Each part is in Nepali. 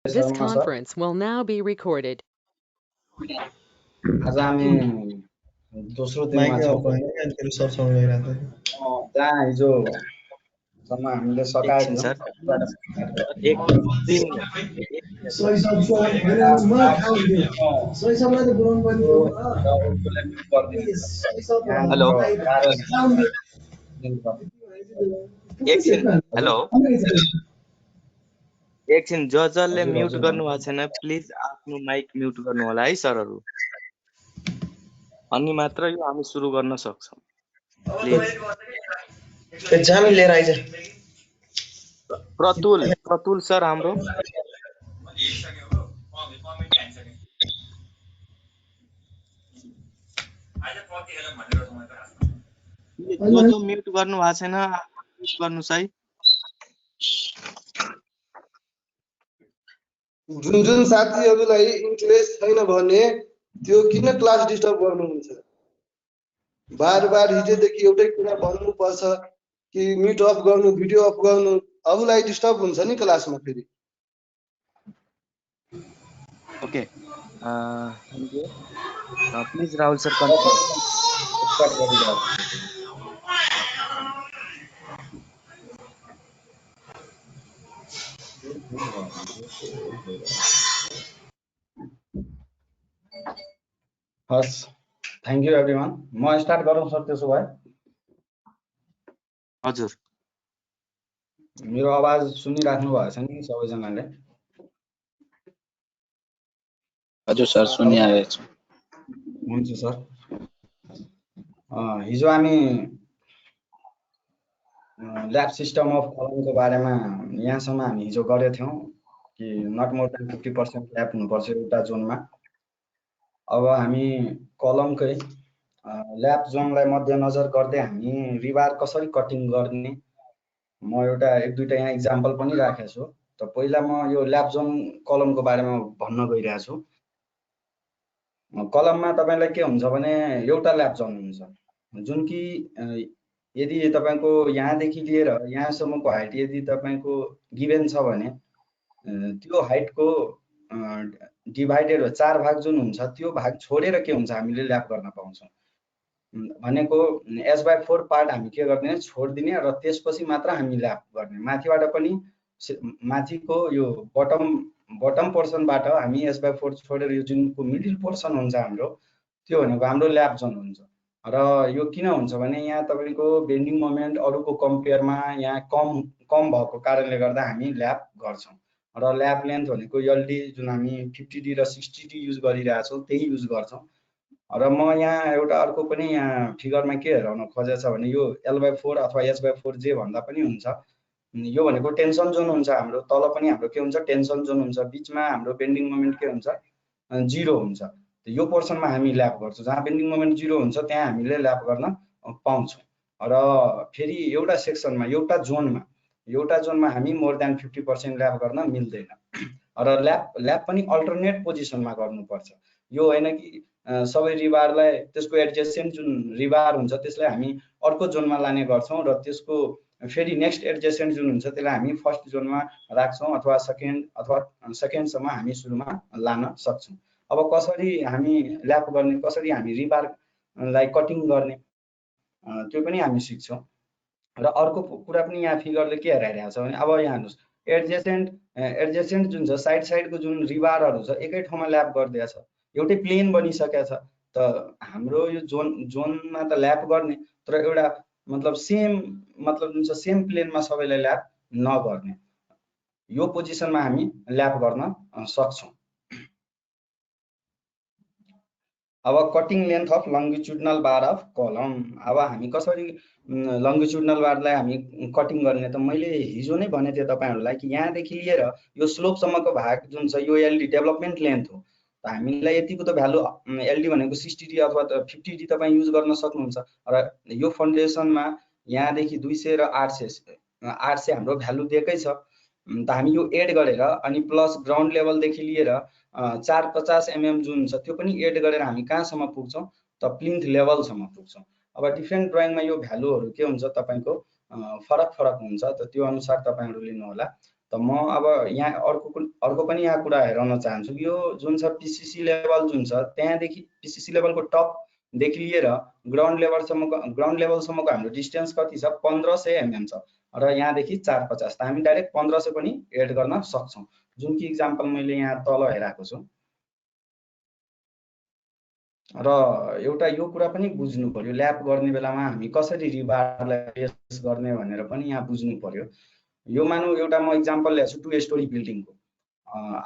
This Sharma sir conference will now be recorded. आज हामी दोस्रो दिनमा छौँ जहाँ हिजोसम्म हामीले एकछिन सकाएको सर थियौँ। एक 2 मिनट सही सब सही सबलाई त बोलाउनु पर्ने थियो सही सब हेलो खाउनु एकछिन हेलो एकछिन जसले म्युट गर्नु भएको छैन प्लिज आफ्नो माइक म्युट गर्नु होला है सरहरू अनि मात्र यो हामी सुरु गर्न सक्छौं प्लिज जामी लिएर आइज प्रतुल सर हाम्रो जो म्युट गर्नु भएको छैन म्युट गर्नुस् है जुन साथीहरूलाई इन्ट्रेस्ट छैन भने त्यो किन क्लास डिस्टर्ब गर्नुहुन्छ बार बार हिजोदेखि एउटै कुरा भन्नुपर्छ कि म्युट अफ गर्नु भिडियो अफ गर्नु अरूलाई डिस्टर्ब हुन्छ नि क्लासमा फेरि okay thank you please Rahul sir continue हस् थ्यांक यू एभ्रीवन म स्टार्ट गरौँ सर त्यसो भए हजुर मेरो आवाज सुनिराख्नु भएको छ नि सबैजनाले हजुर सर सुनिरहेको छु हुन्छ सर हिजो हामी ल्याब सिस्टम अफ कलमको बारेमा यहाँसम्म हामी हिजो गरेका थियौँ कि नट मोर देन 50% ल्याब हुनुपर्छ एउटा जोनमा अब हामी कलमकै ल्याब जोनलाई मध्यनजर गर्दै हामी रिबार कसरी कटिङ गर्ने म एउटा एक दुईटा यहाँ इक्जाम्पल पनि राखेको छु त पहिला म यो ल्याब जोन कलमको बारेमा भन्न गइरहेको छु कलममा तपाईलाई के हुन्छ भने एउटा ल्याब जोन हुन्छ जुन कि यदि तपाईको यहाँदेखि लिएर यहाँसम्मको हाइट यदि तपाईको गिभन छ भने त्यो हाइटको डिभाइडेड 4 भाग जुन हुन्छ त्यो भाग छोडेर के हुन्छ हामीले ल्याब गर्न पाउँछौं भनेको s/4 पार्ट हामी के गर्ने छोड्दिने र त्यसपछि मात्र हामी ल्याब गर्ने माथिबाट पनि माथिको यो बटम पोर्सनबाट हामी s/4 छोडेर यो जुनको मिडल पोर्सन हुन्छ हाम्रो त्यो भनेको हाम्रो ल्याब जोन हुन्छ र यो किन हुन्छ भने यहाँ तपाईको बेन्डिङ मोमेन्ट अरुको कम्पेयरमा यहाँ कम भएको कारणले गर्दा हामी ल्याब गर्छौं र ल्याब लेन्थ भनेको एलडी जुन हामी 50D र 60D युज गरिरहेका छौं त्यही युज गर्छौं र म यहाँ एउटा अर्को पनि यहाँ फिगरमा के हेराउन खोजेको छ भने यो l/4 अथवा s/4 जे भन्दा पनि हुन्छ यो भनेको टेन्सन जोन हुन्छ हाम्रो तल पनि हाम्रो के हुन्छ टेन्सन जोन हुन्छ बीचमा हाम्रो बेन्डिङ मोमेन्ट के हुन्छ 0 हुन्छ यो पोर्सनमा हामी ल्याब गर्छौं जहाँ बेन्डिङ मोमेन्ट 0 हुन्छ त्यहाँ हामीले ल्याब गर्न पाउँछौं र फेरि एउटा सेक्सनमा एउटा जोनमा हामी मोर देन 50% ल्याब गर्न मिल्दैन र ल्याब पनि अल्टरनेट पोजिसनमा गर्नुपर्छ यो हैन कि सबै रिबारलाई त्यसको एडजेसेन्ट जुन रिबार हुन्छ त्यसलाई हामी अर्को जोनमा लाने गर्छौं र त्यसको फेरि नेक्स्ट एडजेसेन्ट जुन हुन्छ त्यसलाई हामी फर्स्ट जोनमा राख्छौं अथवा सेकेन्ड सम्म हामी सुरुमा लान सक्छौं अब कसरी हामी ल्याब गर्ने कसरी हामी रिबारलाई कटिङ गर्ने त्यो पनि हामी सिक्छौं र अर्को कुरा पनि यहाँ फिगरले के हेराइरहेको छ भने अब यहाँ हेर्नुस् एडजेसेन्ट जुन छ साइडको जुन रिबारहरु छ एकै ठाउँमा ल्याब गर्दैछ एउटै प्लेन बनिसकेको छ त हाम्रो यो जोनमा त ल्याब गर्ने तर एउटा मतलब जुन छ सेम प्लेनमा सबैलाई ल्याब नगर्ने यो पोजिसनमा हामी ल्याब गर्न सक्छौं अब cutting length of longitudinal bar of column अब हामी कसरी लंगिट्युडनल बारलाई हामी कटिङ गर्ने त मैले हिजो नै भने थिए तपाईहरुलाई कि यहाँदेखि लिएर यो स्लोप सम्मको भाग जुन छ यो एलडी डेभलपमेन्ट लेन्थ हो त हामीलाई यतिको त भ्यालु एलडी भनेको 60D अथवा 50D तपाई युज गर्न सक्नुहुन्छ र यो फाउन्डेसनमा यहाँदेखि 200 र 800 हाम्रो भ्यालु दिएकै छ त हामी यो एड गरेर अनि प्लस ग्राउन्ड लेभल देखि लिएर 450 mm जुन छ त्यो पनि एड गरेर हामी कहाँसम्म पुग्छौं त प्लिन्थ लेभल सम्म पुग्छौं अब डिफरेन्ट ड्राइङमा यो भ्यालुहरु के हुन्छ तपाईको फरक हुन्छ त त्यो अनुसार तपाईहरु लिनु होला त म अब यहाँ अर्को पनि यहाँ कुरा हेराउन चाहन्छु कि यो जुन छ पिसिसी लेभल जुन छ त्यहाँदेखि पिसिसी लेभलको टपदेखि लिएर ग्राउन्ड लेभलसम्मको हाम्रो डिस्टेन्स कति छ 1500 mm छ र यहाँदेखि 450 त हामी डाइरेक्ट 1500 पनि एड गर्न सक्छौँ, जुन कि इक्जाम्पल मैले यहाँ तल हेराएको छु। र एउटा यो कुरा पनि बुझ्नु पर्यो, ल्याप गर्ने बेलामा हामी कसरी रिबारलाई पेस गर्ने भनेर पनि यहाँ बुझ्नु पर्यो। यो मानौ एउटा म इक्जाम्पल ल्याएको छु 2 स्टोरी बिल्डिङको।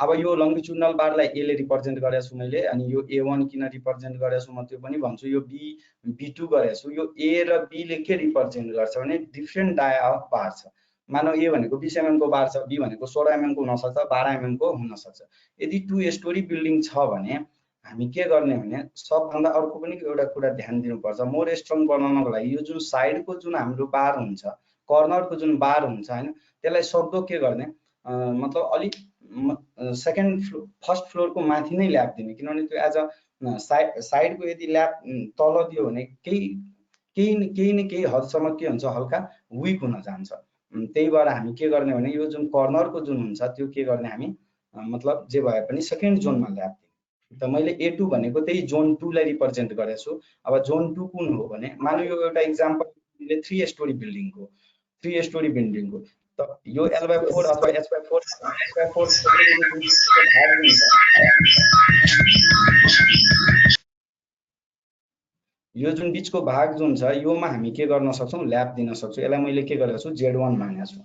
अब यो लङ्गिट्युडनल बारलाई ए ले रिप्रेजेन्ट गरेको छु मैले, अनि यो A1 किन रिप्रेजेन्ट गरेको छु म त्यो पनि भन्छु। यो B2 गरेको छु। यो A र B ले के रिप्रेजेन्ट गर्छ भने डिफ्रेन्ट डाया अफ बार छ। मानौ A भनेको 20 mm को बार छ, B भनेको 16 mm को हुन सक्छ, 12 mm को हुन सक्छ। यदि 2 स्टोरी बिल्डिङ छ भने हामी के गर्ने भने सबभन्दा अर्को पनि एउटा कुरा ध्यान दिनुपर्छ। मोर स्ट्रङ बनाउनको लागि यो जुन साइडको जुन हाम्रो बार हुन्छ, कर्नरको जुन बार हुन्छ हैन, त्यसलाई सक्दो के गर्ने मतलब अलि फर्स्ट फ्लोरको माथि नै ल्याप दिने, किनभने त्यो एज अ साइडको यदि ल्याप तल दियो भने केही न केही हदसम्म के हुन्छ, हल्का विक हुन जान्छ। त्यही भएर हामी के गर्ने भने यो जुन कर्नरको जुन हुन्छ त्यो के गर्ने हामी मतलब जे भए पनि सेकेन्ड जोनमा ल्याप दिने। त मैले A2 भनेको त्यही जोन 2 लाई रिप्रेजेन्ट गरेको छु। अब जोन 2 कुन हो भने मानौ यो एउटा इक्जाम्पल 3 स्टोरी बिल्डिङको त यो L/4 अथवा H/4 यो जुन बीचको भाग जुन छ योमा हामी के गर्न सक्छौं, ल्याप दिन सक्छौं। यसलाई मैले के गरेको छु, Z1 मानेको छु।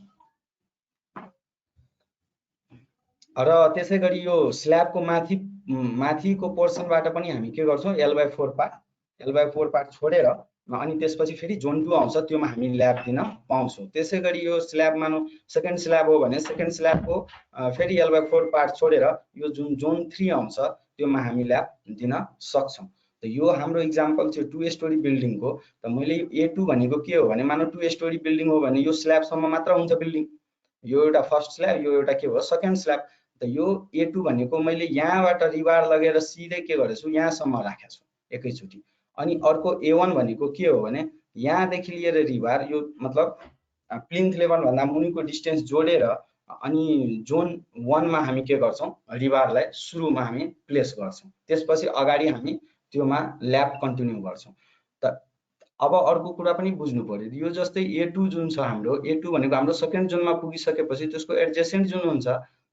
र त्यसैगरी यो स्ल्याबको माथिको पोर्सनबाट पनि हामी के गर्छौं, L/4 पार्ट छोडेर अनि त्यसपछि फेरि जोन 2 आउँछ, त्योमा हामी ल्याप दिन पाउँछौं। त्यसैगरी यो स्ल्याब मानौ सेकेन्ड स्ल्याब हो भने सेकेन्ड स्ल्याबको फेरि L/4 पार्ट छोडेर यो जुन जोन 3 आउँछ त्योमा हामी ल्याप दिन सक्छौं। त यो हाम्रो इक्जाम्पल थियो 2 स्टोरी बिल्डिङको। त मैले A2 भनेको के हो भने मानौ 2 स्टोरी बिल्डिङ हो भने यो स्ल्याबसम्म मात्र हुन्छ बिल्डिङ, यो एउटा फर्स्ट स्ल्याब, यो एउटा के हो सेकेन्ड स्ल्याब। त यो A2 भनेको मैले यहाँबाट रिबार लगेर सिधै के गरेछु, यहाँसम्म राखेको छु एकैचोटी। अनि अर्को A1 भनेको के हो भने यहाँदेखि लिएर रिबार यो मतलब प्लिन्थ लेभल भन्दा मुनिको डिस्टेन्स जोडेर अनि जोन 1 मा हामी के गर्छौं, रिबारलाई सुरुमा हामी प्लेस गर्छौं, त्यसपछि अगाडि हामी त्योमा ल्याप कन्टिन्यू गर्छौं। त अब अर्को कुरा पनि बुझ्नु पर्यो, यो जस्तै A2 जुन छ हाम्रो, A2 भनेको हाम्रो सेकेन्ड जोनमा पुगिसकेपछि त्यसको एडजेसेन्ट जुन हुन्छ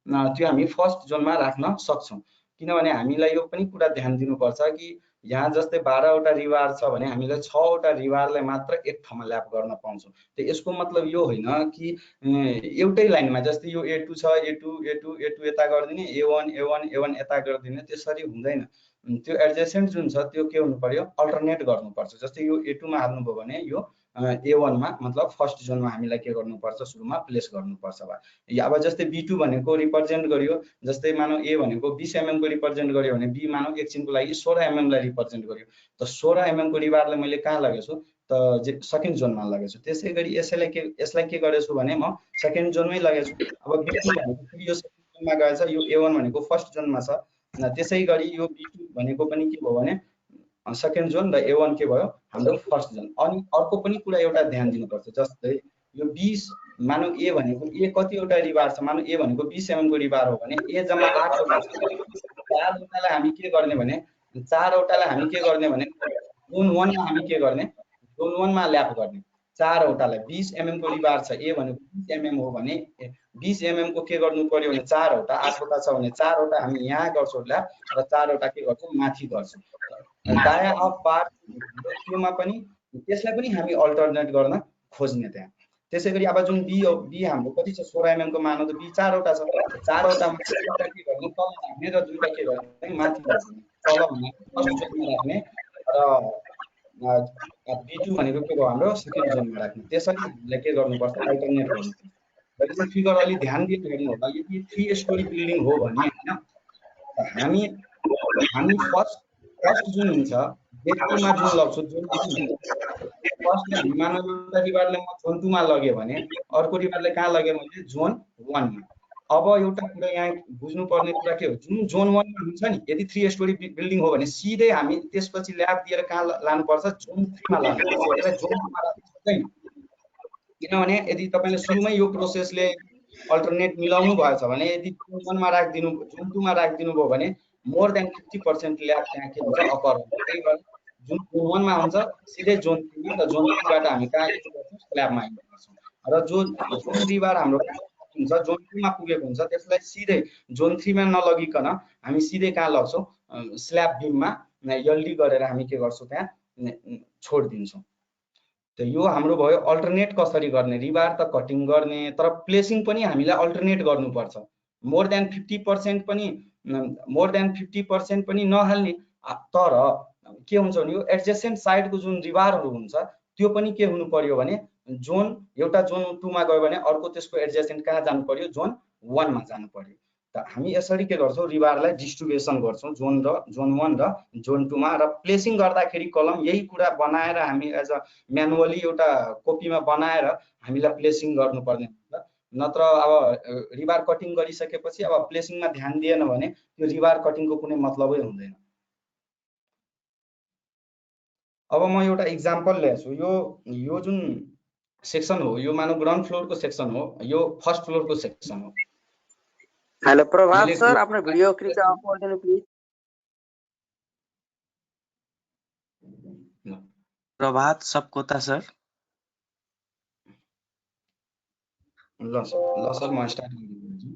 त्यो हामी फर्स्ट जोनमा राख्न सक्छौं। किनभने हामीलाई यो पनि कुरा ध्यान दिनुपर्छ कि यहाँ जस्तै 12 वटा रिबार छ भने हामीले 6 वटा रिबारलाई मात्र एक ठाउँमा ल्याप गर्न पाउँछौं। त यसको मतलब यो होइन कि एउटै लाइनमा जस्तै यो A2 छ, A2 यता गरिदिने, A1 यता गरिदिने, त्यसरी हुँदैन। त्यो एडजेसेन्ट जुन छ त्यो के हुनु पर्यो, अल्टरनेट गर्नुपर्छ। जस्तै यो A2 मा हाल्नुभयो भने यो A1 मा मतलब फर्स्ट जोनमा हामीलाई के गर्नुपर्छ, सुरुमा प्लेस गर्नुपर्छ। अब जस्तै B2 भनेको रिप्रेजेन्ट गरियो, जस्तै मानौ A भनेको 20 mm को रिप्रेजेन्ट गरियो भने B मानौ एकछिनको लागि 16 mm लाई रिप्रेजेन्ट गरियो। त 16 mm को रिबारलाई मैले कहाँ लगेको छु, त सेकेन्ड जोनमा लगेको छु। त्यसैगरी यसलाई के गरेछु भने म सेकेन्ड जोनमै लगेछु। अब B2 भनेको यो सेकेन्ड जोनमा गएछ, यो A1 भनेको फर्स्ट जोनमा छ। त्यसैगरी यो B2 भनेको पनि के भयो भने सेकेन्ड जोन र A1 के भयो, हाम्रो फर्स्ट जोन। अनि अर्को पनि कुरा एउटा ध्यान दिनुपर्छ, जस्तै यो 20 मानौ A भनेको A कतिवटा रिबार छ, मानौ A भनेको 20 mm को रिबार हो भने A जम्मा 8 वटा छ। 4 वटालाई हामी के गर्ने भने जोन 1 मा हामी के गर्ने, जोन 1 मा ल्याप गर्ने। 4 वटालाई 20 mm को रिबार छ, A भनेको 20 mm हो भने 20 mm को के गर्नु पर्यो भने 4 वटा, 8 वटा छ भने 4 वटा हामी यहाँ गर्छौं ल्याप र 4 वटा के गर्छौं, माथि गर्छौं। डाया अफ बार त्योमा पनि त्यसलाई पनि हामी अल्टरनेट गर्न खोज्ने त्यहाँ। त्यसैगरी अब जुन B हाम्रो कति छ, 16 mm को मानौ त B 4 वटा छ, 4 वटा मा दुईटा के गर्ने, तल राख्ने र दुईटा के गर्ने, माथि राख्ने। तल भनेको फर्स्ट जोनमा राख्ने र B2 भनेको के भयो, हाम्रो सेकेन्ड जोनमा राख्ने। त्यसरी हामीले के गर्नुपर्छ, अल्टरनेट गर्नुपर्छ। यो फिगर अलि ध्यान दिएर हेर्नु होला। यदि 3 स्टोरी बिल्डिङ हो भने हैन, हामी फर्स्ट जुन हुन्छ Z2 मा जुन लग्छौं, जोन 2 फर्स्ट हामी मानव एउटा रिबारलाई म जोन 2 मा लगे भने अर्को रिबारलाई कहाँ लगे मैले, जोन 1 मा। अब एउटा कुरा यहाँ बुझ्नु पर्ने कुरा के हो, जुन जोन 1 मा हुन्छ नि, यदि 3 स्टोरी बिल्डिङ हो भने सिधै हामी त्यसपछि ल्याप दिएर कहाँ लानुपर्छ, जोन 3 मा लानुपर्छ। यसलाई जोन 2 मा राख्नु सक्दैन, किनभने यदि तपाईले सुरुमै यो प्रोसेसले अल्टरनेट मिलाउनु भएछ भने यदि जोन 1 मा राखिदिनु जोन 2 मा राखिदिनु भयो भने मोर देन 50% ल्याब त्यहाँ के हुन्छ अकर हुन्छ। त्यही भएर जुन जोन 1 मा हुन्छ सिधै जोन 3 मा र जोन 3 बाट हामी कहाँ युज गर्छौँ स्ल्याबमा युज गर्छौँ र जुन रिबार हाम्रो हुन्छ जोन 2 मा पुगेको हुन्छ त्यसलाई सिधै जोन 3 मा नलगिकन हामी सिधै कहाँ लग्छौँ स्ल्याब बिममा एलडी गरेर हामी के गर्छौँ त्यहाँ छोडिदिन्छौँ। त यो हाम्रो भयो अल्टरनेट कसरी गर्ने रिबार त कटिङ गर्ने तर प्लेसिङ पनि हामीलाई अल्टरनेट गर्नुपर्छ। मोर देन 50% पनि नहाल्ने तर के हुन्छ भने यो एडजेसेन्ट साइडको जुन रिबारहरू हुन्छ त्यो पनि के हुनु पर्यो भने जोन एउटा जोन 2 मा गयो भने अर्को त्यसको एडजेसेन्ट कहाँ जानु पर्यो जोन 1 मा जानु पर्यो। त हामी यसरी के गर्छौँ रिबारलाई डिस्ट्रिब्युसन गर्छौँ जोन 1 र जोन 2 मा र प्लेसिङ गर्दाखेरि कलम यही कुरा बनाएर हामी एज अ म्यानुअली एउटा कपीमा बनाएर हामीलाई प्लेसिङ गर्नुपर्ने हुन्छ। नत्र अब रिबार कटिङ गरिसकेपछि अब प्लेसिङमा ध्यान दिएन भने त्यो रिबार कटिङको कुनै मतलबै हुँदैन। अब म एउटा इक्जाम्पल ल्याछु। यो जुन सेक्सन हो यो मानव ग्राउन्ड फ्लोरको सेक्सन हो, यो फर्स्ट फ्लोरको सेक्सन हो। हेलो प्रभात सर, अपना वीडियो कृपया ऑफ कर देना प्लीज। प्रभात सबकोता सर। ल सर म स्टार्ट गरिदिन्छु।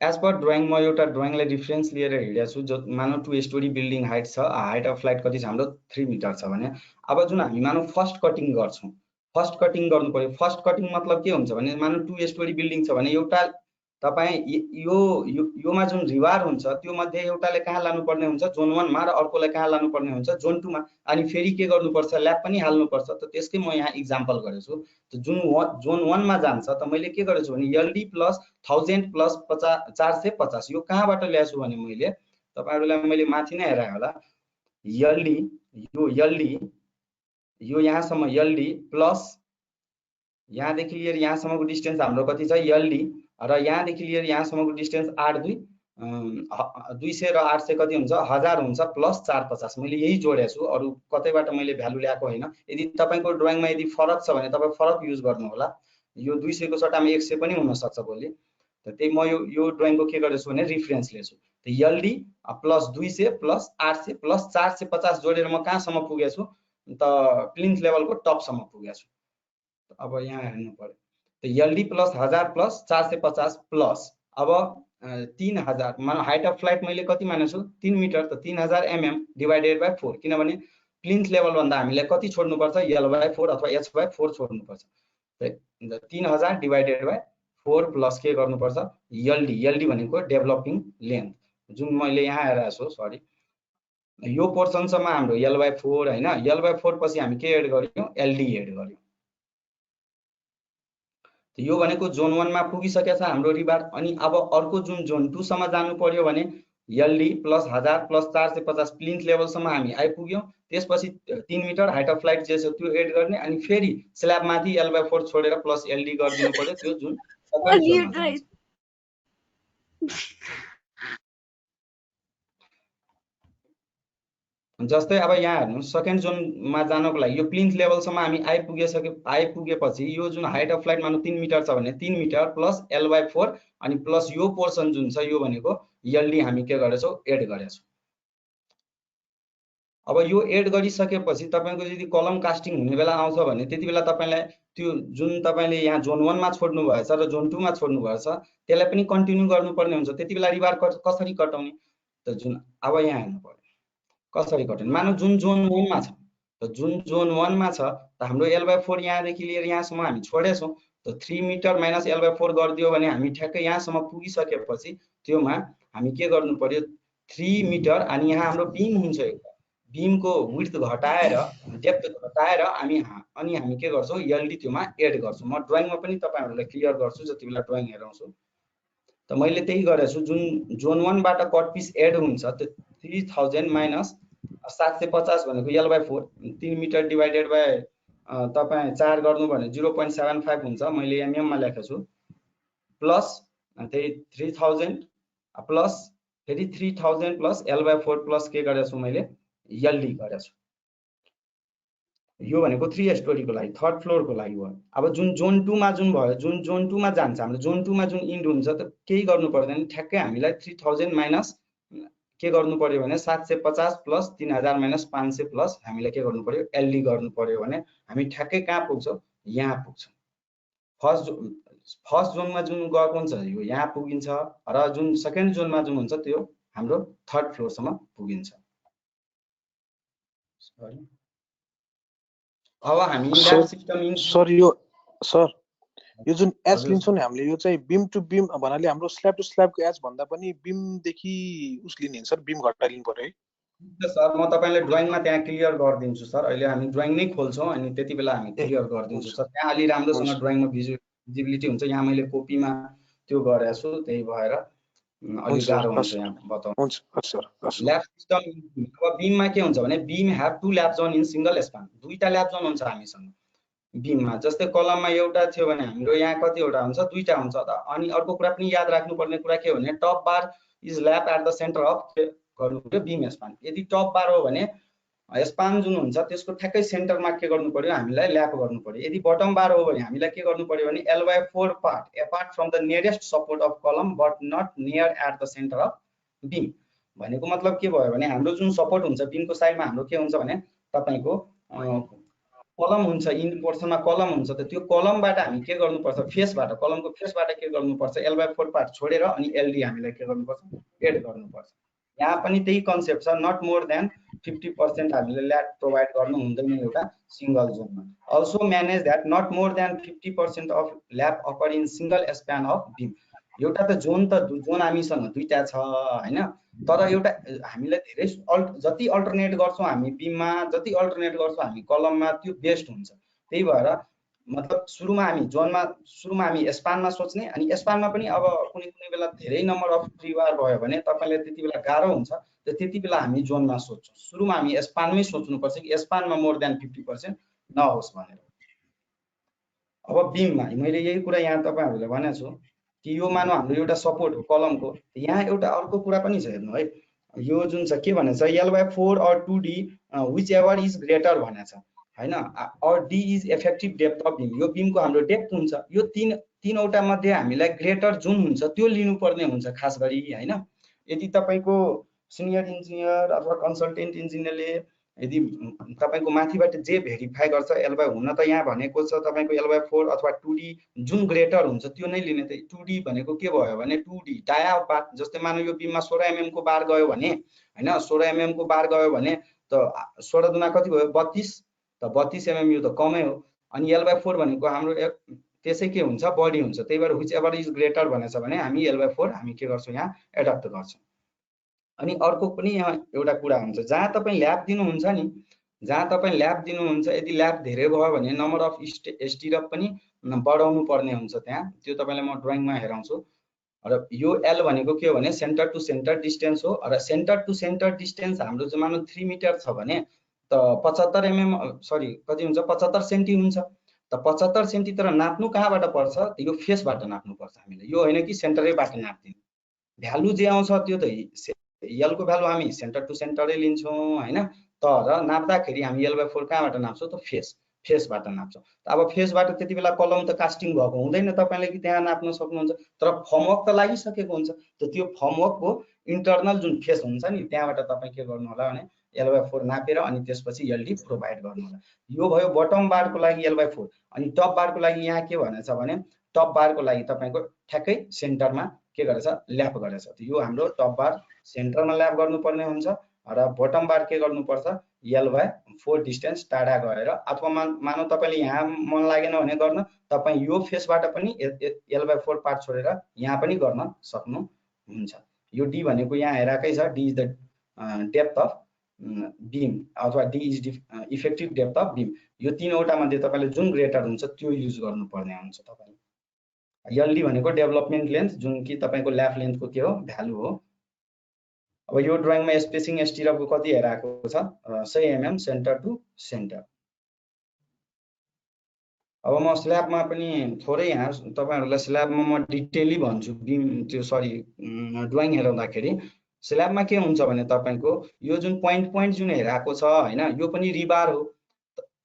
एज पर ड्रइङ म एउटा ड्रइङलाई रिफरेन्स लिएर हिँडेको छु। जो मानव 2 स्टोरी बिल्डिङ हाइट छ, हाइट अफ फ्लाइट कति छ हाम्रो 3 मिटर छ भने अब जुन हामी मानव फर्स्ट कटिङ गर्छौँ, फर्स्ट कटिङ गर्नु पर्यो। फर्स्ट कटिङ मतलब के हुन्छ भने मानव 2 स्टोरी बिल्डिङ छ भने एउटा तपाईँ योमा जुन रिबार हुन्छ त्यो मध्ये एउटाले कहाँ लानुपर्ने हुन्छ जोन 1 मा र अर्कोलाई कहाँ लानुपर्ने हुन्छ जोन 2 मा। अनि फेरि के गर्नुपर्छ ल्याब पनि हाल्नुपर्छ। त त्यसकै म यहाँ इक्जाम्पल गरेछु। त जुन जोन 1 मा जान्छ त मैले के गरेछु भने एलडी प्लस 1000 प्लस 450 यो कहाँबाट ल्याछु भने मैले तपाईहरुलाई मैले माथि नै हेराए होला एलडी यो यहाँसम्म एलडी प्लस यहाँदेखि लिएर यहाँसम्मको डिस्टेन्स हाम्रो कति छ एलडी र यहाँदेखि लिएर यहाँसम्मको डिस्टेन्स 200 र 800 कति हुन्छ 1000 हुन्छ प्लस 450 मैले यही जोडेको छु। अरु कतैबाट मैले भ्यालु ल्याएको हैन। यदि तपाईको ड्रइङमा यदि फरक छ भने तपाई फरक युज गर्नु होला। यो 200 को सट्टामा 100 पनि हुन सक्छ भोलि। त त्यही म यो ड्रइङको के गरेछु भने रिफरेन्स लिएछु। त एलडी प्लस 200 प्लस 800 प्लस 450 जोडेर म कहाँसम्म पुगेछु त प्लिन्थ लेभलको टपसम्म पुगेछु। अब यहाँ हेर्नु पर्यो। त एलडी प्लस 1000 प्लस 450 प्लस अब 3000 मान हाइट अफ फ्लाइट मैले कति मानेछु 3 मिटर। त 3000 mm डिवाइडेड बाइ 4 किनभने प्लिन्थ लेभल भन्दा हामीले कति छोड्नु पर्छ l/4 अथवा h/4 छोड्नु पर्छ। त 3000 डिवाइडेड बाइ 4 प्लस के गर्नु पर्छ एलडी भनेको डेभलपिङ लेन्थ जुन मैले यहाँ हेरेको छु। सरी यो पोर्सनसम्म हाम्रो l/4 हैन। l/4 पछि हामी के एड गर्यौं एलडी एड गर्यौं। यो भनेको जोन 1 मा पुगिसकेछ हाम्रो रिबार। अनि अब अर्को जुन जोन 2 सम्म जानु पर्यो भने LD plus 1000 plus 450 plinth level सम्म हामी आइपुग्यौं। त्यसपछि 3 मिटर हाइट अफ फ्लाइट जे छ त्यो एड गर्ने अनि फेरि स्ल्याब माथि l/4 छोडेर प्लस एलडी गर्दिनु पर्यो। त्यो जुन सेकेन्ड जोनमा जान्छ। जस्तै अब यहाँ हेर्नु सेकेन्ड जोनमा जानको लागि यो प्लिन्थ लेभलसम्म हामी आइपुगेपछि यो जुन हाइट अफ फ्लाइट मानु 3 मिटर छ भने 3 मिटर प्लस l/4 अनि प्लस यो पोर्सन जुन छ यो भनेको एलडी हामी के गरेछौ एड गरेछौ। अब यो एड गरिसकेपछि तपाईको यदि कलम कास्टिङ हुने बेला आउँछ भने त्यति बेला तपाईलाई त्यो जुन तपाईले यहाँ जोन 1 मा छोड्नु भएछ र जोन 2 मा छोड्नु भएछ त्यसलाई पनि कन्टिन्यू गर्नुपर्ने हुन्छ। त्यति बेला रिबार कसरी कटाउने त जुन अब यहाँ हेर्नु पर्यो कसरी कटाउने। मानौ जुन जोन 1 मा छ त जुन जोन 1 मा छ त हाम्रो l/4 यहाँदेखि लिएर यहाँसम्म हामी छोडेछौं। त 3 मिटर माइनस l/4 गरिदियो भने हामी ठ्याक्कै यहाँसम्म पुगिसकेपछि त्योमा हामी के गर्नु पर्यो 3 मिटर अनि यहाँ हाम्रो बीम हुन्छ एउटा बीमको विड्थ घटाएर डेप्थ घटाएर हामी के गर्छौं एलडी त्योमा एड गर्छौं। म ड्रइङमा पनि तपाईहरुलाई क्लियर गर्छु जति बेला ड्रइङ हेराउँछु। त मैले त्यही गरेछु। जुन जोन 1 बाट कट पिस एड हुन्छ त 3000 माइनस 750 भनेको l/4 3 मिटर डिवाइडेड बाइ तपाई 4 गर्नु भने 0.75 हुन्छ। मैले mm मा लेखेको छु प्लस त्यही 3000 प्लस फेरि 3000 प्लस l/4 प्लस के गरेछु मैले एलडी गरेछु। यो भनेको 3 स्टोरीको लागि थर्ड फ्लोरको लागि भयो। अब जुन जोन 2 मा जुन भयो, जुन जोन 2 मा जान्छ हाम्रो जोन 2 मा जुन इन्ड हुन्छ त केही गर्नु पर्दैन, ठ्याक्कै हामीलाई 3000 माइनस के गर्नु पर्यो भने 750 प्लस 3000 माइनस 500 प्लस हामीले के गर्नु पर्यो एलडी गर्नु पर्यो भने हामी ठ्याक्कै कहाँ पुग्छौँ, यहाँ पुग्छौँ। फर्स्ट जोनमा जुन गएको हुन्छ यो यहाँ पुगिन्छ र जुन सेकेन्ड जोनमा जुन हुन्छ त्यो हाम्रो थर्ड फ्लोरसम्म पुगिन्छ। अब हामी ल्याब सिस्टम यो जुन एच लिन्छौँ नि हामीले यो चाहिँ बीम टु बीम भन्नाले हाम्रो स्ल्याब टु स्ल्याबको एच भन्दा पनि बीमदेखि उस लिने सर, बीम घटाइ लिनु पर्यो है सर। म तपाईलाई ड्राइङमा त्यहाँ क्लियर गरिदिन्छु सर। अहिले हामी ड्राइङ नै खोल्छौँ अनि त्यति बेला हामी क्लियर गरिदिन्छु सर। त्यहाँ अलि राम्रोसँग ड्राइङमा भिजिबिलिटी हुन्छ। यहाँ मैले कपीमा त्यो गरेको छु, त्यही भएर अलि गाह्रो हुन्छ यहाँ बताउनु। ल्याब सिस्टम अब बीममा के हुन्छ भने beam have 2 lab John in single span. दुईटा ल्याब जोन हुन्छ हामीसँग बीममा। जस्तै कलममा एउटा थियो भने हाम्रो यहाँ कतिवटा हुन्छ, दुईटा हुन्छ। अनि अर्को कुरा पनि याद राख्नुपर्ने कुरा के हो भने top bar is lap at the centre of गर्नु पर्यो बीम स्पान। यदि टप बार हो भने स्पान जुन हुन्छ त्यसको ठ्याक्कै सेन्टरमा के गर्नु पर्यो हामीलाई ल्याप गर्नु पर्यो। यदि बटम बार हो भने हामीलाई के गर्नु पर्यो भने L/4 part apart from the nearest support of column but not near at the centre of beam. भनेको मतलब के भयो भने हाम्रो जुन सपोर्ट हुन्छ बीमको साइडमा हाम्रो के हुन्छ भने तपाईको कलम हुन्छ, इन पोर्सनमा कलम हुन्छ। त त्यो कलमबाट हामी के गर्नुपर्छ, फेसबाट कलमको फेसबाट के गर्नुपर्छ L/4 पार्ट छोडेर अनि एलडी हामीलाई के गर्नुपर्छ एड गर्नुपर्छ। यहाँ पनि त्यही कन्सेप्ट छ, नट मोर देन 50% हामीले ल्याब प्रोभाइड गर्नु हुँदैन एउटा सिंगल जोनमा। Also manage that not more than 50% of lap occur in single span of beam. एउटा त जोन हामीसँग दुईटा छ हैन, तर एउटा हामीले धेरै जति अल्टरनेट गर्छौं हामी बीममा, जति अल्टरनेट गर्छौं हामी कलममा त्यो बेस्ट हुन्छ। त्यही भएर मतलब सुरुमा हामी स्पानमा सोच्ने अनि स्पानमा पनि अब कुनै बेला धेरै नम्बर अफ फ्रीवार भयो भने तपाईलाई त्यति बेला गाह्रो हुन्छ। त्यति बेला हामी जोनमा सोच्छौं। सुरुमा हामी स्पानमै सोच्नुपर्छ कि स्पानमा मोर देन 50% नहोस् भनेर। अब बीममा मैले यही कुरा यहाँ तपाईहरुलाई भनेको छु कि यो मानौ हाम्रो एउटा सपोर्ट हो कलमको। यहाँ एउटा अर्को कुरा पनि छ हेर्नु है, यो जुन छ के भनेछ L/4 और 2D which ever is greater भनेछ हैन, और D is effective depth of beam. यो बीमको हाम्रो डेप्थ हुन्छ, यो तीनवटा मध्ये हामीलाई ग्रेटर जुन हुन्छ त्यो लिनु पर्ने हुन्छ खास गरी हैन। यदि तपाईको सिनियर इन्जिनियर अथवा कन्सल्टेन्ट इन्जिनियरले यदि तपाईको माथिबाट जे भेरिफाई गर्छ हुन त यहाँ भनेको छ तपाईको L/4 अथवा 2D जुन ग्रेटर हुन्छ त्यो नै लिने। त 2D भनेको के भयो भने 2D डाया बार, जस्तै मानौ यो बीममा 16 mm को बार गयो भने हैन, 16 mm को बार गयो भने त 16 दुना कति भयो 32, त 32 mm यो त कमै हो। अनि L/4 भनेको हाम्रो त्यसै के हुन्छ बडी हुन्छ। त्यही भएर व्हिच एभर इज ग्रेटर भनेछ भने हामी L/4 हामी के गर्छौं यहाँ एडप्ट गर्छौं। अनि अर्को पनि यहाँ एउटा कुरा हुन्छ, जहाँ तपाई ल्याब दिनुहुन्छ नि, जहाँ तपाई ल्याब दिनुहुन्छ यदि ल्याब धेरै भयो भने नम्बर अफ स्टिरअप पनि बढाउनु पर्ने हुन्छ त्यहाँ। त्यो तपाईलाई म ड्राइङमा हेराउँछु। र यो L भनेको के हो भने सेन्टर टु सेन्टर डिस्टेन्स हो। र सेन्टर टु सेन्टर डिस्टेन्स हाम्रो चाहिँ मानौ 3 मिटर छ भने त 75 mm सरी कति हुन्छ 75 सेन्टी हुन्छ। त 75 सेन्टी तर नाप्नु कहाँबाट पर्छ, यो फेसबाट नाप्नु पर्छ हामीले। यो हैन कि सेन्टरैबाट नाप्दिनु। भ्यालु जे आउँछ त्यो त L को भ्यालु हामी सेन्टर टु सेन्टरै लिन्छौं हैन, तर नाप्दाखेरि हामी L/4 कहाँबाट नाप्छौं त फेसबाट नाप्छौं। अब फेसबाट त्यति बेला कलम त कास्टिङ भएको हुँदैन तपाईले कि त्यहाँ नाप्न सक्नुहुन्छ, तर फर्मवर्क त लागिसकेको हुन्छ। त त्यो फर्मवर्कको इन्टरनल जुन फेस हुन्छ नि त्यहाँबाट तपाई के गर्नु होला भने L/4 नापेर अनि त्यसपछि एलडी प्रोभाइड गर्नु होला। यो भयो बटम बारको लागि L/4। अनि टप बारको लागि यहाँ के भनेछ भने टप बारको लागि तपाईको ठ्याक्कै सेन्टरमा के गरेछ ल्याप गरेछ। त यो हाम्रो टप बार सेन्टरमा ल्याप गर्नुपर्ने हुन्छ र बटम बार के गर्नुपर्छ L/4 डिस्टेन्स टाढा गएर, अथवा मानौ तपाईले यहाँ मन लागेन भने गर्न तपाई यो फेसबाट पनि L/4 पार्ट छोडेर यहाँ पनि गर्न सक्नुहुन्छ। यो D भनेको यहाँ हेराकै छ, D is the depth of beam अथवा D is effective depth of beam. यो तीनवटा मध्ये तपाईले जुन ग्रेटर हुन्छ त्यो युज गर्नुपर्ने हुन्छ तपाईले। LD भनेको डेभलपमेन्ट लेन्थ जुन कि तपाईको ल्याप लेन्थको के हो भ्यालु हो। अब यो ड्राइङमा स्पेसिङ स्टिरअपको कति हेराएको छ 100 mm सेन्टर टु सेन्टर। अब म स्ल्याबमा पनि थोरै यहाँ तपाईहरुलाई स्ल्याबमा म डिटेली भन्छु। बीम त्यो सरी ड्राइङ हेराउँदाखेरि स्ल्याबमा के हुन्छ भने तपाईको यो जुन पोइन्ट जुन हेराएको छ हैन, यो पनि रिबार हो।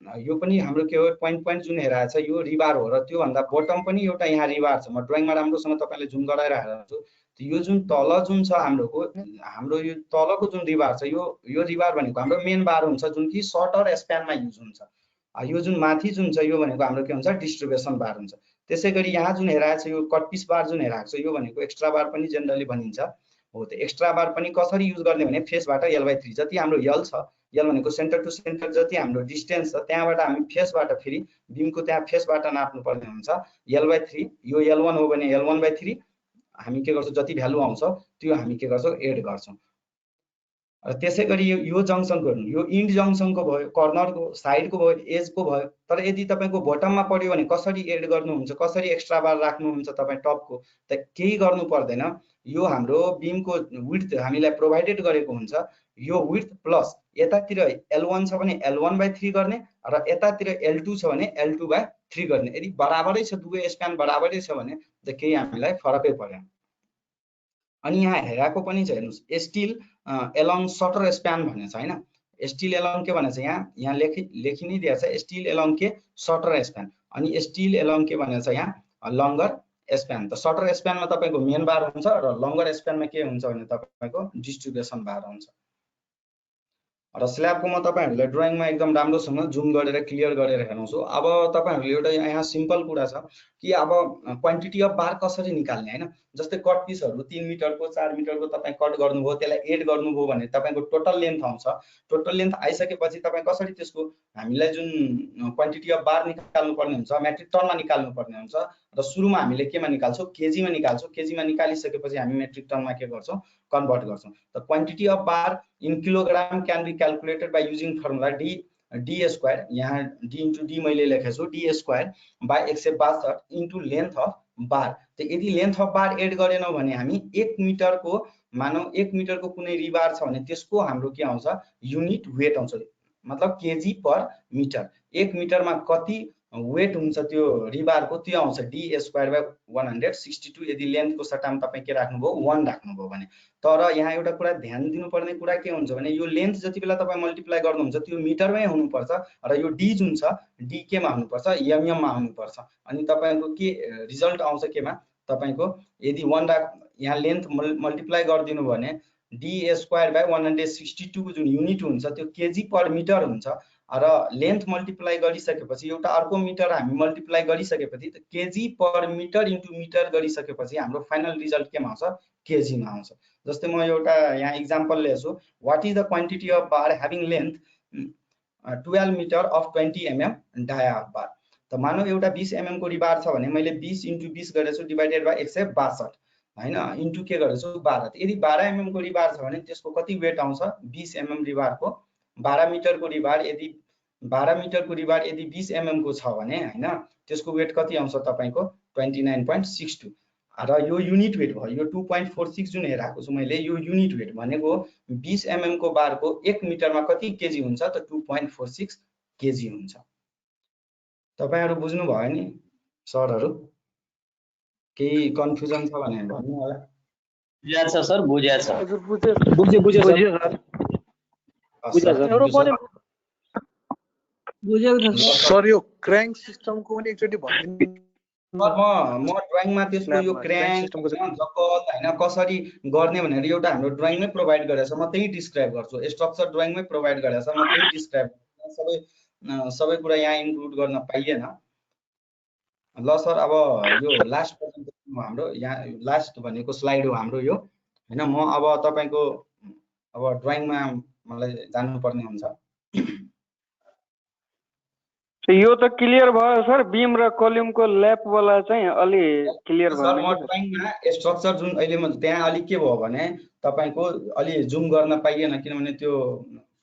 यो पनि हाम्रो के हो पोइन्ट जुन हेराएको छ यो रिबार हो र त्योभन्दा बटम पनि एउटा यहाँ रिबार छ। म ड्रइङमा राम्रोसँग तपाईँले जुम गराइरहेको छु। यो जुन तल जुन छ हाम्रो यो तलको जुन रिबार छ यो रिबार भनेको हाम्रो मेन बार हुन्छ जुन कि सर्टर स्प्यानमा युज हुन्छ। यो जुन माथि जुन छ यो भनेको हाम्रो के हुन्छ डिस्ट्रिब्युसन बार हुन्छ। त्यसै गरी यहाँ जुन हेराएको छ यो कटपिस बार जुन हेराएको छ यो भनेको एक्स्ट्रा बार पनि जेनरली भनिन्छ हो। त्यो एक्स्ट्रा बार पनि कसरी युज गर्ने भने फेसबाट L/3 जति हाम्रो L छ, L भनेको सेन्टर टु सेन्टर जति हाम्रो डिस्टेन्स छ त्यहाँबाट हामी फेसबाट फेरि बिमको त्यहाँ फेसबाट नाप्नु पर्ने हुन्छ L/3। यो L1 हो भने L1/3 हामी के गर्छौँ जति भ्यालु आउँछ त्यो हामी के गर्छौँ एड गर्छौँ। त्यसै गरी यो जङ्सनको यो इन्ड जङ्सनको भयो, कर्नरको साइडको भयो, एजको भयो। तर यदि तपाईँको बटममा पर्यो भने कसरी एड गर्नुहुन्छ, कसरी एक्स्ट्रा बार राख्नुहुन्छ तपाईँ टपको, त केही गर्नु पर्दैन। यो हाम्रो बिमको विड्थ हामीलाई प्रोभाइडेड गरेको हुन्छ। यो विड्थ प्लस यतातिर L1 छ भने L1/3 गर्ने र यतातिर L2 छ भने L2/3 गर्ने। यदि बराबरै छ दुवै स्प्यान बराबरै छ भने त केही हामीलाई फरकै परेन। अनि यहाँ हेराको पनि छ हेर्नुस् स्टिल एलोङ सर्टर स्प्यान भनेको छ हैन। स्टिल एलोङ के भनेको छ यहाँ लेखि नै दिएको छ स्टिल एलोङ के सर्टर स्प्यान। अनि स्टिल एलोङ के भनेको छ यहाँ लङ्गर स्प्यान। त सर्टर स्प्यानमा तपाईको मेन बार हुन्छ र लङ्गर स्प्यानमा के हुन्छ भने तपाईको डिस्ट्रिब्युसन बार हुन्छ। र स्ल्याबको म तपाईहरुलाई ड्रइङमा एकदम राम्रोसँग जुम गरेर क्लियर गरेर हेराउँछु। अब तपाईहरुले एउटा यहाँ सिम्पल कुरा छ कि अब क्वान्टिटी अफ बार कसरी निकाल्ने हैन। जस्तै कट पिसहरु 3 मिटरको 4 मिटरको तपाई कट गर्नुभयो त्यसलाई एड गर्नुभयो भने तपाईको टोटल लेन्थ आउँछ। टोटल लेन्थ आइसकेपछि तपाई कसरी त्यसको हामीलाई जुन क्वान्टिटी अफ बार निकाल्नु पर्ने हुन्छ मेट्रिक टनमा निकाल्नु पर्ने हुन्छ र सुरुमा हामीले केमा निकाल्छौं केजीमा निकाल्छौं। केजीमा निकालिसकेपछि हामी मेट्रिक टनमा के गर्छौं कन्भर्ट गर्छौं। The quantity of bar in kilogram can be calculated by using formula D square. यहाँ डी इन्टु डी मैले लेखेको छु D square by 162 into length of bar. त यदि लेन्थ अफ बार एड गरेनौ भने हामी 1 मिटरको मानौ 1 मिटरको कुनै रिबार छ भने त्यसको हाम्रो के आउँछ युनिट वेट आउँछ। मतलब केजी पर मिटर। 1 मिटरमा कति वेट हुन्छ त्यो रिबारको त्यो आउँछ डी स्क्वायर बाइ 162। यदि लेन्थको सट्टामा तपाई के राख्नुभयो 1 राख्नुभयो भने। तर यहाँ एउटा कुरा ध्यान दिनुपर्ने कुरा के हुन्छ भने यो लेन्थ जति बेला तपाई मल्टिप्लाई गर्नुहुन्छ त्यो मिटरमै हुनुपर्छ र यो डी जुन छ डी केमा हुनुपर्छ एमएम मा हुनुपर्छ। अनि तपाईको के रिजल्ट आउँछ केमा तपाईको यदि 1 यहाँ लेन्थ मल्टिप्लाई गर्दिनु भने डी स्क्वायर बाइ 162 को जुन युनिट हुन्छ त्यो केजी पर मिटर हुन्छ। र लेन्थ मल्टिप्लाई गरिसकेपछि एउटा अर्को मिटर हामी मल्टिप्लाई गरिसकेपछि KG per metre into metre गरिसकेपछि हाम्रो फाइनल रिजल्ट केमा आउँछ केजी मा आउँछ। जस्तै म एउटा यहाँ एक्जाम्पल लिएछु what is the quantity of bar having length 12 metre of 20 mm dia of bar. त मानौ एउटा 20 mm को रिबार छ भने मैले 20 इन्टु 20 गरेछु डिवाइडेड बाइ 162 हैन इन्टु के गरेछु 12। यदि 12 mm को रिबार छ भने त्यसको कति वेट आउँछ 20 mm रिबारको 12 मिटरको रिबार यदि 12 मिटरको रिबार यदि 20 mm को छ भने हैन त्यसको वेट कति आउँछ तपाईको 29.62। र यो युनिट वेट भयो। यो 2.46 जुन हेराको छु मैले यो युनिट वेट भनेको 20 mm को बारको 1 मिटरमा कति केजी हुन्छ त 2.46 केजी हुन्छ। तपाईहरु बुझ्नु भयो नि सरहरु केही कन्फ्युजन छ भने भन्नु होला। बुझ्या छ सर बुझ्या छ। हजुर बुझ्यो सर। बुझेको छ सर यो क्र्याङ्क सिस्टमको पनि एकचोटी भनिदिनु। म ड्रइङमा त्यसको यो क्र्याङ्क जकल हैन कसरी गर्ने भनेर एउटा हाम्रो ड्रइङमै प्रोभाइड गरेछ। म त्यही डिस्क्राइब गर्छु। स्ट्रक्चर ड्रइङमै प्रोभाइड गरेछ म त्यही डिस्क्राइब सबै कुरा यहाँ इन्क्लुड गर्न पाइएन। ल सर अब यो लास्ट प्रेजेन्टेसन हाम्रो यहाँ लास्ट भनेको स्लाइड हो हाम्रो यो हैन। म अब तपाईको अब ड्रइङमा मलाई जानु पर्ने हुन्छ। यो त क्लियर भयो सर। बीम र कलमको ल्याप वाला चाहिँ अलि क्लियर भयो। सर म ड्रइङमा स्ट्रक्चर जुन अहिले त्यहाँ अलि के भयो भने तपाईको अलि जुम गर्न पाइएन किनभने त्यो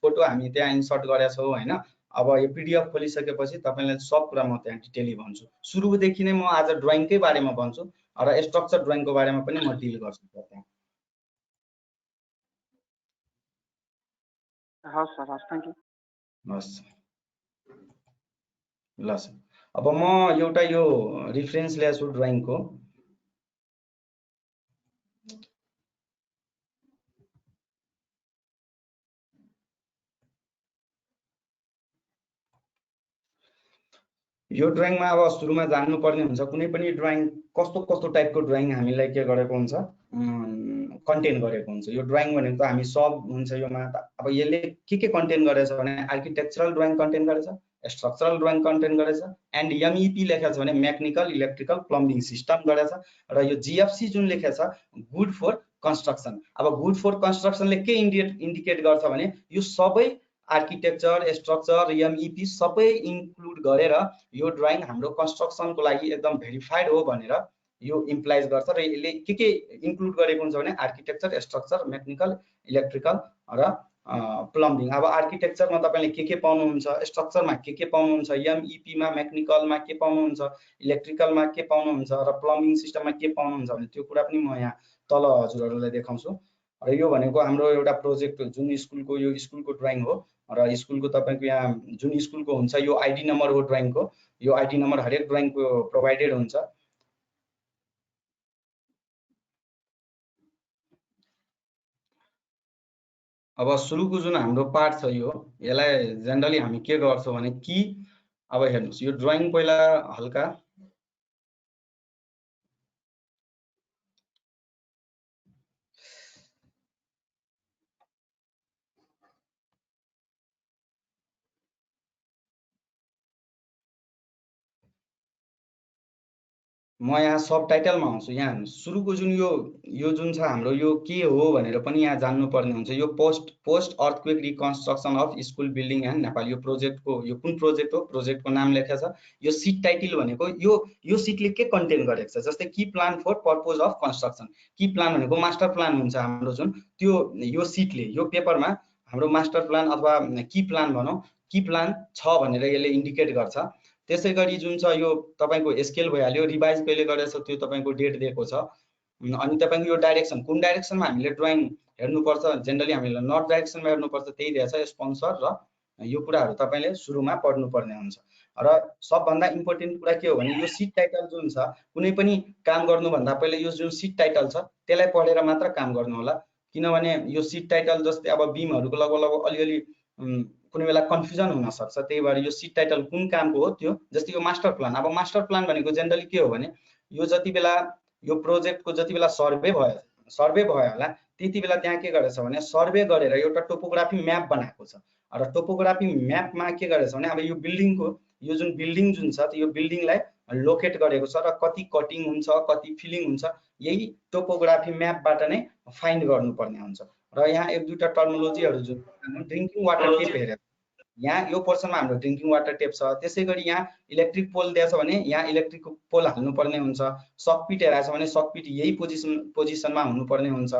फोटो हामी त्यहाँ इन्सर्ट गरेका छौं हैन। अब यो पीडीएफ खोलिसकेपछि तपाईलाई सब कुरा म त्यहाँ डिटेली भन्छु। सुरुदेखि नै म आज ड्रइङकै बारेमा भन्छु र स्ट्रक्चर ड्रइङको बारेमा पनि म डिल गर्छु त्यहाँ। हस् सर हस् थ्यांक यू। हस् ल सर अब म एउटा यो रिफरेन्स ल्याछु ड्रइङको। यो ड्रइङमा अब सुरुमा जान्नुपर्ने हुन्छ कुनै पनि ड्रइङ कस्तो कस्तो टाइपको ड्रइङ हामीलाई के गरेको हुन्छ कन्टेन गरेको हुन्छ। यो ड्रइङ भनेको त हामी सब हुन्छ योमा अब यसले के कन्टेन गरेछ भने आर्किटेक्चरल ड्रइङ कन्टेन गरेछ, स्ट्रक्चरल ड्रइङ कन्टेन गरेछ, एन्ड एमइपी लेखेको छ भने मेकानिकल इलेक्ट्रिकल प्लम्बिङ सिस्टम गरेछ, र यो जिएफसी जुन लेखेको छ गुड फर कन्स्ट्रक्सन। अब गुड फर कन्स्ट्रक्सनले के इन्डिकेट गर्छ भने यो सबै आर्किटेक्चर स्ट्रक्चर एमइपी सबै इन्क्लुड गरेर यो ड्रइङ हाम्रो कन्स्ट्रक्सनको लागि एकदम भेरिफाइड हो भनेर यो इम्प्लाइज गर्छ। र यसले के इन्क्लुड गरेको हुन्छ भने आर्किटेक्चर स्ट्रक्चर मेकानिकल इलेक्ट्रिकल र प्लम्बिङ। अब आर्किटेक्चरमा तपाईँले के पाउनुहुन्छ, स्ट्रक्चरमा के पाउनुहुन्छ, एमइपीमा मेकानिकलमा के पाउनुहुन्छ, इलेक्ट्रिकलमा के पाउनुहुन्छ, र प्लम्बिङ सिस्टममा के पाउनुहुन्छ भने त्यो कुरा पनि म यहाँ तल हजुरहरूलाई देखाउँछु। र यो भनेको हाम्रो एउटा प्रोजेक्ट जुन स्कुलको यो स्कुलको ड्रइङ हो, र स्कुलको तपाईँको यहाँ जुन स्कुलको हुन्छ यो आइडी नम्बर हो ड्रइङको, यो आइडी नम्बर हरेक ड्रइङको प्रोभाइडेड हुन्छ। अब सुरुको जुन हाम्रो पार्ट छ यसलाई जेनरली हामी के गर्छौँ भने कि अब हेर्नुहोस् यो ड्रइङ पहिला हल्का म यहाँ सब टाइटलमा आउँछु। यहाँ सुरुको जुन यो जुन छ हाम्रो यो के हो भनेर पनि यहाँ जान्नुपर्ने हुन्छ। यो post earthquake reconstruction of school building and Nepal, यो प्रोजेक्टको यो कुन प्रोजेक्ट हो, प्रोजेक्टको नाम लेखेको छ। यो सिट टाइटल भनेको यो सिटले के कन्टेन गरेको छ, जस्तै key plan for purpose of construction. Key plan भनेको मास्टर प्लान हुन्छ हाम्रो जुन, त्यो यो सिटले यो पेपरमा हाम्रो मास्टर प्लान अथवा की प्लान भनौँ, की प्लान छ भनेर यसले इन्डिकेट गर्छ। त्यसै गरी जुन छ यो तपाईँको स्केल भइहाल्यो, रिभाइज कहिले गरेछ त्यो तपाईँको डेट दिएको छ। अनि तपाईँको यो डाइरेक्सन कुन डाइरेक्सनमा हामीले ड्रइङ हेर्नुपर्छ, जेनरली हामीले नर्थ डाइरेक्सनमा हेर्नुपर्छ, त्यही दिएको छ स्पोन्सर। र यो कुराहरू तपाईँले सुरुमा पढ्नुपर्ने हुन्छ। र सबभन्दा इम्पोर्टेन्ट कुरा के हो भने यो सिट टाइटल जुन छ, कुनै पनि काम गर्नुभन्दा पहिले यो जुन सिट टाइटल छ त्यसलाई पढेर मात्र काम गर्नु होला। किनभने यो सिट टाइटल जस्तै अब बिमहरूको लगभग अलिअलि कुनै बेला कन्फ्युजन हुन सक्छ, त्यही भएर यो सिट टाइटल कुन कामको हो त्यो। जस्तै यो मास्टर प्लान, अब मास्टर प्लान भनेको जेनरली के हो भने यो जति बेला यो प्रोजेक्टको जति बेला सर्वे भयो होला त्यति बेला त्यहाँ के गरेछ भने सर्वे गरेर एउटा टोपोग्राफी म्याप बनाएको छ। र टोपोग्राफी म्यापमा के गरेछ भने अब यो बिल्डिङको यो जुन बिल्डिङ जुन छ त्यो बिल्डिङलाई लोकेट गरेको छ, र कति कटिङ हुन्छ कति फिलिङ हुन्छ यही टोपोग्राफी म्यापबाट नै फाइन्ड गर्नुपर्ने हुन्छ। र यहाँ एक दुईवटा टर्मिनोलोजीहरू जुन ड्रिङ्किङ वाटर टेप हेरेर यहाँ यो पोर्सनमा हाम्रो ड्रिङ्किङ वाटर टेप छ। त्यसै गरी यहाँ इलेक्ट्रिक पोल दिएछ भने यहाँ इलेक्ट्रिक पोल हाल्नुपर्ने हुन्छ। सकपिट हेरेछ भने सकपिट यही पोजिसनमा हुनुपर्ने हुन्छ।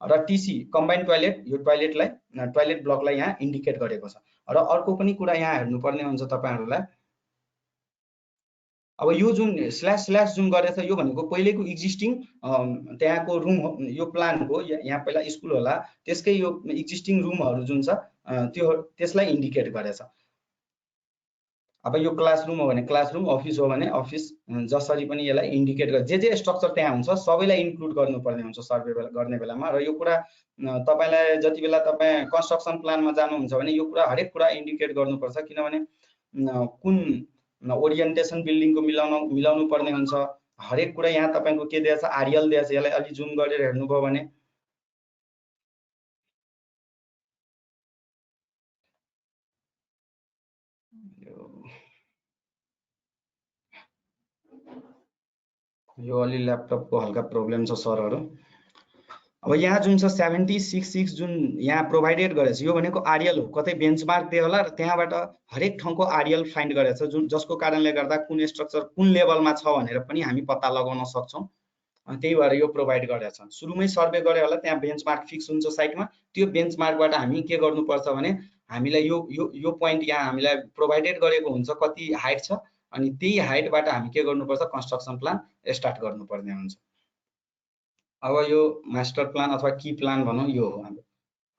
र टिसी कम्बाइन्ड टोयलेट, यो टोयलेट ब्लकलाई यहाँ इन्डिकेट गरेको छ। र अर्को पनि कुरा यहाँ हेर्नुपर्ने हुन्छ तपाईँहरूलाई, अब यो जुन स्ल्यास जुन गरेछ यो भनेको पहिलेको एक्जिस्टिङ त्यहाँको रुम हो, यो प्लानको यहाँ पहिला स्कुल होला त्यसकै यो एक्जिस्टिङ रुमहरू जुन छ त्यसलाई इन्डिकेट गरेछ। अब यो क्लासरुम हो भने क्लासरुम, अफिस हो भने अफिस, जसरी पनि यसलाई इन्डिकेट गर्छ। जे स्ट्रक्चर त्यहाँ हुन्छ सबैलाई इन्क्लुड गर्नुपर्ने हुन्छ सर्वे गर्ने बेलामा। र यो कुरा तपाईँलाई जति बेला तपाईँ कन्स्ट्रक्सन प्लानमा जानुहुन्छ भने यो कुरा हरेक कुरा इन्डिकेट गर्नुपर्छ। किनभने कुन ओरिएन्टेसन बिल्डिङको मिलाउनु पर्ने हुन्छ, हरेक कुरा यहाँ तपाईँको के दिएछ आरएल दिएछ। यसलाई अलि जुम गरेर हेर्नुभयो भने यो अलि ल्यापटपको हल्का प्रब्लम छ सरहरू। अब यहाँ जुन छ 766 जुन यहाँ प्रोभाइडेड गरेछ यो भनेको आरएल हो, कतै बेन्चमार्क दिए होला र त्यहाँबाट हरेक ठाउँको आरएल फाइन्ड गरेछ, जुन जसको कारणले गर्दा कुन स्ट्रक्चर कुन लेभलमा छ भनेर पनि हामी पत्ता लगाउन सक्छौँ। त्यही भएर यो प्रोभाइड गरेछ। सुरुमै सर्वे गरे होला त्यहाँ बेन्चमार्क फिक्स हुन्छ साइडमा, त्यो बेन्चमार्कबाट हामी के गर्नुपर्छ भने हामीलाई यो पोइन्ट यहाँ हामीलाई प्रोभाइडेड गरेको हुन्छ कति हाइट छ, अनि त्यही हाइटबाट हामी के गर्नुपर्छ कन्स्ट्रक्सन प्लान स्टार्ट गर्नुपर्ने हुन्छ। अब यो मास्टर प्लान अथवा की प्लान भनौँ यो हो हाम्रो।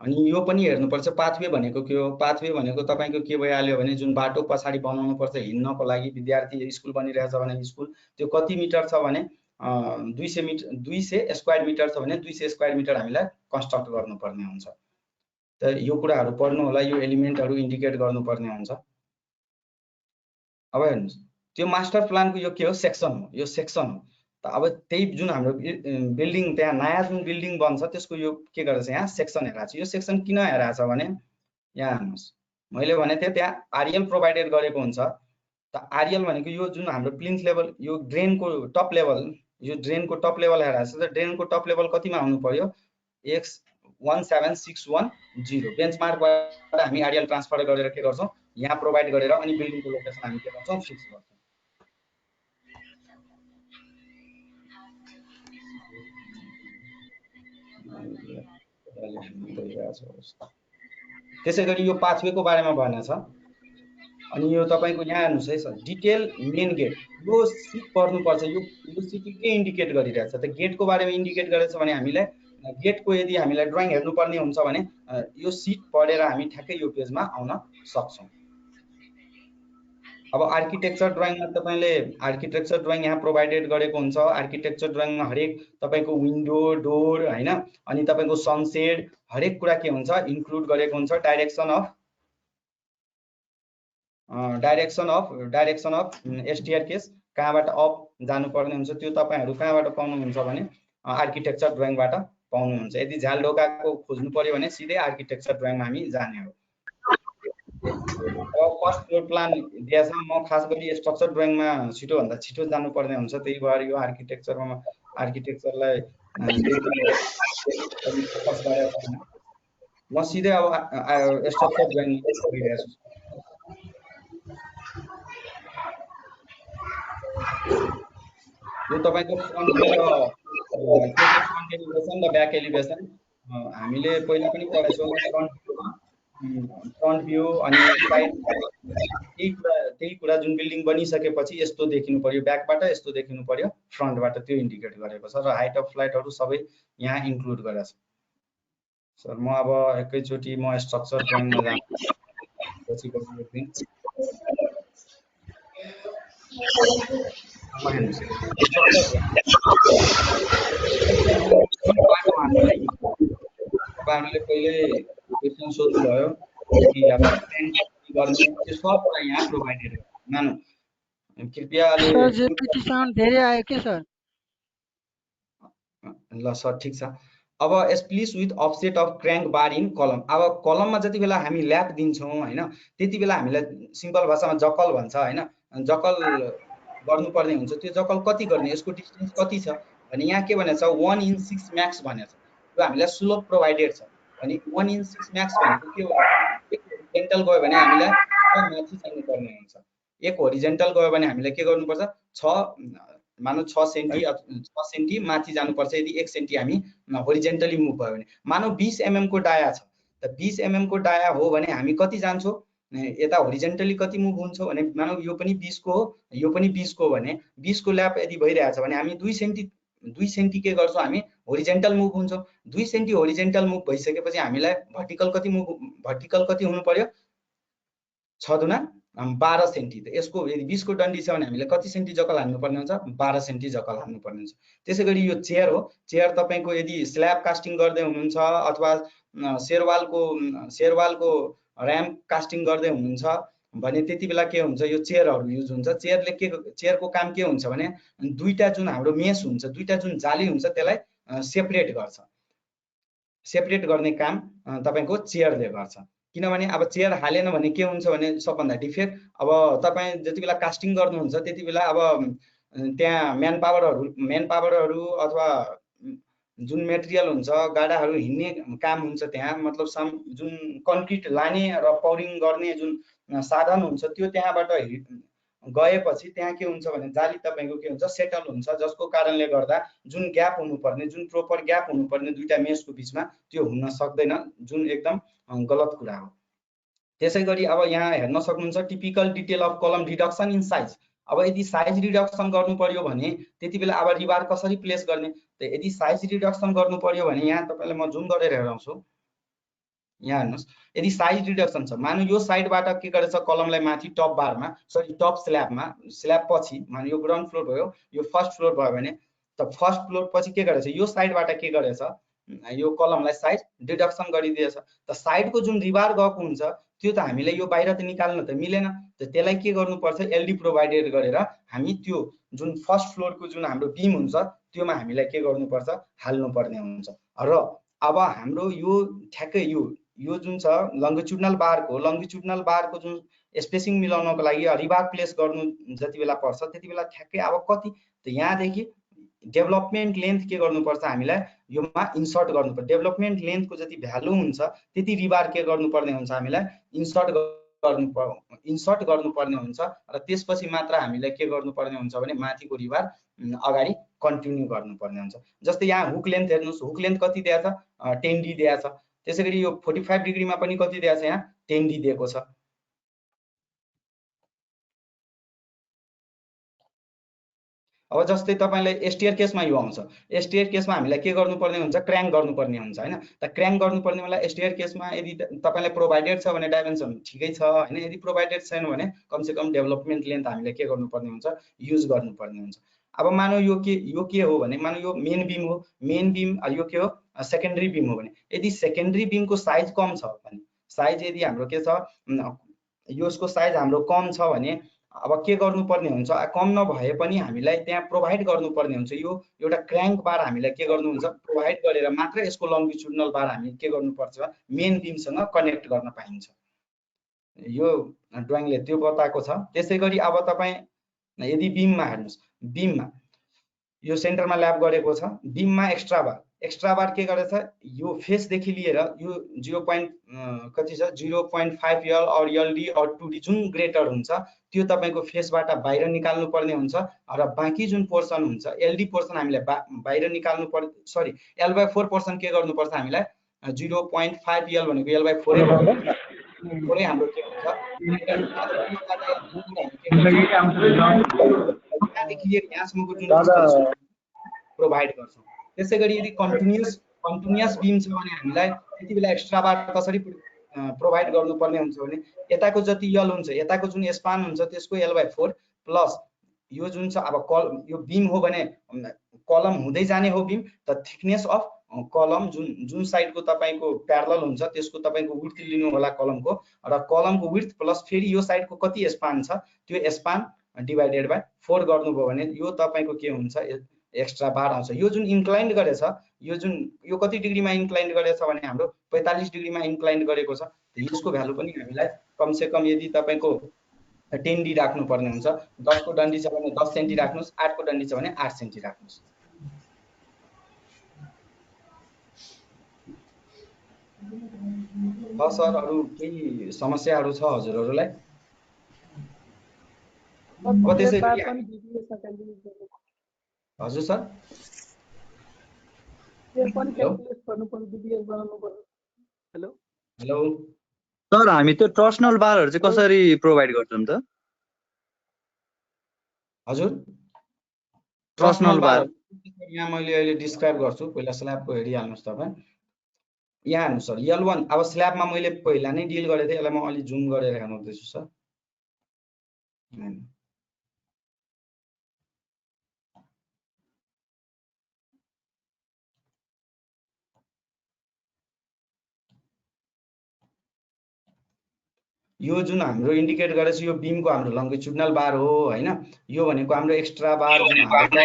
अनि यो पनि हेर्नुपर्छ पाथवे भनेको के हो। पाथवे भनेको तपाईँको के भइहाल्यो भने जुन बाटो पछाडि बनाउनु पर्छ हिँड्नको लागि, विद्यार्थी स्कुल बनिरहेछ भने स्कुल त्यो कति मिटर छ भने 200 स्क्वायर मिटर छ भने 200 स्क्वायर मिटर हामीलाई कन्स्ट्रक्ट गर्नुपर्ने हुन्छ। त यो कुराहरू पढ्नु होला, यो एलिमेन्टहरू इन्डिकेट गर्नुपर्ने हुन्छ। अब हेर्नुहोस् त्यो मास्टर प्लानको यो के हो सेक्सन हो, यो सेक्सन हो। त अब त्यही जुन हाम्रो बिल्डिङ त्यहाँ नयाँ जुन बिल्डिङ बन्छ त्यसको यो के गरेछ यहाँ सेक्सन हेराएको छ। यो सेक्सन किन हेराएको छ भने यहाँ हेर्नुहोस् मैले भने थिएँ त्यहाँ आरएल प्रोभाइडेड गरेको हुन्छ। त आरएल भनेको यो जुन हाम्रो प्लिन्थ लेभल यो ड्रेनको टप लेभल, यो ड्रेनको टप लेभल हेराएको छ। त ड्रेनको टप लेभल कतिमा आउनु पर्यो x 17610 बेन्चमार्कबाट हामी आरएल ट्रान्सफर गरेर के गर्छौँ यहाँ प्रोभाइड गरेर अनि बिल्डिङको लोकेसन हामी के गर्छौँ फिक्स गर्छौँ। त्यसैगरी यो पाथवेको बारेमा भएन छ। अनि यो तपाईको यहाँ हेर्नुस् है सर डिटेल मेन गेट यो सिट पर्नुपर्छ। यो सिट के इन्डिकेट गरिरहेछ त गेटको बारेमा इन्डिकेट गरेछ भने हामीलाई गेटको यदि हामीलाई ड्राइङ हेर्नुपर्ने हुन्छ भने यो सिट पढेर हामी ठ्याक्कै यो पेजमा आउन सक्छौँ। अब आर्किटेक्चर ड्राइङमा तपाईले आर्किटेक्चर ड्राइङ यहाँ प्रोभाइडेड गरेको हुन्छ। आर्किटेक्चर ड्राइङमा हरेक तपाईको विन्डो डोर हैन अनि तपाईको सनसेड हरेक कुरा के हुन्छ इन्क्लुड गरेको हुन्छ। डाइरेक्सन अफ स्टेयरकेस कहाँबाट अप जानुपर्ने हुन्छ त्यो तपाईहरु कहाँबाट पाउनुहुन्छ भने आर्किटेक्चर ड्राइङबाट पाउनुहुन्छ। यदि झ्याल ढोकाको खोज्नु पर्यो भने सिधै आर्किटेक्चर ड्राइङमा हामी जाने हो। अब फर्स्ट फ्लोर प्लान दिएछ म खास गरी स्ट्रक्चर ड्राइङमा छिटो भन्दा छिटो जानुपर्ने हुन्छ। त्यही भएर यो आर्किटेक्चरलाई फोकस गरेको छैन। म सिधै अब स्ट्रक्चर ड्राइङ गरिरहेको छु। यो तपाईको फ्रन्ट एलिभेसन र ब्याक एलिभेसन हामीले पहिला पनि पढेछौँ। फ्रन्ट भ्यू अनि साइड त्यही कुरा जुन बिल्डिङ बनिसकेपछि यस्तो देखिनु पर्यो ब्याकबाट यस्तो देखिनु पर्यो फ्रन्टबाट त्यो इन्डिकेट गरेको छ र हाइट अफ फ्लाइटहरु सबै यहाँ इन्क्लुड गरेको छ। सर म अब एकैचोटी म स्ट्रक्चर ड्राइङमा जान्छु पछि गर्छु। तपाईहरुले पहिले क्वेशन सोध्नु भयो कि अब गर्ने त्यो सब कुरा यहाँ प्रोभाइडेड छ। मानौ कृपया सर जेपीटी साउन्ड धेरै आयो के सर? ल सर ठीक छ। अब splice with offset of crank bar in column. अब कलममा जति बेला हामी ल्याप दिन्छौं हैन त्यति बेला हामीलाई सिम्पल भाषामा जकल भन्छ हैन। जकल गर्नुपर्ने हुन्छ। त्यो जकल कति गर्ने यसको डिस्टेन्स कति छ भने यहाँ के भनेछ 1/6 म्याक्स भनेछ। यो हामीलाई स्लोप प्रोभाइडेड छ भने 1/6 म्याक्स भनेको के हो एक होरिजेन्टल गयो भने हामीलाई माथि जानु पर्ने हुन्छ। एक होरिजेन्टल गयो भने हामीले के गर्नुपर्छ 6 सेन्टी माथि जानुपर्छ। यदि 1 सेन्टी हामी होरिजेन्टली मुभ भयो भने मानौ 20 mm को डाया छ त 20 mm को डाया हो भने हामी कति जान्छौं यता होरिजेन्टली कति मुभ हुन्छ भने मानौ यो पनि 20 को हो यो पनि 20 को भने 20 को ल्याप यदि भइरहेछ भने हामी 2 सेन्टी के गर्छौं हामी होरिजेन्टल मुभ हुन्छौं। 2 सेन्टी होरिजेन्टल मुभ भइसकेपछि हामीलाई भर्टिकल कति हुनु पर्यो 6 दुना 12 सेन्टी। त यसको यदि 20 को डन्डी छ भने हामीले कति सेन्टी जकल हाल्नु पर्ने हुन्छ 12 सेन्टी जकल हाल्नु पर्ने हुन्छ। त्यसैगरी यो चेयर हो। चेयर तपाईको यदि स्ल्याब कास्टिङ गर्दै हुनुहुन्छ अथवा शेरवालको र्याम्प कास्टिङ गर्दै हुनुहुन्छ भने त्यति बेला के हुन्छ यो चेयरहरु युज हुन्छ। चेयरको काम के हुन्छ भने दुईटा जुन हाम्रो मेस हुन्छ दुईटा जुन जाली हुन्छ त्यसलाई सेपरेट गर्छ। सेपरेट गर्ने काम तपाईको चेयरले गर्छ। किनभने अब चेयर हालेन भने के हुन्छ भने सबभन्दा डिफेक्ट अब तपाई जति बेला कास्टिङ गर्नुहुन्छ त्यति बेला अब त्यहाँ म्यान पावरहरु अथवा जुन मेटेरियल हुन्छ गाडाहरु हिड्ने काम हुन्छ त्यहाँ मतलब जुन कन्क्रिट लाने र पाउरिङ गर्ने जुन साधन हुन्छ त्यो त्यहाँबाट गएपछि त्यहाँ के हुन्छ भने जाली तपाईको के हुन्छ सेटल हुन्छ जसको कारणले गर्दा जुन ग्याप हुनुपर्ने जुन प्रोपर ग्याप हुनुपर्ने दुईटा मेसको बीचमा त्यो हुन सक्दैन जुन एकदम गलत कुरा हो। त्यसैगरी अब यहाँ हेर्न सक्नुहुन्छ टिपिकल डिटेल अफ कलम रिडक्सन इन साइज। अब यदि साइज रिडक्सन गर्नु पर्यो भने त्यति बेला अब रिबार कसरी प्लेस गर्ने त यदि साइज रिडक्सन गर्नु पर्यो भने यहाँ तपाईलाई म जुम गरेर हेराउँछु। यहाँ हेर्नुस् यदि साइज रिडक्सन छ मानु यो साइडबाट के गरेछ कलमलाई माथि टप बारमा टप स्ल्याब पछि मानु यो ग्राउन्ड फ्लोर भयो यो फर्स्ट फ्लोर भयो भने त फर्स्ट फ्लोर पछि के गरेछ यो साइडबाट के गरेछ यो कलमलाई साइज रिडक्सन गरिदिएछ। त साइडको जुन रिबार गएको हुन्छ त्यो त हामीलाई यो बाहिर त निकाल्न त मिलेन। त्यसलाई के गर्नुपर्छ, एलडी प्रोभाइडेड गरेर हामी त्यो जुन फर्स्ट फ्लोरको जुन हाम्रो बिम हुन्छ त्योमा हामीलाई के गर्नुपर्छ, हाल्नुपर्ने हुन्छ। र अब हाम्रो यो ठ्याक्कै यो जुन छ लङ्गिट्युडनल बारको जुन स्पेसिङ मिलाउनको लागि रिबार प्लेस गर्नु जति बेला पर्छ त्यति बेला ठ्याक्कै अब कति त यहाँदेखि डेभलपमेन्ट लेन्थ के गर्नुपर्छ, हामीलाई योमा इन्सर्ट गर्नुपर्छ। डेभलपमेन्ट लेन्थको जति भ्यालु हुन्छ त्यति रिबार के गर्नुपर्ने हुन्छ, हामीलाई इन्सर्ट गर्नुपर्ने हुन्छ। र त्यसपछि मात्र हामीलाई के गर्नुपर्ने हुन्छ भने माथिको रिबार अगाडि कन्टिन्यू गर्नुपर्ने हुन्छ। जस्तै यहाँ हुक लेन्थ हेर्नुहोस्, हुक लेन्थ कति दिएको छ, 10D दिएको छ। त्यसैगरी यो 45 डिग्रीमा पनि कति दिएको छ, यहाँ 10D दिएको छ। अब जस्तै तपाईलाई एसटीआर केसमा यो आउँछ, एसटीआर केसमा हामीलाई के गर्नुपर्ने हुन्छ, क्र्याङ्क गर्नुपर्ने हुन्छ हैन। त क्र्याङ्क गर्नुपर्ने बेला एसटीआर केसमा यदि तपाईलाई प्रोभाइडेड छ भने डाइमेन्सन ठिकै छ हैन, यदि प्रोभाइडेड छैन भने कमसेकम डेभलपमेन्ट लेन्थ हामीले के गर्नुपर्ने हुन्छ, युज गर्नुपर्ने हुन्छ। अब मानौ यो के हो भने, मानौ यो मेन बिम हो, मेन बिम यो के हो, सेकेन्डरी बिम हो भने, यदि सेकेन्डरी बिमको साइज कम छ भने, साइज यदि हाम्रो के छ, यसको साइज हाम्रो कम छ भने अब के गर्नुपर्ने हुन्छ, कम नभए पनि हामीलाई त्यहाँ प्रोभाइड गर्नुपर्ने हुन्छ। यो एउटा क्र्याङ्क बार हामीलाई के गर्नुहुन्छ, प्रोभाइड गरेर मात्र यसको लङ्गिट्युडनल बार हामी के गर्नुपर्छ, मेन बिमसँग कनेक्ट गर्न पाइन्छ। यो ड्रइङले त्यो बताएको छ। त्यसैगरी अब तपाईँ यदि बिममा हेर्नुहोस्, बिममा यो सेन्टरमा ल्याब गरेको छ, बिममा एक्स्ट्रा बार के गरेछ, यो फेसदेखि लिएर यो 0.5 यल और एलडी और 2D जुन ग्रेटर हुन्छ त्यो तपाईको फेसबाट बाहिर निकाल्नु पर्ने हुन्छ। र बाँकी जुन पोर्सन हुन्छ एलडी पोर्सन हामीले बाहिर निकाल्नु पर्छ, सरी L/4 पोर्सन के गर्नुपर्छ, हामीलाई 0.5 यल भनेको L/4 हाम्रो के हुन्छ, यहाँदेखि लिएर यहाँसम्मको जुन प्रोभाइड गर्छौँ। त्यसैगरी यदि कन्टिन्युअस बिम छ भने हामीलाई त्यति बेला एक्स्ट्रा बार कसरी प्रोभाइड गर्नुपर्ने हुन्छ भने, यताको जति यल हुन्छ, यताको जुन स्पान हुन्छ त्यसको L/4 प्लस यो जुन छ, अब यो बिम हो भने कलम हुँदै जाने हो बिम, त थिकनेस अफ कलम जुन साइडको तपाईको प्यारलल हुन्छ त्यसको तपाईको विड्थ लिनु होला कलमको, र कलमको विड्थ प्लस फेरि यो साइडको कति स्पान छ त्यो स्पान डिभाइडेड बाइ 4 गर्नुभयो भने यो तपाईको के हुन्छ, एक्स्ट्रा बार आउँछ। यो जुन इन्क्लाइन्ड गरेछ, यो कति डिग्रीमा इन्क्लाइन्ड गरेछ भने हाम्रो 45 डिग्रीमा इन्क्लाइन्ड गरेको छ। यसको भ्यालु पनि हामीलाई कमसे कम यदि तपाईको 10D राख्नु पर्ने हुन्छ, 10 को डन्डी छ भने 10 सेन्टी राख्नुस्, 8 को डन्डी छ भने 8 सेन्टी राख्नुस्। सर अरु केही समस्याहरु छ हजुरहरुलाई? अब त्यसै हजुर सर, हेलो सर, हामी त्यो टर्सनल बारहरु चाहिँ कसरी प्रोभाइड गर्छौं त? हजुर टर्सनल बार यहाँ मैले अहिले डिस्क्राइब गर्छु। पहिला स्ल्याबको हेरिहाल्नुस् तपाई। यहाँ हेर्नुस् सर, L1 अब स्ल्याबमा मैले पहिला नै डिल गरेथे, यसलाई म अलि जुम गरेर हेर्नुहुँदैछु सर। यो जुन हाम्रो इन्डिकेट गरेछ यो बिमको हाम्रो लङ्गिट्युडनल बार हो हैन। यो भनेको हाम्रो एक्स्ट्रा बार जुन हाम्रो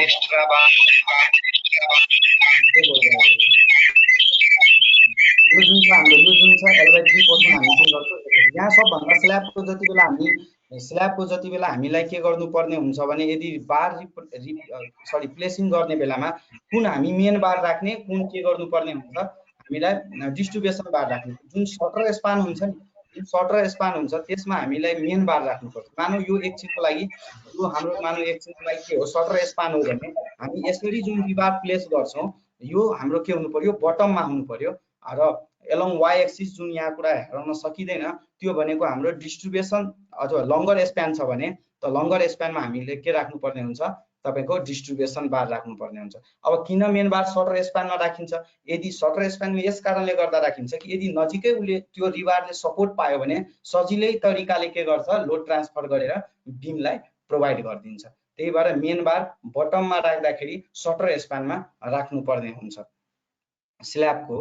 यो जुन छ हाम्रो यो जुन छ L/3 पोर्सन हामी के गर्छौं, यहाँ सबभन्दा स्ल्याबको जति बेला हामीलाई के गर्नुपर्ने हुन्छ भने, यदि बार प्लेसिङ गर्ने बेलामा कुन हामी मेन बार राख्ने, कुन के गर्नुपर्ने हुन्छ, हामीलाई डिस्ट्रिब्युसन बार राख्ने। जुन सटर स्पान हुन्छ नि, जुन सटर स्पान हुन्छ त्यसमा हामीलाई मेन बार राख्नुपर्छ। मानौ यो एकछिनको लागि यो हाम्रो एकछिनको लागि के हो, सटर स्पान हो भने हामी यसरी जुन रिबार प्लेस गर्छौं यो हाम्रो के हुनु पर्यो, बटममा हुनु पर्यो। र एलोङ y एक्सिस जुन यहाँ कुरा हेर्न सकिदैन त्यो भनेको हाम्रो डिस्ट्रिब्युसन अथवा लङ्गर स्प्यान छ भने त लङ्गर स्प्यानमा हामीले के राख्नुपर्ने हुन्छ, तपाईको डिस्ट्रिब्युसन बार राख्नुपर्ने हुन्छ। अब किन मेन बार सटर स्प्यानमा राखिन्छ, यदि सटर स्प्यानमा यस कारणले गर्दा राखिन्छ कि यदि नजिकै उले त्यो रिबारले सपोर्ट पायो भने सजिलै तरिकाले के गर्छ, लोड ट्रान्सफर गरेर बिमलाई प्रोभाइड गरिदिन्छ। त्यही भएर मेन बार बटममा राख्दाखेरि सटर स्प्यानमा राख्नुपर्ने हुन्छ स्ल्याबको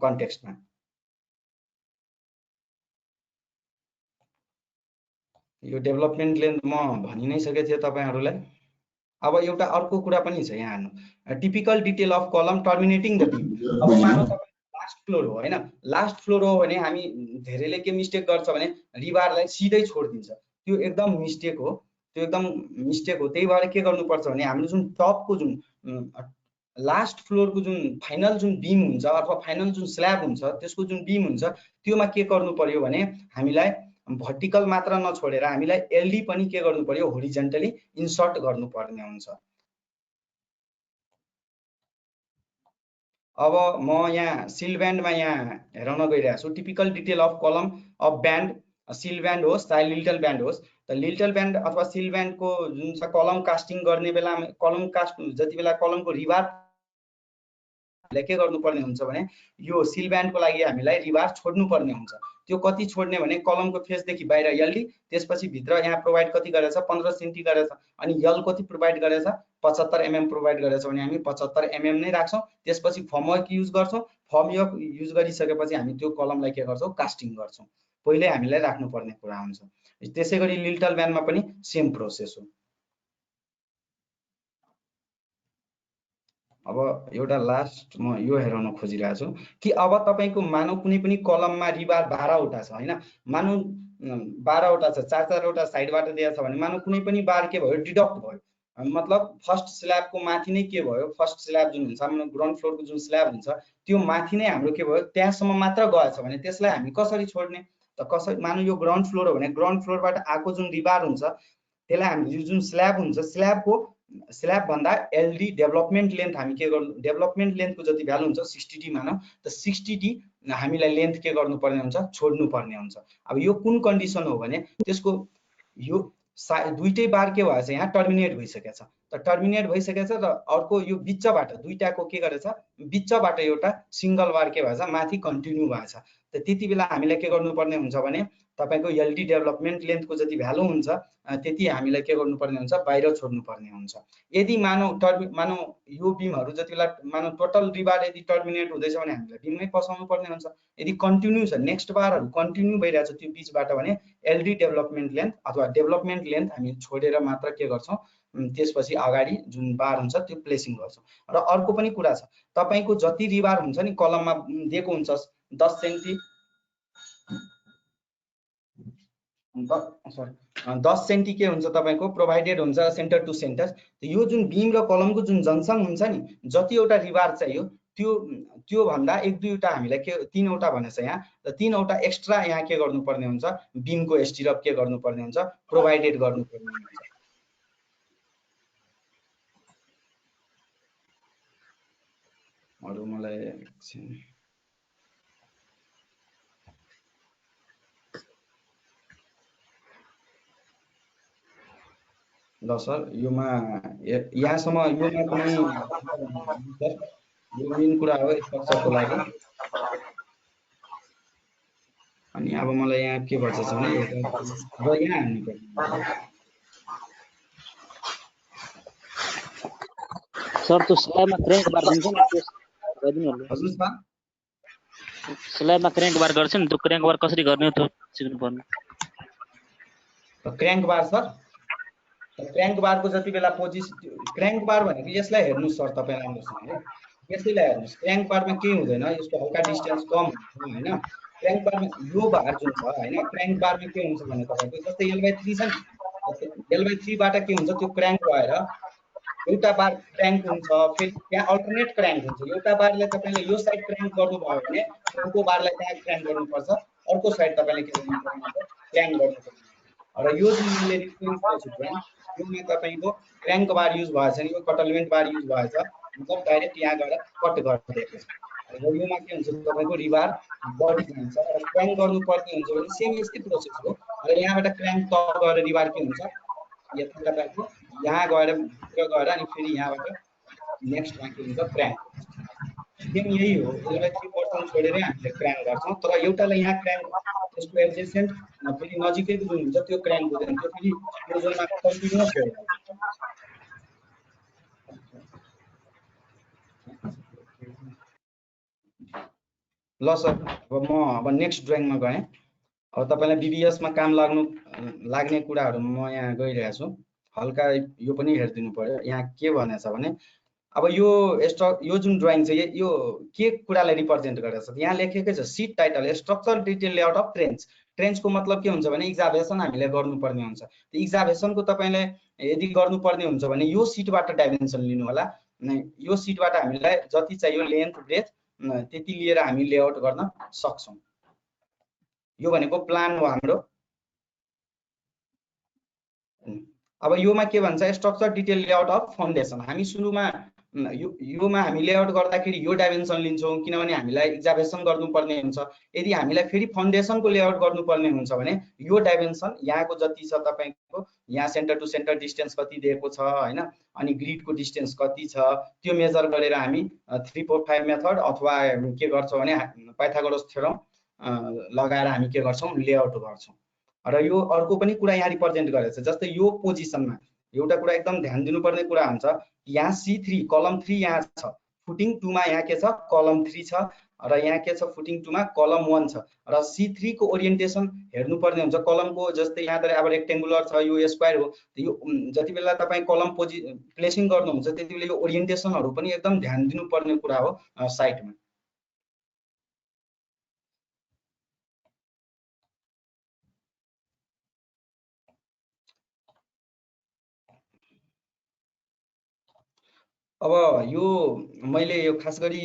कन्टेक्स्टमा। यो डेभलपमेन्ट लेन्थ म भनि नै सकेको थिएँ तपाईहरुलाई। अब एउटा अर्को कुरा पनि छ यहाँ हेर्नु, टिपिकल डिटेल अफ कलम टर्मिनेटिङ द बिम। अब मानौ तपाईँ लास्ट फ्लोर हो हैन, लास्ट फ्लोर हो भने हामी धेरैले के मिस्टेक गर्छ भने रिबारलाई सिधै छोड्दिन्छ, त्यो एकदम मिस्टेक हो, त्यो एकदम मिस्टेक हो। त्यही भएर के गर्नुपर्छ भने हाम्रो जुन टपको जुन लास्ट फ्लोरको जुन फाइनल जुन बिम हुन्छ अथवा फाइनल जुन स्ल्याब हुन्छ त्यसको जुन बिम हुन्छ त्योमा के गर्नु पर्यो भने हामीलाई भर्टिकल मात्र नछोडेर हामीलाई एलडी पनि के गर्नु पर्यो, होरिजेन्टली इन्सर्ट गर्नुपर्ने हुन्छ। अब म यहाँ सिल ब्यान्डमा यहाँ हेराउन गइरहेको छु, टिपिकल डिटेल अफ कलम अफ ब्यान्ड, सिल ब्यान्ड होस् चाहे लिटल ब्यान्ड होस्। त लिटल ब्यान्ड अथवा सिल ब्यान्डको जुन छ कलम कास्टिङ गर्ने बेला कलम कास्ट जति बेला कलमको रिबार के गर्नुपर्ने हुन्छ भने यो सिल ब्यान्डको लागि हामीलाई रिबार छोड्नुपर्ने हुन्छ। त्यो कति छोड्ने भने कलमको फेसदेखि बाहिर एलडी, त्यसपछि भित्र यहाँ प्रोभाइड कति गरेछ 15 सेन्टी गरेछ, अनि यल कति प्रोभाइड गरेछ 75 एमएम प्रोभाइड गरेछ भने हामी 75 एमएम नै राख्छौँ। त्यसपछि फर्मवर्क युज गर्छौँ, फर्मवर्क युज गरिसकेपछि हामी त्यो कलमलाई के गर्छौँ, कास्टिङ गर्छौँ। पहिले हामीलाई राख्नुपर्ने कुरा हुन्छ। त्यसैगरी लिटल ब्यान्डमा पनि सेम प्रोसेस हो। अब एउटा लास्ट म यो हेराउन खोजिरहेको छु कि अब तपाईको मानौ कुनै पनि कलममा रिबार 12 वटा छ हैन, मानौ 12 वटा छ, 4-4 वटा साइडबाट दिएको छ भने मानौ कुनै पनि बार के भयो, डिडक्ट भयो, मतलब फर्स्ट स्ल्याबको माथि नै के भयो, फर्स्ट स्ल्याब जुन हुन्छ हाम्रो ग्राउन्ड फ्लोरको जुन स्ल्याब हुन्छ त्यो माथि नै हाम्रो के भयो, त्यहाँसम्म मात्र गएछ भने त्यसलाई हामी कसरी छोड्ने त कसरी, मानौ यो ग्राउन्ड फ्लोर हो भने ग्राउन्ड फ्लोरबाट आएको जुन रिबार हुन्छ त्यसलाई हामी जुन स्ल्याब हुन्छ स्ल्याबको स्ल्याब भन्दा एलडी डेभलपमेन्ट लेन्थ हामी के गर्नु, डेभलपमेन्ट लेन्थको जति भ्यालु हुन्छ 60D मानौ, त 60D हामीलाई लेन्थ के गर्नुपर्ने हुन्छ, छोड्नु पर्ने हुन्छ। अब यो कुन कन्डिसन हो भने त्यसको यो दुईटै बार के भएछ, यहाँ टर्मिनेट भइसकेको छ। त टर्मिनेट भइसकेको छ र अर्को यो बिचबाट दुईटाको के गरेछ, बिचबाट एउटा सिंगल बार के भएछ, माथि कन्टिन्यू भएछ। त त्यति बेला हामीलाई के गर्नुपर्ने हुन्छ भने तपाईको एलडी डेभलपमेन्ट लेन्थको जति भ्यालु हुन्छ त्यति हामीलाई के गर्नुपर्ने हुन्छ, बाहिर छोड्नुपर्ने हुन्छ। यदि मानौ यो बिमहरु जति बेला मानौ टोटल रिबार यदि टर्मिनेट हुँदैछ भने हामीलाई बिममै पसाउनु पर्ने हुन्छ। यदि कन्टिन्यू छ, नेक्स्ट बारहरु कन्टिन्यू भइरहेछ त्यो बीचबाट भने एलडी डेभलपमेन्ट लेन्थ अथवा डेभलपमेन्ट लेन्थ हामी छोडेर मात्र के गर्छौं, त्यसपछि अगाडि जुन बार हुन्छ त्यो प्लेसिङ गर्छौं। र अर्को पनि कुरा छ, तपाईको जति रिबार हुन्छ नि कलममा दिएको हुन्छ 10 सेन्टी 10 सेन्टी के हुन्छ तपाईको प्रोभाइडेड हुन्छ सेन्टर टु सेन्टर। यो जुन बीम र कलमको जुन जंक्सन हुन्छ नि, जतिवटा रिबार चाहियो त्यो भन्दा 1-2 वटा हामीलाई के 3 वटा भनेछ यहाँ, र 3 वटा एक्स्ट्रा यहाँ के गर्नुपर्ने हुन्छ, बीमको स्टिरअप के गर्नुपर्ने हुन्छ, प्रोभाइडेड गर्नुपर्ने हुन्छ। अरु मलाई ल सर योमा यहाँसम्म योमा पनि यो मेन कुरा हो स्ट्रक्चरको लागि। अनि अब मलाई यहाँ के भन्छ भने अब यहाँ हान्नु पर्छ सर, त्यो स्ल्याबमा क्र्याङ्क बार दिन्छ नि, त्यो गरिदिनु होला। हजुर सर, स्ल्याबमा क्र्याङ्क बार गर्छ नि, त्यो क्र्याङ्क बार कसरी गर्ने हो त्यो सिक्नु पर्ने। क्र्याङ्क बार सर, क्र्याङ्क बारको जति बेला पोजिसन क्र्याङ्क बार भनेको यसलाई हेर्नु सर तपाईं राम्रोसँग है, यसैलाई हेर्नुस्। क्र्याङ्क बारमा के हुँदैन, यसको हल्का डिस्टेन्स कम हुन्छ हैन। क्र्याङ्क बारमा यो बार जुन छ हैन, क्र्याङ्क बारमा के हुन्छ भने तपाईको जस्तै L/3 छ नि, L/3 बाट के हुन्छ, त्यो क्र्याङ्क भएर एउटा बार क्र्याङ्क हुन्छ, फेरि त्यहाँ अल्टरनेट क्र्याङ्क हुन्छ। एउटा बारलाई तपाईले यो साइड क्र्याङ्क गर्नुभयो भने अर्को बारलाई त्यहाँ क्र्याङ्क गर्नुपर्छ, अर्को साइड तपाईले के गर्नुपर्ने हुन्छ, क्र्याङ्क गर्नुपर्छ। र यो जुन मैले रिफरेन्स दिएको छु योमा तपाईको क्र्याङ्क बार युज भएछ नि, यो कटलमेन्ट बार युज भएछ, मतलब डाइरेक्ट यहाँ गएर कट गरिदिएको छ। र योमा के हुन्छ तपाईको रिबार बढी जान्छ र क्र्याङ्क गर्नुपर्ने हुन्छ भने सेम यस्तै प्रोसेस हो। र यहाँबाट क्र्याङ्क तल गएर रिबार के हुन्छ, यता टाइपको यहाँ गएर अनि फेरि यहाँबाट नेक्स्टमा के हुन्छ, क्र्याङ्क। सेम यही हो, यसलाई 3% छोडेरै हामीले क्र्याङ्क गर्छौं। तर एउटालाई यहाँ क्र्याङ्क त्यसको एडजेसेन्ट फेरि नजिकैको जुन हुन्छ त्यो क्र्याङ्क हुँदैन, त्यो फेरि यो जोनमा कन्टिन्युअस भइरहेको हुन्छ। ल सर, अब म नेक्स्ट ड्रइङमा गएँ। अब तपाईँलाई BBS मा काम लाग्ने कुराहरू म यहाँ गइरहेको छु। हल्का यो पनि हेरिदिनु पर्यो। यहाँ के भनेछ भने अब यो जुन ड्राइङ छ यो के कुरालाई रिप्रेजेन्ट गरेछ? यहाँ लेखेकै छ sheet title structure detail layout of trench. ट्रेन्चको मतलब के हुन्छ भने इक्जाभेसन हामीले गर्नुपर्ने हुन्छ। त्यो इक्जाभेसनको तपाईँले यदि गर्नुपर्ने हुन्छ भने यो सिटबाट डाइमेन्सन लिनु होला। यो सिटबाट हामीलाई जति चाहियो लेन्थ ब्रेथ त्यति लिएर हामी लेआउट गर्न सक्छौँ। यो भनेको प्लान हो हाम्रो। अब योमा के भन्छ structure detail layout of foundation. हामी सुरुमा योमा हामी लेआउट गर्दाखेरि यो डाइमेन्सन लिन्छौँ किनभने हामीलाई इक्जाभेसन गर्नुपर्ने हुन्छ। यदि हामीलाई फेरि फाउन्डेसनको लेआउट गर्नुपर्ने हुन्छ भने यो डाइमेन्सन यहाँको जति छ तपाईको यहाँ सेन्टर टु सेन्टर डिस्टेन्स कति दिएको छ हैन, अनि ग्रिडको डिस्टेन्स कति छ त्यो मेजर गरेर हामी 3-4-5 मेथड अथवा के गर्छौँ भने पाइथागोरस थ्योरम लगाएर हामी के गर्छौँ लेआउट गर्छौँ। र यो अर्को पनि कुरा यहाँ रिप्रेजेन्ट गरेछ। जस्तै यो पोजिसनमा एउटा कुरा एकदम ध्यान दिनुपर्ने कुरा हुन्छ, यहाँ C3 कलम 3 यहाँ छ, फुटिङ 2 मा यहाँ के छ कलम 3 छ र यहाँ के छ फुटिङ 2 मा कलम 1 छ र C3 को ओरिएन्टेसन हेर्नुपर्ने हुन्छ। कलमको जस्तै यहाँ त अब रेक्टेंगुलर छ यो स्क्वायर हो, यो जति बेला तपाईं कलम प्लेसिङ गर्नुहुन्छ त्यति बेला यो ओरिएन्टेसनहरु पनि एकदम ध्यान दिनुपर्ने कुरा हो साइटमा। अब यो मैले यो खास गरी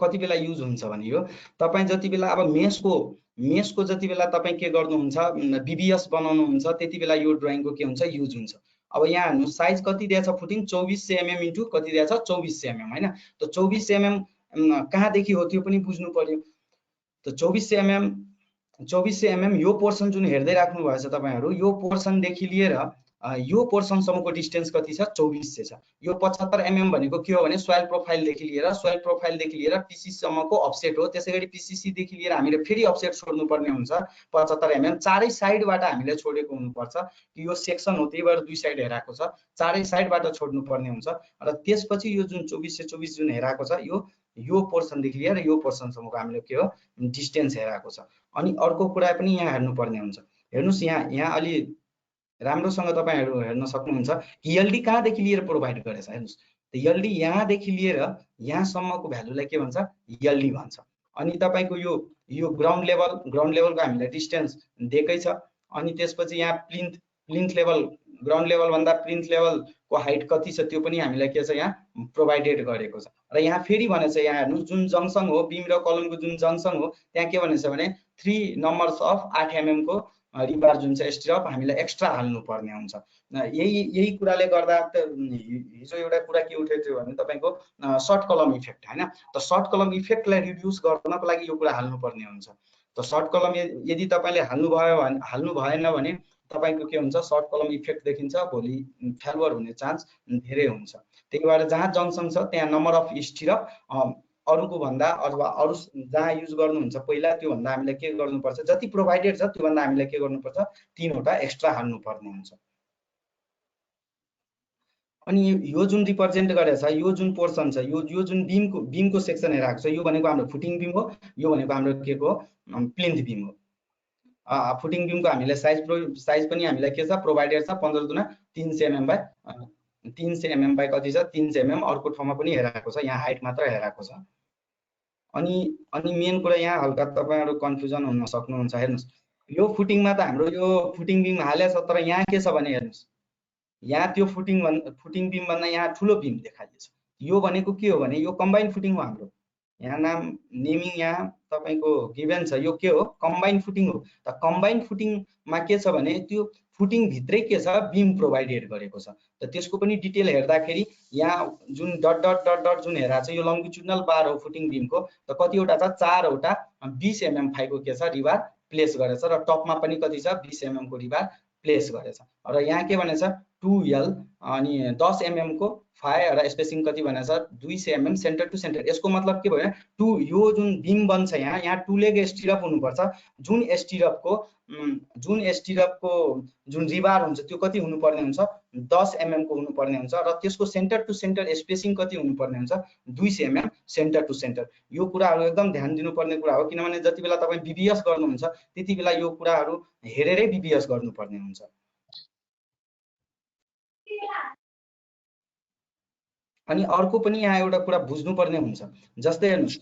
कति बेला युज हुन्छ भने यो तपाईं जति बेला अब मेसको जति बेला तपाईं के गर्नुहुन्छ बीबीएस बनाउनुहुन्छ त्यति बेला यो ड्राइङको के हुन्छ युज हुन्छ। अब यहाँ हेर्नु साइज कति दिएछ फुटिङ 2400 mm इन्टु कति दिएछ 2400 mm हैन। त 2400 mm कहाँ देखि हो त्यो पनि बुझ्नु पर्यो। त 2400 mm यो पोर्सन जुन हेर्दै राख्नु भएछ तपाईहरु यो पोर्सन देखि लिएर यो पोर्सन सम्मको डिस्टेन्स कति छ 2400 छ। यो 75 mm भनेको के हो भने सोइल प्रोफाइल देखि लिएर पीसीसी सम्मको अफसेट हो। त्यसैगरी पीसीसी देखि लिएर हामीले फेरि अफसेट छोड्नु पर्ने हुन्छ 75 mm। चारै साइडबाट हामीले छोडेको हुनुपर्छ कि यो सेक्सन हो त्यही भएर दुई साइड हेराएको छ, चारै साइडबाट छोड्नु पर्ने हुन्छ। र त्यसपछि यो जुन 2424 जुन हेराएको छ यो पोर्सन देखि लिएर यो पोर्सन सम्मको हामीले के हो डिस्टेन्स हेराएको छ। अनि अर्को कुरा पनि यहाँ हेर्नु पर्ने हुन्छ। हेर्नुस् यहाँ अलि राम्रोसँग तपाईहरु हेर्न सक्नुहुन्छ एलडी कहाँदेखि लिएर प्रोभाइड गरेछ हेर्नुस्। त एलडी यहाँदेखि लिएर यहाँसम्मको भ्यालुलाई के भन्छ एलडी भन्छ। अनि तपाईको यो ग्राउन्ड लेभलको हामीले डिस्टेन्स दिएकै छ। अनि त्यसपछि यहाँ प्लिन्थ लेभल ग्राउन्ड लेभल भन्दा प्लिन्थ लेभलको हाइट कति छ त्यो पनि हामीलाई के छ यहाँ प्रोभाइडेड गरेको छ। र यहाँ फेरि भनेछ यहाँ हेर्नु जुन जंक्सन हो बीम र कलमको जुन जंक्सन हो त्यहाँ के भनेछ भने 3 नम्बर्स अफ 8 mm को रिबार जुन छ स्टिरअप हामीलाई एक्स्ट्रा हाल्नु पर्ने हुन्छ। यही कुराले गर्दा हिजो एउटा कुरा के उठेको थियो भने तपाईको सर्ट कलम इफेक्ट हैन। त सर्ट कलम इफेक्टलाई रिड्युस गर्नको लागि यो कुरा हाल्नु पर्ने हुन्छ। त सर्ट कलम यदि तपाईले हाल्नु भएन भने तपाईको के हुन्छ सर्ट कलम इफेक्ट देखिन्छ, भोलि फेलुअर हुने चान्स धेरै हुन्छ। त्यही भएर जहाँ जंक्सन छ त्यहाँ नम्बर अफ स्टिरअप अरुको भन्दा अथवा अरु जहाँ युज गर्नुहुन्छ पहिला त्यो भन्दा हामीले के गर्नुपर्छ जति प्रोभाइडेड छ त्यो भन्दा हामीले के गर्नुपर्छ 3 वटा एक्स्ट्रा हाल्नु पर्ने हुन्छ। अनि यो जुन रिप्रेजेन्ट गरेछ यो जुन पोर्सन छ यो जुन बीमको सेक्सन हेराएको छ यो भनेको हाम्रो फुटिङ बीम हो, यो भनेको हाम्रो के को प्लिन्थ बीम हो। फुटिङ बीमको हामीले साइज पनि हामीलाई के छ प्रोभाइडेड छ 15 गुना 300 mm बाइ 300 mm बाइ कति छ 300 mm। अर्को ठाउँमा पनि हेराएको छ, यहाँ हाइट मात्र हेराएको छ। अनि मेन कुरा यहाँ हल्का तपाईहरु कन्फ्युजन हुन सक्नुहुन्छ। हेर्नुस् यो फुटिङमा त हाम्रो यो फुटिङ बीम हालेछ तर यहाँ के छ भने हेर्नुस् यहाँ त्यो फुटिङ बीम भन्दा यहाँ ठुलो बीम देखाइएछ। यो भनेको के हो भने यो कम्बाइन फुटिङ हो हाम्रो। यहाँ नाम नेमिङ यहाँ तपाईको गिभन छ, यो के हो कम्बाइन फुटिङ हो। त कम्बाइन फुटिङमा के छ भने त्यो फुटिङ भित्रै के छ बीम प्रोभाइडेड गरेको छ। त त्यसको पनि डिटेल हेर्दाखेरि यहाँ जुन डट डट डट डट जुन हेरा छ यो लंगिट्युडनल बार हो फुटिङ बीमको। त कतिवटा छ 4 वटा 20 mm फाइको के छ रिबार प्लेस गरेछ र टपमा पनि कति छ 20 mm को रिबार प्लेस गरेछ। र यहाँ के भनेछ 2L अनि 10 mm को फाइ र स्पेसिङ कति भनेको छ 200 mm सेन्टर टु सेन्टर। यसको मतलब के भयो 2 यो जुन बिम बन्छ यहाँ 2 लेग स्टिरअप हुनुपर्छ। जुन स्टिरअपको जुन रिबार हुन्छ त्यो कति हुनुपर्ने हुन्छ 10 mm को हुनुपर्ने हुन्छ र त्यसको सेन्टर टु सेन्टर स्पेसिङ कति हुनुपर्ने हुन्छ 200 mm सेन्टर टु सेन्टर। यो कुराहरू एकदम ध्यान दिनुपर्ने कुरा हो, किनभने जति बेला तपाईँ बीबीएस गर्नुहुन्छ त्यति बेला यो कुराहरू हेरेरै बीबीएस गर्नुपर्ने हुन्छ। अनि अर्को पनि यहाँ एउटा कुरा बुझ्नुपर्ने हुन्छ, जस्तै हेर्नुस्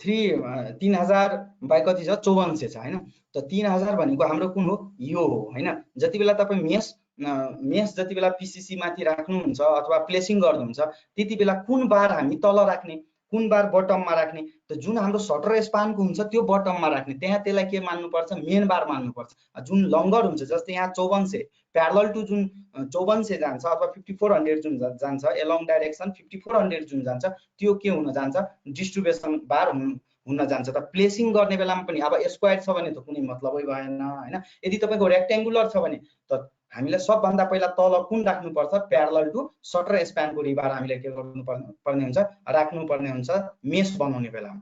3000 बाइ कति छ 5400 छ हैन, त 3000 भनेको हाम्रो कुन हो यो हो हैन। जति बेला तपाईँ मेस जति बेला पीसीसी माथि राख्नुहुन्छ अथवा प्लेसिङ गर्नुहुन्छ त्यति बेला कुन बार हामी तल राख्ने कुन बार बटममा राख्ने, त जुन हाम्रो सटर स्पानको हुन्छ त्यो बटममा राख्ने, त्यहाँ त्यसलाई के मान्नुपर्छ मेन बार मान्नुपर्छ। जुन लङ्गर हुन्छ जस्तै यहाँ 5400 प्यारलल टु जुन 5400 जान्छ अथवा 5400 जुन जान्छ एलोङ डाइरेक्सन 5400 जुन जान्छ त्यो के हुन जान्छ डिस्ट्रिब्युसन बार हुन जान्छ। त प्लेसिङ गर्ने बेलामा पनि अब स्क्वायर छ भने त कुनै मतलबै भएन हैन। यदि तपाईको रेक्टेङ्गुलर छ भने त हामीलाई सबभन्दा पहिला तल कुन राख्नुपर्छ प्यारलल टु सटर स्प्यानको रिबार हामीले के गर्नुपर्ने हुन्छ राख्नुपर्ने हुन्छ मेस बनाउने बेलामा।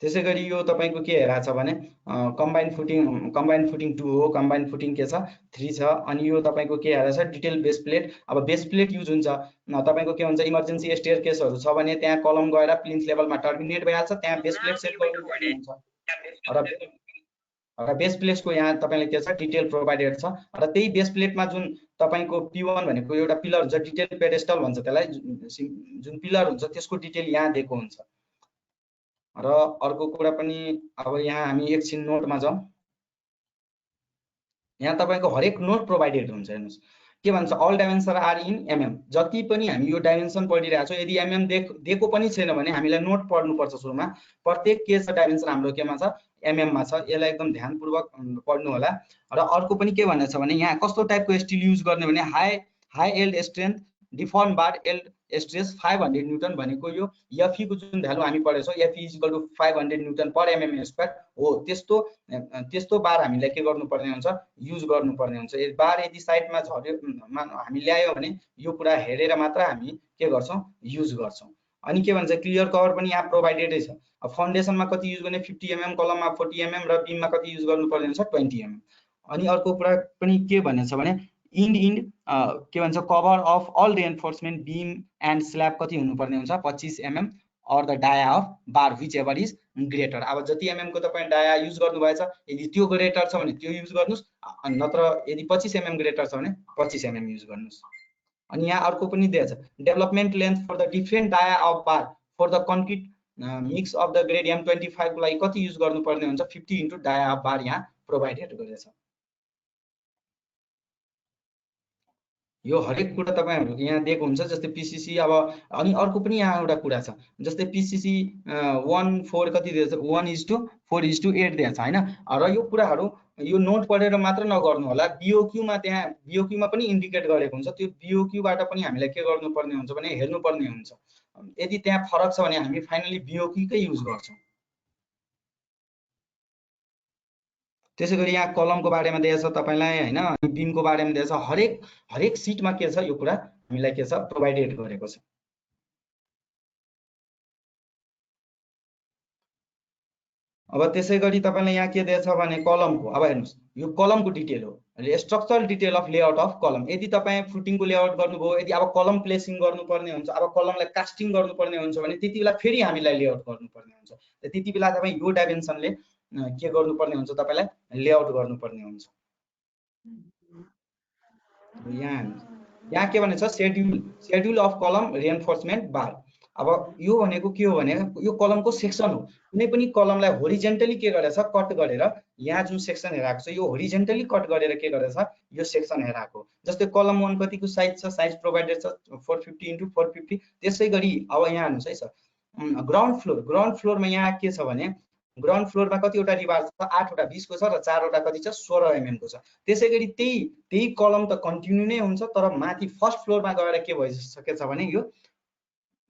त्यसैगरी यो तपाईको के हेरा छ भने कम्बाइन फुटिङ 2 हो, कम्बाइन फुटिङ के छ 3 छ। अनि यो तपाईको के हेरा छ डिटेल बेस प्लेट। अब बेस प्लेट युज हुन्छ तपाईको के हुन्छ इमर्जेन्सी स्टेयर केसहरु छ भने त्यहाँ कलम गएर प्लिन्थ लेभलमा टर्मिनेट भइहाल्छ, त्यहाँ बेस प्लेट सेट गर्नुपर्ने हुन्छ र बेस प्लेटको यहाँ तपाईले के छ डिटेल प्रोभाइडेड छ र त्यही बेस प्लेटमा जुन तपाईको P1 भनेको एउटा पिलर हुन्छ डिटेल पेडेस्टल भन्छ त्यसलाई, जुन पिलर हुन्छ त्यसको डिटेल यहाँ दिएको हुन्छ। र अर्को कुरा पनि अब यहाँ हामी एकछिन नोटमा जाउँ। यहाँ तपाईको हरेक नोट प्रोभाइडेड हुन्छ। हेर्नुस् के भन्छ all dimension are in mm। जति पनि हामी यो डाइमेन्सन पढिरहेको छौँ यदि mm दिएको पनि छैन भने हामीलाई नोट पढ्नुपर्छ सुरुमा। प्रत्येक के छ डाइमेन्सन हाम्रो केमा छ mm मा छ, यसलाई एकदम ध्यानपूर्वक पढ्नु होला। र अर्को पनि के भनेछ भने यहाँ कस्तो टाइपको स्टिल युज गर्ने भने हाई एल्ड स्ट्रेन्थ डिफर्म बार एल्ड स्ट्रेस 500 न्यूटन भनेको यो FE को जुन भ्यालु हामी पढेछौँ FE = 500 न्यूटन पर mm स्क्वायर हो। त्यस्तो बार हामीले के गर्नुपर्ने हुन्छ युज गर्नुपर्ने हुन्छ। यदि बार यदि साइडमा झर्यो हामी ल्यायो भने यो कुरा हेरेर मात्र हामी के गर्छौं युज गर्छौं। अनि के भन्छ क्लियर कभर पनि यहाँ प्रोभाइडेडै छ। अब फाउन्डेसनमा कति युज गर्ने 50 mm, कलममा 40 mm र बीममा कति युज गर्नुपर्ने हुन्छ 20 mm। अनि अर्को कुरा पनि के भनेछ भने इन्ड के भन्छ cover of all reinforcement beam and slab कति हुनुपर्ने हुन्छ 25 mm or the dia of bar whichever is greater. अब जति mm को तपाईं डाया युज गर्नु भएछ यदि त्यो ग्रेटर छ भने त्यो युज गर्नुस्, नत्र यदि 25 mm ग्रेटर छ भने 25 mm युज गर्नुस्। अनि यहाँ अर्को पनि दिएको छ development length for the different dia of bar for the concrete mix of the grade M25 को लागि कति युज गर्नुपर्ने हुन्छ 50 इन्टु डाया अफ बार यहाँ प्रोभाइडेड गरेछ। यो हरेक कुरा तपाईहरुको यहाँ दिएको हुन्छ जस्तै पीसीसी। अब अनि अर्को पनि यहाँ एउटा कुरा छ जस्तै पीसीसी 1:4 कति दिएको छ 1:4:8 दिएको छ हैन। र यो कुराहरु यो नोट पढेर मात्र नगर्नु होला, बीओक्यू मा त्यहाँ बीओक्यू मा पनि इन्डिकेट गरेको हुन्छ। त्यो बीओक्यू बाट पनि हामीले के गर्नुपर्ने हुन्छ भने हेर्नुपर्ने हुन्छ। यदि त्यहाँ फरक छ भने हामी फाइनली बीओक्यू कै युज गर्छौं। त्यसैगरी यहाँ कलमको बारेमा दिएको छ तपाईलाई हैन, अनि बीमको बारेमा दिएको छ। हरेक सिटमा के छ यो कुरा हामीलाई के छ प्रोभाइडेड गरेको छ। अब त्यसैगरी तपाईलाई यहाँ के दिएको छ भने कलमको, अब हेर्नुस् यो कलमको डिटेल हो, structural detail of layout of कलम। यदि तपाई फुटिङको लेआउट गर्नुभयो, यदि अब कलम प्लेसिङ गर्नुपर्ने हुन्छ, अब कलमलाई कास्टिङ गर्नुपर्ने हुन्छ भने त्यति बेला फेरि हामीलाई लेआउट गर्नुपर्ने हुन्छ। त्यति बेला तपाई यो डाइमेन्सनले के गर्नुपर्ने हुन्छ तपाईलाई लेआउट गर्नुपर्ने हुन्छ। यहाँ के भनेछ शेड्युल अफ कलम रिइन्फोर्समेन्ट बार। अब यो भनेको के हो भने यो कलमको सेक्सन हो। कुनै पनि कलमलाई होरिजेन्टली के गरेछ कट गरेर यहाँ जुन सेक्सन हेराएको छ यो होरिजेन्टली कट गरेर के गरेछ यो सेक्सन हेराएको। जस्तै कलम 1 कतिको साइज छ, साइज प्रोभाइडेड छ 450 × 450। त्यसैगरी अब यहाँ हेर्नुस् है सर ग्राउन्ड फ्लोरमा यहाँ के छ भने ग्राउन्ड फ्लोरमा कतिवटा रिबार छ 8 वटा 20 को छ र 4 वटा कति छ 16 mm को छ। त्यसैगरी त्यही कलम त कन्टिन्यू नै हुन्छ, तर माथि फर्स्ट फ्लोरमा गएर के भइसकेछ भने यो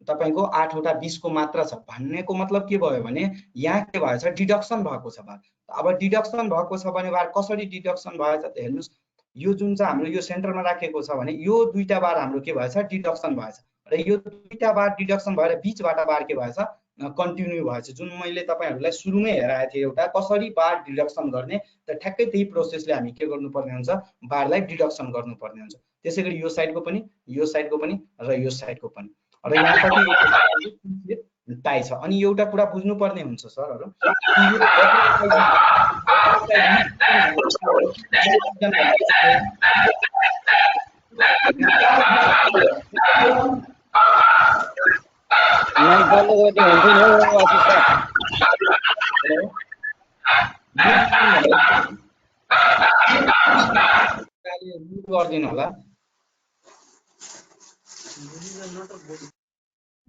तपाईको 8 वटा 20 को मात्र छ। भन्नेको मतलब के भयो भने यहाँ के भएछ डिडक्सन भएको छ बार। अब डिडक्सन भएको छ भने बार कसरी डिडक्सन भएछ त हेर्नुस्, यो जुन चाहिँ हाम्रो यो सेन्टरमा राखेको छ भने यो दुईटा बार हाम्रो के भएछ डिडक्सन भएछ र यो दुईटा बार डिडक्सन भएर बीचबाट बार के भएछ कन्टिन्यू भएछ। जुन मैले तपाईहरुलाई सुरुमै हेराएको थिएँ एउटा कसरी बार डिडक्सन गर्ने त ठ्याक्कै त्यही प्रोसेसले हामी के गर्नुपर्ने हुन्छ बारलाई डिडक्सन गर्नुपर्ने हुन्छ। त्यसैगरी यो साइडको पनि र यो साइडको पनि र यहाँपट्टि टाई छ। अनि एउटा कुरा बुझ्नुपर्ने हुन्छ सरहरु गरिदिनु होला।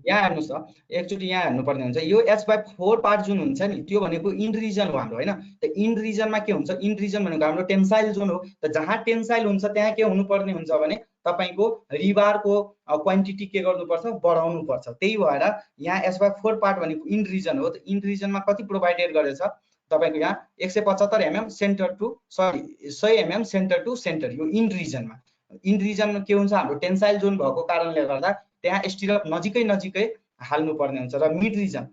यहाँ हेर्नुस् त एकचोटि यहाँ हेर्नुपर्ने हुन्छ यो h/4 पार्ट जुन हुन्छ नि त्यो भनेको इन रिजन हो हाम्रो हैन। त इन रिजनमा के हुन्छ, इन रिजन भनेको हाम्रो टेन्साइल जोन हो। त जहाँ टेन्साइल हुन्छ त्यहाँ के हुनुपर्ने हुन्छ भने तपाईको रिबारको क्वान्टिटी के गर्नुपर्छ बढाउनु पर्छ। त्यही भएर यहाँ h/4 पार्ट भनेको इन रिजन हो। त इन रिजनमा कति प्रोभाइडेड गरेछ तपाईको यहाँ 175 mm centre to 100 mm centre to centre यो इन रिजनमा। इन रिजनमा के हुन्छ हाम्रो टेन्साइल जोन भएको कारणले गर्दा त्यहाँ स्टिरअप नजिकै हाल्नु पर्ने हुन्छ। र मिड रिजन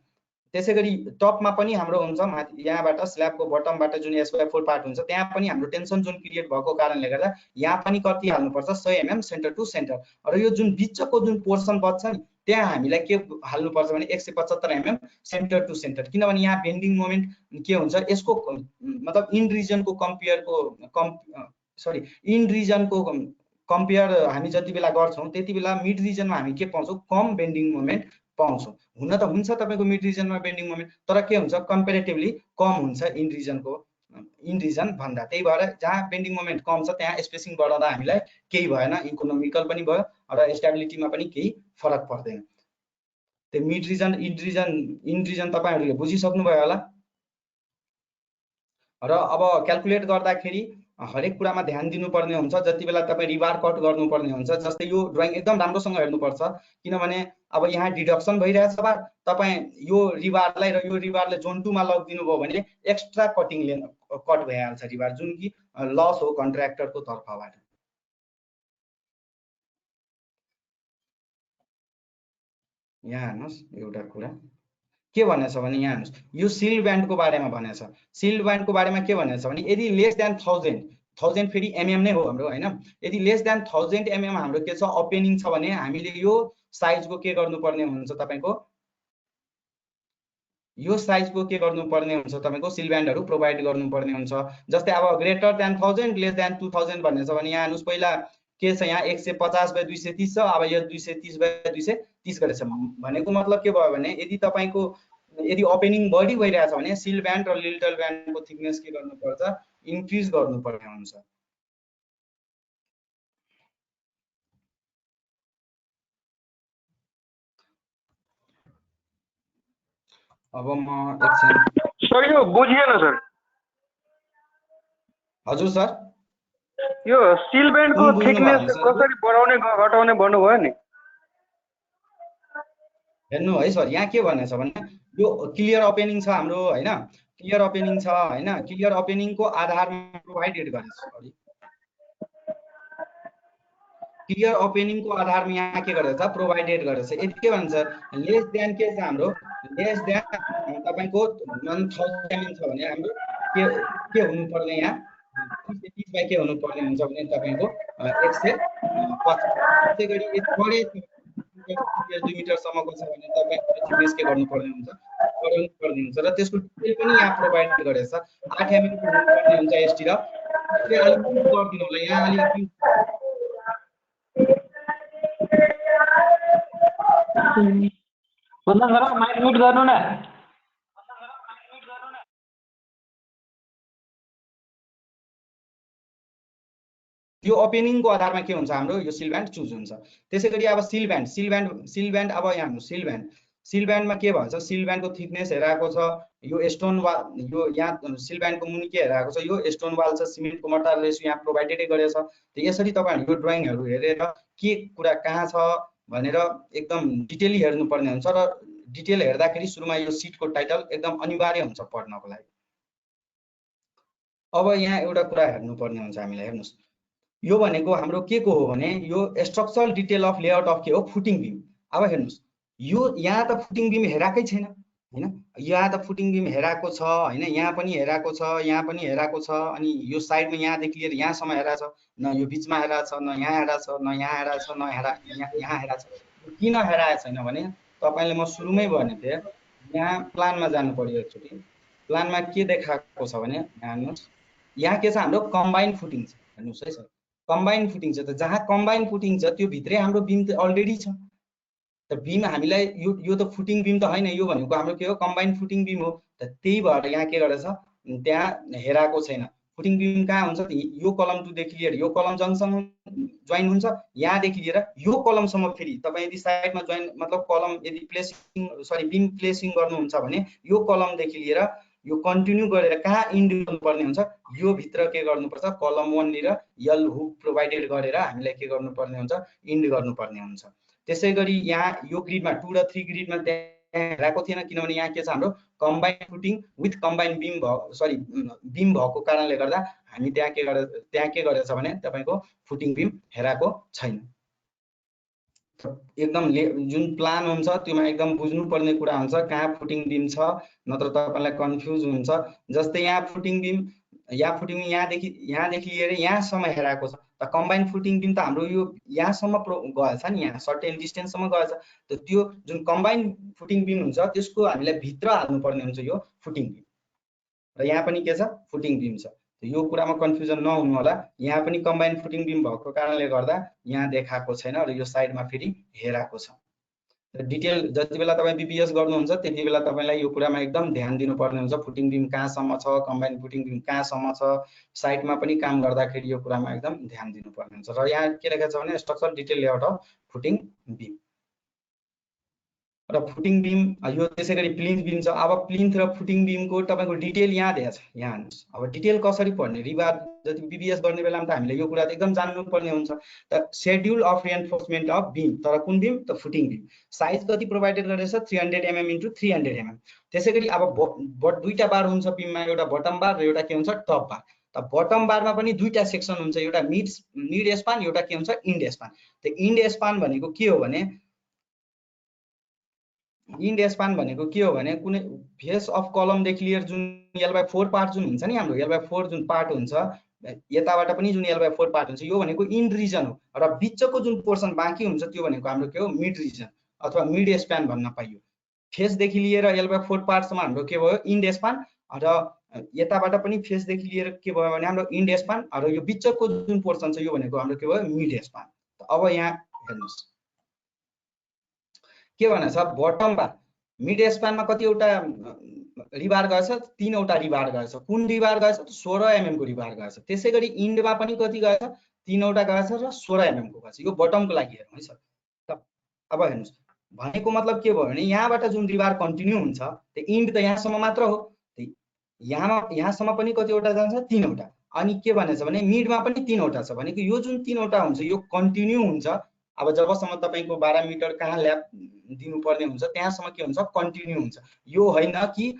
त्यसैगरी टपमा पनि हाम्रो हुन्छ यहाँबाट स्ल्याबको बटमबाट जुन h/4 पार्ट हुन्छ त्यहाँ पनि हाम्रो टेन्सन जोन क्रिएट भएको कारणले गर्दा यहाँ पनि कति हाल्नु पर्छ 100 mm सेन्टर टु सेन्टर। र यो जुन बिचको जुन पोर्सन बच्छ नि त्यहाँ हामीलाई के हाल्नु पर्छ भने 175 mm सेन्टर टु सेन्टर। किनभने यहाँ बेन्डिङ मोमेन्ट के हुन्छ यसको मतलब इन रिजनको कम्पेयर हामी जति बेला गर्छौं त्यति बेला मिड रिजनमा हामी के पाउँछौं कम बेन्डिङ मोमेन्ट पाउँछौं। हुन त हुन्छ तपाईको मिड रिजनमा बेन्डिङ मोमेन्ट तर के हुन्छ कम्पेरेटिभली कम हुन्छ इन रिजन भन्दा। त्यही भएर जहाँ बेन्डिङ मोमेन्ट कम छ त्यहाँ स्पेसिङ बढाउँदा हामीलाई केही भएन, इकोनोमिकल पनि भयो र स्टेबिलिटीमा पनि केही फरक पर्दैन। त्यो मिड रिजन इन रिजन तपाईहरुले बुझिसक्नु भयो होला। र अब क्याल्कुलेट गर्दाखेरि हरेक कुरामा ध्यान दिनुपर्ने हुन्छ। जति बेला तपाई रिबार कट गर्नुपर्ने हुन्छ जस्तै यो ड्राइङ एकदम राम्रोसँग हेर्नुपर्छ किनभने अब यहाँ डिडक्सन भइरहेछ बार तपाई यो रिबारलाई र यो रिबारले जोन 2 मा लगिदिनु भयो भने एक्स्ट्रा कटिङ कट भइहाल्छ रिबार जुन कि लस हो कन्ट्र्याक्टरको तर्फबाट। यहाँ हेर्नुस् एउटा कुरा के भनेछ भने यहाँ हेर्नुस् यो सिल्ड ब्यान्डको बारेमा भनेछ। सिल्ड ब्यान्डको बारेमा के भनेछ भने यदि लेस देन 1000 फेरि एमएम नै हो हाम्रो हैन। यदि लेस देन 1000 एमएम हाम्रो के छ ओपनिङ छ भने हामीले यो साइजको के गर्नुपर्ने हुन्छ तपाईको सिल्ड ब्यान्डहरु प्रोभाइड गर्नुपर्ने हुन्छ। जस्तै अब ग्रेटर देन 1000 लेस देन 2000 भन्ने छ भने यहाँ हेर्नुस् पहिला के छ यहाँ 150/230 छ। अब यो 230/230 गरेछ भनेको मतलब के भयो भने यदि ओपनिङ बडी भइरहेछ भने सिल्ड ब्यान्ड र लिटल ब्यान्डको थिकनेस के गर्नुपर्छ इन्क्रिज गर्नुपर्ने हुन्छ। अब म एकछिन सर यो बुझिएन सर। हजुर सर यो सिल ब्यान्डको थिकनेस कसरी बढाउने घटाउने भन्नुभयो नि। हेर्नु है सर यहाँ के भनेछ भने यो क्लियर ओपनिङ छ हाम्रो हैन। क्लियर ओपनिङको आधारमा प्रोभाइडेड गरेछ। क्लियर ओपनिङको आधारमा यहाँ के गरेछ प्रोभाइडेड गरेछ। यदि के भन्छ लेस देन के छ हाम्रो लेस देन तपाईको 1000 एमएम छ भने हाम्रो के हुनु पर्ने यहाँ 230 बाइ के हुनु पर्ने हुन्छ भने तपाईको 150। त्यसैगरी यदि बढे 2 मिटर सम्मको छ भने तपाईको थिकनेस के गर्नुपर्ने हुन्छ बढाउनु पर्ने हुन्छ। र त्यसको डिटेल पनि यहाँ प्रोभाइड गरेछ 8 एमएम को हुनुपर्ने हुन्छ एसटी र त्यसले अलिक गरिदिनु होला यहाँ अलिक भन्दा सर माइक म्युट गर्नु न। यो ओपनिङको आधारमा के हुन्छ हाम्रो यो सिल ब्यान्ड चुज हुन्छ। त्यसैगरी अब सिल ब्यान्ड अब यहाँ हाम्रो सिल ब्यान्डमा के भन्छ सिल ब्यान्डको थिकनेस हेराएको छ यो स्टोन वाल यो यहाँ सिल ब्यान्डको मुनि के हेराएको छ यो स्टोन वाल छ सिमेन्टको मर्टार रेसियो यहाँ प्रोभाइडेडै गरेछ। त यसरी तपाईहरु यो ड्राइङहरु हेरेर के कुरा कहाँ छ भनेर एकदम डिटेली हेर्नुपर्ने हुन्छ र डिटेल हेर्दाखेरि सुरुमा यो सिटको टाइटल एकदम अनिवार्य हुन्छ पढ्नको लागि। अब यहाँ एउटा कुरा हेर्नुपर्ने हुन्छ हामीलाई। हेर्नुहोस्, यो भनेको हाम्रो के को हो भने यो structural detail of layout of के हो, फुटिङ बिम। अब हेर्नुहोस्, यो यहाँ त फुटिङ बिम हेराकै छैन हैन, यहाँ त फुटिङ बिम हेराको छ हैन, यहाँ पनि हेराको छ, यहाँ पनि हेराको छ, अनि यो साइडमा यहाँदेखि लिएर यहाँसम्म हेराछ, न यो बिचमा हेराछ, न यहाँ हेराछ, न यहाँ हेराछ, न यहाँ हेराछ। किन हेराएको छैन भने तपाईले म सुरुमै भने थिएँ, यहाँ प्लानमा जानु पर्यो। एकचोटि प्लानमा के देखाएको छ भने यहाँ हेर्नुहोस्, यहाँ के छ, हाम्रो कम्बाइन फुटिङ छ। हेर्नुहोस् है सर, कम्बाइन फुटिङ छ। त जहाँ कम्बाइन फुटिङ छ त्यो भित्रै हाम्रो बिम त अलरेडी छ। त बिम हामीलाई यो त फुटिङ बिम त होइन, यो भनेको हाम्रो के हो, कम्बाइन फुटिङ बिम हो। त त्यही भएर यहाँ के गरेछ, त्यहाँ हेराको छैन। फुटिङ बिम कहाँ हुन्छ, यो कलम 2 देखि लिएर यो कलम जङसँग जोइन हुन्छ, यहाँदेखि लिएर यो कलमसम्म। फेरि तपाईँ यदि साइडमा जोइन मतलब कलम यदि प्लेसिङ बिम प्लेसिङ गर्नुहुन्छ भने यो कलमदेखि लिएर यो कन्टिन्यू गरेर कहाँ इन्ड गर्नुपर्ने हुन्छ, यो भित्र के गर्नुपर्छ, कलम 1 लिएर यल हुक प्रोभाइडेड गरेर हामीलाई के गर्नुपर्ने हुन्छ, इन्ड गर्नुपर्ने हुन्छ। त्यसै गरी यहाँ यो ग्रिडमा 2 र 3 ग्रिडमा त्यहाँ हेराएको थिएन, किनभने यहाँ के छ, हाम्रो कम्बाइन फुटिङ विथ कम्बाइन बिम बिम भएको कारणले गर्दा हामी त्यहाँ के गरेछ भने तपाईको फुटिङ बिम हेराको छैन। एकदम जुन प्लान हुन्छ त्योमा एकदम बुझ्नुपर्ने कुरा हुन्छ, कहाँ फुटिङ बिम छ, नत्र तपाईलाई कन्फ्युज हुन्छ। जस्तै यहाँ फुटिङ बिम यहाँदेखि लिएर यहाँसम्म हेराएको छ। त कम्बाइन फुटिङ बिम त हाम्रो यो यहाँसम्म गएछ नि, यहाँ सर्टेन डिस्टेन्ससम्म गएछ। त त्यो जुन कम्बाइन फुटिङ बिम हुन्छ त्यसको हामीलाई भित्र हाल्नुपर्ने हुन्छ यो फुटिङ बिम। र यहाँ पनि के छ, फुटिङ बिम छ। यो कुरामा कन्फ्युजन नहुनु होला, यहाँ पनि कम्बाइन फुटिङ बिम भएको कारणले गर्दा यहाँ देखाएको छैन र यो साइडमा फेरि हेराको छ। डिटेल जति बेला तपाईँ बीपीएस गर्नुहुन्छ त्यति बेला तपाईलाई यो कुरामा एकदम ध्यान दिनुपर्ने हुन्छ, फुटिङ बिम कहाँसम्म छ, कम्बाइन फुटिङ बिम कहाँसम्म छ। साइटमा पनि काम गर्दाखेरि यो कुरामा एकदम ध्यान दिनुपर्ने हुन्छ। र यहाँ के लेखेको छ भने structure detail layout of footing beam र फुटिङ बिम यो त्यसै गरी प्लिन्थ बिम छ। अब प्लिन्थ र फुटिङ बिमको तपाईको डिटेल यहाँ दिएको छ। यहाँ हेर्नुहोस्, अब डिटेल कसरी पढ्ने, रिबार जति बीबीएस गर्ने बेलामा त हामीले यो कुरा त एकदम जान्नुपर्ने हुन्छ। त schedule of reinforcement of beam, तर कुन बिम त फुटिङ बिम। साइज कति प्रोभाइडेड गरेछ 300 mm × 300 mm। त्यसै गरी अब दुईटा बार हुन्छ बिममा, एउटा बटम बार र एउटा के हुन्छ, टप बार। त बटम बारमा पनि दुईटा सेक्सन हुन्छ, एउटा मिड स्पान, एउटा के हुन्छ, इन्ड स्पान। त इन्ड स्पान भनेको के हो भने कुनै फेस अफ कलमदेखि लिएर जुन L/4 पार्ट जुन हुन्छ नि, हाम्रो L/4 जुन पार्ट हुन्छ, यताबाट पनि जुन L/4 पार्ट हुन्छ, यो भनेको इन्ड रिजन हो। र बिचको जुन पोर्सन बाँकी हुन्छ त्यो भनेको हाम्रो के हो, मिड रिजन अथवा मिड स्पान भन्न पाइयो। फेसदेखि लिएर L/4 पार्टसम्म हाम्रो के भयो, इन्ड स्पान, र यताबाट पनि फेसदेखि लिएर के भयो भने हाम्रो इन्ड स्पान, र यो बिचको जुन पोर्सन छ यो भनेको हाम्रो के भयो, मिड स्पान। अब यहाँ हेर्नुहोस् के भनेछ, बटम बार मिड स्पानमा कतिवटा रिबार गएछ, 3वटा रिबार गएछ। कुन रिबार गएछ, 16 mm को रिबार गएछ। त्यसै गरी इन्डमा पनि कति गएछ, 3वटा गएछ र 16 mm को गएछ। यो बटमको लागि हेरौँ है सर। त अब हेर्नुहोस्, भनेको मतलब के भयो भने यहाँबाट जुन रिबार कन्टिन्यू हुन्छ त्यो इन्ड त यहाँसम्म मात्र हो, यहाँसम्म पनि कतिवटा जान्छ, 3वटा। अनि के भनेछ भने मिडमा पनि 3वटा छ, भनेको यो जुन 3वटा हुन्छ यो कन्टिन्यू हुन्छ। अब जबसम्म तपाईको 12 मिटर कहाँ ल्याप दिनुपर्ने हुन्छ त्यहाँसम्म के हुन्छ, कन्टिन्यू हुन्छ। यो होइन कि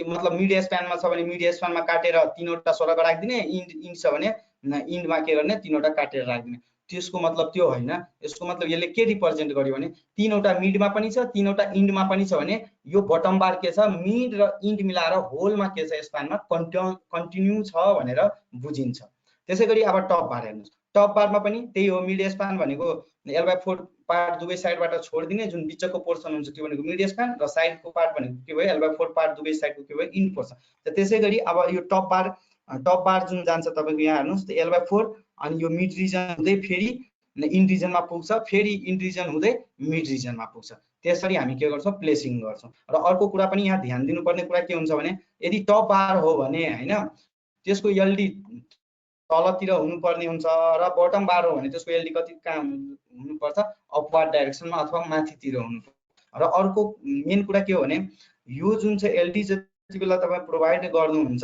मतलब मिड स्पानमा छ भने मिड स्पानमा काटेर 3वटा सडक राखिदिने, इन्ड छ भने इन्डमा के गर्ने, 3वटा काटेर राखिदिने, त्यसको मतलब त्यो होइन। यसको मतलब यसले के रिप्रेजेन्ट गर्यो भने 3वटा मिडमा पनि छ, 3वटा इन्डमा पनि छ भने यो बटम बार के छ, मिड र इन्ड मिलाएर होलमा के छ, स्पानमा कन्टिन्यू छ भनेर बुझिन्छ। त्यसै गरी अब टप बार हेर्नुहोस्, टप बारमा पनि त्यही हो, मिड स्पान भनेको L/4 पार्ट दुवै साइडबाट छोडिदिने, जुन बिचको पोर्सन हुन्छ त्यो भनेको मिड स्पान, र साइडको पार्ट भनेको के भयो, L/4 पार्ट दुवै साइडको के भयो, इन्ड पोर्सन। त्यसै गरी अब यो टप बार जुन जान्छ तपाईको यहाँ हेर्नुहोस्, L/4 अनि यो मिड रिजन हुँदै फेरि इन्ड रिजनमा पुग्छ, फेरि इन्ड रिजन हुँदै मिड रिजनमा पुग्छ। त्यसरी हामी के गर्छौँ, प्लेसिङ गर्छौँ। र अर्को कुरा पनि यहाँ ध्यान दिनुपर्ने कुरा के हुन्छ भने यदि टप बार हो भने हैन, त्यसको एलडी तलतिर हुनुपर्ने हुन्छ, र बटम बार हो भने त्यसको एलडी कति कहाँ हुनुपर्छ, अपवार्ड डाइरेक्सनमा अथवा माथितिर हुनुपर्छ। र अर्को मेन कुरा के हो भने यो जुन चाहिँ एलडी जति बेला तपाईँ प्रोभाइड गर्नुहुन्छ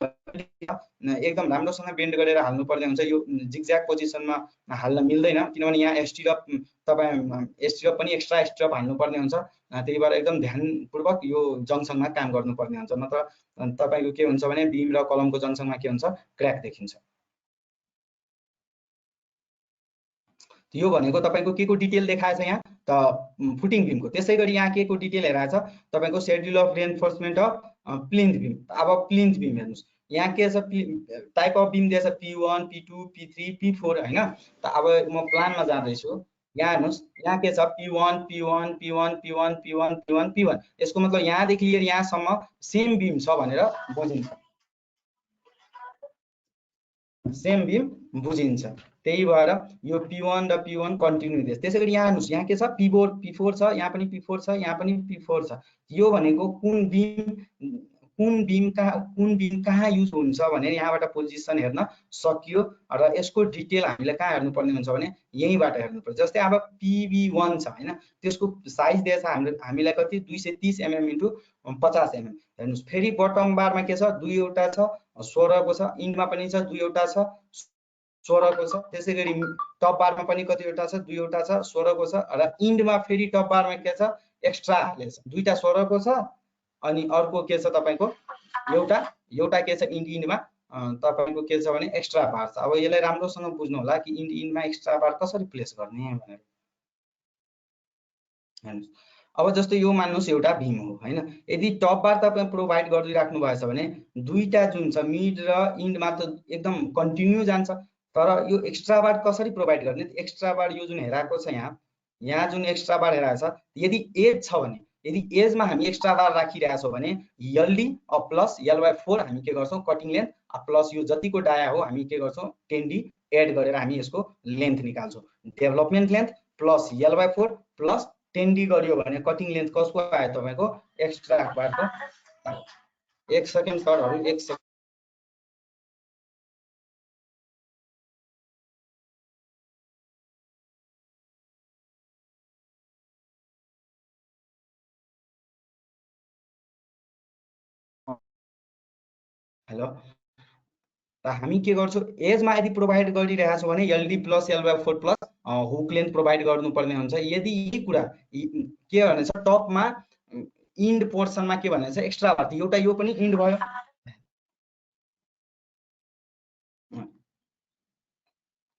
एकदम राम्रोसँग बेन्ड गरेर हाल्नुपर्ने हुन्छ। यो जिगज्याग पोजिसनमा हाल्न मिल्दैन, किनभने यहाँ स्टिरअप तपाईँ स्टिरअप पनि एक्स्ट्रा स्टिरअप हाल्नुपर्ने हुन्छ। त्यही भएर एकदम ध्यानपूर्वक यो जङ्सनमा काम गर्नुपर्ने हुन्छ, नत्र तपाईँको के हुन्छ भने बिम र कलमको जङ्सनमा के हुन्छ, क्र्याक देखिन्छ। यो भनेको तपाईँको के को डिटेल देखाएछ यहाँ त फुटिङ बिमको। त्यसै गरी यहाँ के को डिटेल हेराएछ तपाईँको schedule of reinforcement of plinth beam. अब प्लिन्थ बिम हेर्नुहोस्, यहाँ के छ टाइप अफ बिम दिएछ P1 P2 P3 P4 हैन। त अब म प्लानमा जाँदैछु, यहाँ हेर्नुहोस् यहाँ के छ P1 P1 P1 P1 P1 P1 P1। यसको मतलब यहाँदेखि लिएर यहाँसम्म सेम बिम छ भनेर बुझिन्छ, सेम बिम बुझिन्छ। त्यही भएर यो P1 र P1 कन्टिन्यू दिएछ। त्यसै गरी यहाँ हेर्नुहोस् यहाँ के छ P4 छ, यहाँ पनि P4 छ, यहाँ पनि P4 छ। यो भनेको कुन बिम कहाँ युज हुन्छ भनेर यहाँबाट पोजिसन हेर्न सकियो र यसको डिटेल हामीले कहाँ हेर्नुपर्ने हुन्छ भने यहीँबाट हेर्नुपर्छ। जस्तै अब PB1 छ हैन, त्यसको साइज दिएछ हामीलाई कति 230 mm × 50 mm। हेर्नुहोस् फेरि बटम बारमा के छ 2 वटा छ 16 को छ, इन्डमा पनि छ 2 वटा छ 16 को छ। त्यसै गरी टप बारमा पनि कतिवटा छ 2 वटा छ 16 को छ र इन्डमा फेरि टप बारमा के छ एक्स्ट्रा हालेछ 2टा 16 को छ अनि अर्को के छ तपाईको एउटा के छ इन्डमा तपाईको के छ भने एक्स्ट्रा बार छ। अब यसलाई राम्रोसँग बुझ्नु होला कि इन्डमा एक्स्ट्रा बार कसरी प्लेस गर्ने भनेर। हेर्नुस् अब जस्तो यो मान्नुस् एउटा भीम हो हैन, यदि टप बार तपाईं प्रोभाइड गरिराख्नु भएछ भने दुईटा जुन छ मिड र इन्डमा त एकदम कन्टिन्यू जान्छ, तर यो एक्स्ट्रा बार कसरी प्रोभाइड गर्ने? एक्स्ट्रा बार यो जुन हेराएको छ यहाँ जुन एक्स्ट्रा बार हेराएको छ, यदि एज छ भने यदि एजमा हामी एक्स्ट्रा बार राखिरहेछौँ भने LD प्लस L/4 हामी के गर्छौं कटिङ लेन्थ प्लस यो जतिको डाया हो हामी के गर्छौं 10D एड गरेर हामी यसको लेन्थ निकाल्छौं। Development length plus L/4 plus 10D गरियो भने कटिङ लेन्थ कसको आयो तपाईको एक्स्ट्रा बारको। 1 सेकेन्ड सरहरु 1 सेकेन्ड। हेलो, त हामी के गर्छौं एजमा यदि प्रोभाइड गरिरहेका छौं भने LD plus L/4 plus hook length provide गर्नुपर्ने हुन्छ। यदि यी कुरा के भनेछ टपमा इन्ड पोर्सनमा के भनेछ एक्स्ट्रा बार, एउटा यो पनि इन्ड भयो।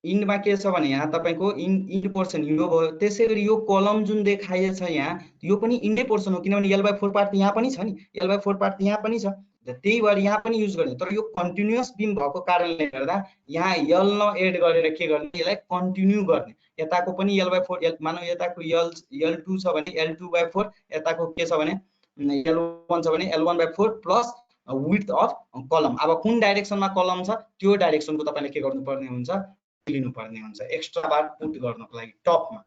इन्डमा के छ भने यहाँ तपाईको इन्ड पोर्सन यो भयो। त्यसैगरी यो कलम जुन देखाइएछ यहाँ यो पनि इन्डै पोर्सन हो, किनभने L/4 पार्ट यहाँ पनि छ नि, L/4 पार्ट यहाँ पनि छ, त्यही भएर यहाँ पनि युज गर्ने। तर यो कन्टिन्युअस बिम भएको कारणले गर्दा यहाँ L न एड गरेर के गर्ने यसलाई कन्टिन्यू गर्ने। यताको पनि L/4 मानौ यताको L2 छ भने L2/4, यताको के छ भने L1 छ भने L1/4 plus width of column. अब कुन डाइरेक्सनमा कलम छ त्यो डाइरेक्सनको तपाईले के गर्नुपर्ने हुन्छ लिनुपर्ने हुन्छ एक्स्ट्रा बार पुट गर्नको लागि टपमा।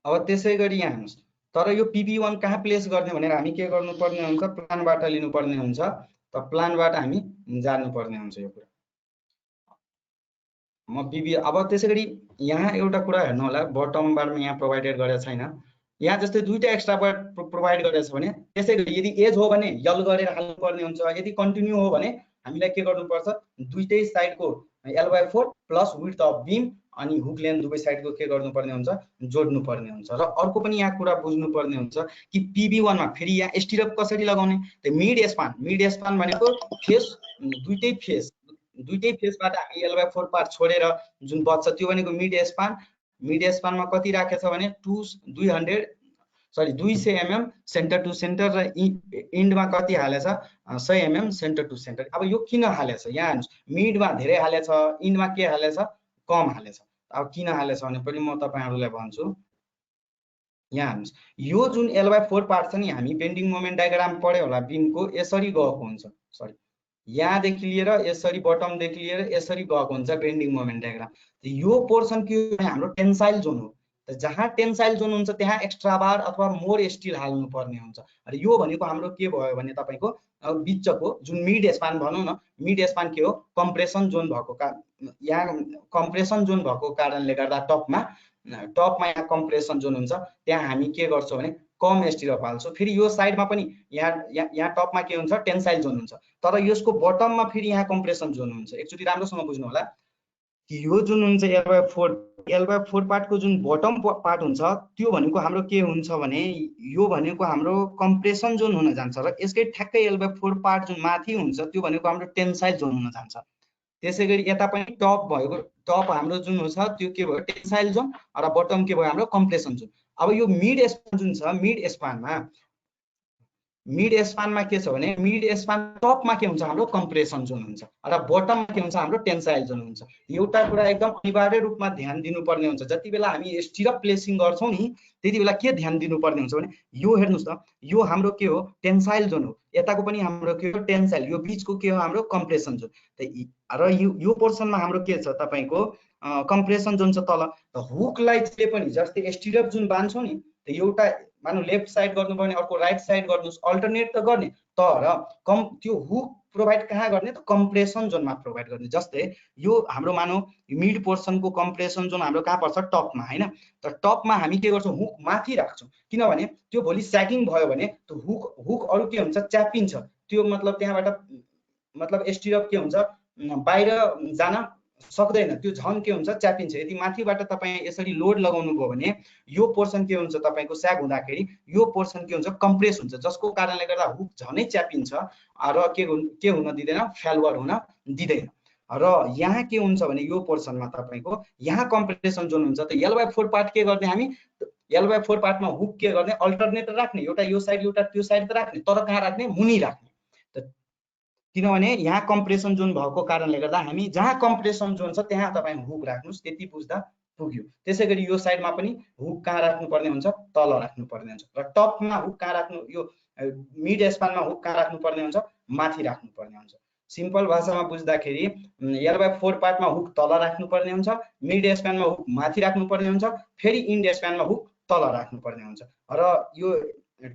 अब त्यसै गरी यहाँ हेर्नुस्, तर यो PB1 कहाँ प्लेस गर्ने भनेर हामी के गर्नुपर्ने हुन्छ प्लानबाट लिनुपर्ने हुन्छ। त प्लानबाट हामी जान्नुपर्ने हुन्छ यो कुरा। म PB अब त्यसै गरी यहाँ एउटा कुरा हेर्नु होला, बटम बारमा यहाँ प्रोभाइडेड गरेको छैन। यहाँ जस्तै दुईटा एक्स्ट्रा बार प्रोभाइड गरेछ भने त्यसै गरी यदि एज हो भने यल गरेर हाल्नुपर्ने हुन्छ। यदि कन्टिन्यू हो भने हामीलाई के गर्नुपर्छ दुईटै साइडको L/4 plus width of beam अनि हुक लेन्थ दुवै साइडको के गर्नुपर्ने हुन्छ जोड्नु पर्ने हुन्छ। र अर्को पनि यहाँ कुरा बुझ्नु पर्ने हुन्छ कि PB1 मा फेरि यहाँ स्टिरअप कसरी लगाउने, त मिड स्पान भनेको फेस दुईटै फेसबाट हामी L/4 पार्ट छोडेर जुन बच्छ त्यो भनेको मिड स्पानमा कति राखेछ भने 200 mm सेन्टर टु सेन्टर र इन्डमा कति हालेछ 100 mm सेन्टर टु सेन्टर। अब यो किन हालेछ यहाँ हेर्नुस्, मिडमा धेरै हालेछ, इन्डमा के हालेछ कम हालेछ। अब किन हालेछ भने पनि म तपाईहरुलाई भन्छु। यहाँ हेर्नुस् यो जुन L/4 पार्ट छ नि हामी बेन्डिङ मोमेन्ट डायग्राम पढ्यो होला बिमको, यसरी गएको हुन्छ। सरी यहाँदेखि लिएर यसरी बटमदेखि लिएर यसरी गएको हुन्छ बेन्डिङ मोमेन्ट डायग्राम। यो पोर्सन के हो हाम्रो टेन्साइल जोन हो। त जहाँ टेन्साइल जोन हुन्छ त्यहाँ एक्स्ट्रा बार अथवा मोर स्टिल हाल्नु पर्ने हुन्छ। र यो भनेको हाम्रो के भयो भने तपाईको बिचको जुन मिड स्पान भनौँ न, मिड स्पान के हो कम्प्रेसन जोन भएको यहाँ कम्प्रेसन जोन भएको कारणले गर्दा टपमा यहाँ कम्प्रेसन जोन हुन्छ, त्यहाँ हामी के गर्छौँ भने कम स्टिरअप हाल्छौँ। फेरि यो साइडमा पनि यहाँ टपमा के हुन्छ टेन्साइल जोन हुन्छ, तर यसको बटममा फेरि यहाँ कम्प्रेसन जोन हुन्छ। एकचोटि राम्रोसँग बुझ्नु होला कि यो जुन हुन्छ L/4 पार्टको जुन बटम पार्ट हुन्छ त्यो भनेको हाम्रो के हुन्छ भने यो भनेको हाम्रो कम्प्रेसन जोन हुन जान्छ र यसकै ठ्याक्कै L/4 पार्ट जुन माथि हुन्छ त्यो भनेको हाम्रो टेन्साइल जोन हुन जान्छ। त्यसैगरी यता पनि टप हाम्रो जुन हुन्छ त्यो के भयो टेन्साइल जोन र बटम के भयो हाम्रो कम्प्रेसन जोन। अब यो मिड स्पान जुन छ मिड स्पानमा के छ भने मिड स्पान टपमा के हुन्छ हाम्रो कम्प्रेसन जोन हुन्छ र बटममा के हुन्छ हाम्रो टेन्साइल जोन हुन्छ। एउटा कुरा एकदम अनिवार्य रूपमा ध्यान दिनुपर्ने हुन्छ, जति बेला हामी स्टिरअप प्लेसिङ गर्छौँ नि त्यति बेला के ध्यान दिनुपर्ने हुन्छ भने यो हेर्नुस् त यो हाम्रो के हो टेन्साइल जोन हो, यताको पनि हाम्रो के हो टेन्साइल, यो बिचको के हो हाम्रो कम्प्रेसन जोन। र यो पोर्सनमा हाम्रो के छ तपाईको कम्प्रेसन जोन छ तल। हुकलाई चाहिँ पनि जस्तै स्टिरअप जुन बान्छौँ नि त एउटा मानौ लेफ्ट साइड गर्नुपर्ने अर्को राइट साइड गर्नुस्, अल्टरनेट त गर्ने, तर त्यो हुक प्रोभाइड कहाँ गर्ने त कम्प्रेसन जोनमा प्रोभाइड गर्ने। जस्तै यो हाम्रो मानौ मिड पोर्सनको कम्प्रेसन जोन हाम्रो कहाँ पर्छ टपमा हैन, त टपमा हामी के गर्छौँ हुक माथि राख्छौँ, किनभने त्यो भोलि स्यागिङ भयो भने त्यो हुक अरु के हुन्छ च्यापिन्छ, त्यो मतलब त्यहाँबाट मतलब स्टिरअप के हुन्छ बाहिर जान सक्दैन, त्यो झन के हुन्छ च्यापिन्छ। यदि माथिबाट तपाईँ यसरी लोड लगाउनु भयो भने यो पोर्सन के हुन्छ तपाईको स्याग हुँदाखेरि यो पोर्सन के हुन्छ कम्प्रेस हुन्छ, जसको कारणले गर्दा हुक झनै च्यापिन्छ र के हुन दिँदैन फेलुअर हुन दिँदैन। र यहाँ के हुन्छ भने यो पोर्सनमा तपाईको यहाँ कम्प्रेसन जोन हुन्छ, त L/4 पार्ट के गर्ने हामी L/4 पार्टमा हुक के गर्ने अल्टरनेटर राख्ने, एउटा यो साइड एउटा त्यो साइड त राख्ने, तर कहाँ राख्ने मुनि राख्ने, किनभने यहाँ कम्प्रेसन जोन भएको कारणले गर्दा हामी जहाँ कम्प्रेसन जोन छ त्यहाँ तपाईँ हुक राख्नुस्, त्यति बुझ्दा पुग्यो। त्यसैगरी यो साइडमा पनि हुक कहाँ राख्नुपर्ने हुन्छ तल राख्नुपर्ने हुन्छ, र टपमा हुक कहाँ राख्नु यो मिड स्पानमा हुक कहाँ राख्नुपर्ने हुन्छ माथि राख्नुपर्ने हुन्छ। सिम्पल भाषामा बुझ्दाखेरि L/4 पार्टमा हुक तल राख्नुपर्ने हुन्छ, मिड स्पानमा हुक माथि राख्नुपर्ने हुन्छ, फेरि इन्ड स्पानमा हुक तल राख्नुपर्ने हुन्छ। र यो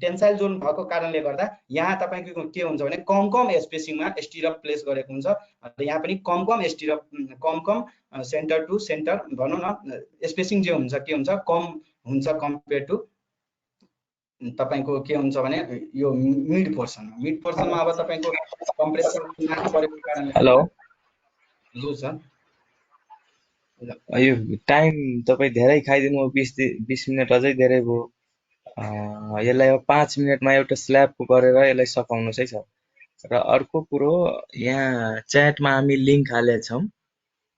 टेन्साइल जोन भएको कारणले गर्दा यहाँ तपाईको के हुन्छ भने कम स्पेसिङमा स्टिरअप प्लेस गरेको हुन्छ, र यहाँ पनि कम स्टिरअप कम सेन्टर टु सेन्टर भनौँ न स्पेसिङ जे हुन्छ के हुन्छ कम हुन्छ कम्पेयर टु तपाईको के हुन्छ भने यो मिड पोर्सनमा अब तपाईको कम्प्रेसन माथि परेको कारणले हेलो हजुर सर यो टाइम तपाईँ धेरै खाइदिनु 20 मिनट अझै धेरै भयो। यसलाई अब 5 मिनटमा एउटा स्ल्याब गरेर यसलाई सकाउनुहोस् है सर। र अर्को कुरो यहाँ च्याटमा हामी लिङ्क हालेका छौँ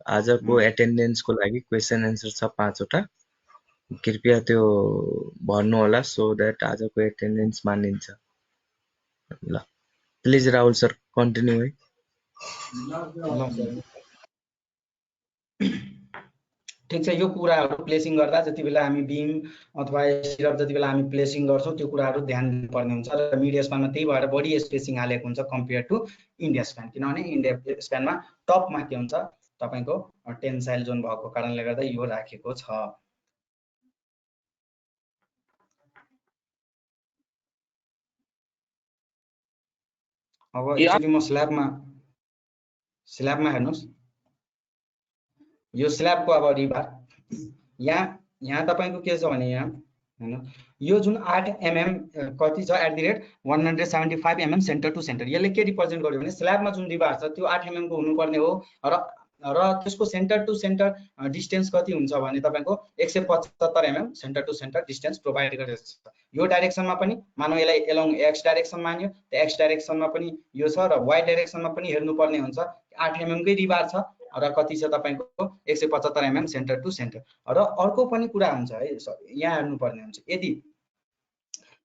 आजको एटेन्डेन्सको लागि, क्वेसन एन्सर छ 5 वटा, कृपया त्यो भर्नु होला सो द्याट आजको एटेन्डेन्स मानिन्छ। ल प्लिज राहुल सर कन्टिन्यू है। ठिक छ, यो कुराहरू प्लेसिङ गर्दा जति बेला हामी बिम अथवा स्टिरअप जति बेला हामी प्लेसिङ गर्छौँ त्यो कुराहरू ध्यान दिनुपर्ने हुन्छ। र मिड स्पानमा त्यही भएर बढी स्पेसिङ हालेको हुन्छ कम्पेयर टु इन्ड स्पान, किनभने इन्ड स्पानमा टपमा के हुन्छ तपाईको टेन्साइल जोन भएको कारणले गर्दा यो राखेको छ। अब एकचोटि म स्ल्याबमा हेर्नुस्, यो स्ल्याबको अब रिबार यहाँ तपाईको के छ भने यहाँ हैन यो जुन 8 mm कति छ @175 mm सेन्टर टु सेन्टर, यसले के रिप्रेजेन्ट गर्यो भने स्ल्याबमा जुन रिबार छ त्यो 8 mm को हुनुपर्ने हो, र त्यसको सेन्टर टु सेन्टर डिस्टेन्स कति हुन्छ भने तपाईको 175 mm centre to centre distance provide गरेको छ। यो डाइरेक्सनमा पनि मानौ यसलाई एलोङ एक्स डाइरेक्सन मान्यो त एक्स डाइरेक्सनमा पनि यो छ, र वाइ डाइरेक्सनमा पनि हेर्नुपर्ने हुन्छ 8 mm कै रिबार छ र कति छ तपाईको 175 mm सेन्टर टु सेन्टर। र अर्को पनि कुरा हुन्छ है यहाँ हेर्नुपर्ने हुन्छ, यदि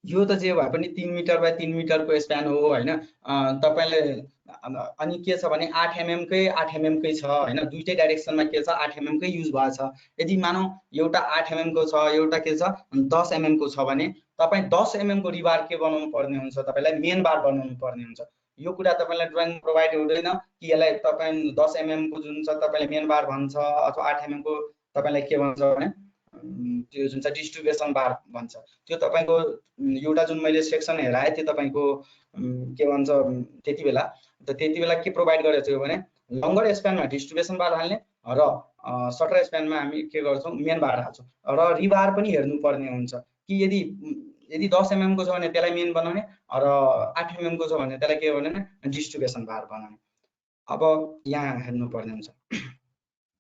यो त जे भए पनि 3 मिटर बाइ 3 मिटरको स्प्यान हो हैन, तपाईले अनि के छ भने 8 mm कै छ हैन, दुईटै डाइरेक्सनमा के छ 8 mm कै युज भएछ। यदि मानौ एउटा 8 mm को छ एउटा के छ 10 mm को छ भने तपाई 10 mm को रिबार के बनाउनु पर्ने हुन्छ, तपाईलाई मेन बार बनाउनु पर्ने हुन्छ। यो कुरा तपाईलाई ड्राइङ प्रोभाइड हुँदैन कि यसलाई तपाई 10 mm को जुन छ तपाईले मेन बार भन्छ अथवा 8 mm को तपाईलाई के भन्छ भने त्यो जुन चाहिँ डिस्ट्रिब्युसन बार भन्छ त्यो तपाईँको एउटा जुन मैले सेक्सन हेराएँ त्यो तपाईँको के भन्छ त्यति बेला के प्रोभाइड गरेको थियो भने लङ्गर स्प्यानमा डिस्ट्रिब्युसन बार हाल्ने र सर्टर स्प्यानमा हामी के गर्छौँ मेन बार हाल्छौँ र रिबार पनि हेर्नुपर्ने हुन्छ कि यदि 10 mm को छ भने त्यसलाई मेन बनाउने र 8 mm को छ भने त्यसलाई के बनाउने डिस्ट्रिब्युसन बार बनाउने। अब यहाँ हेर्नुपर्ने हुन्छ।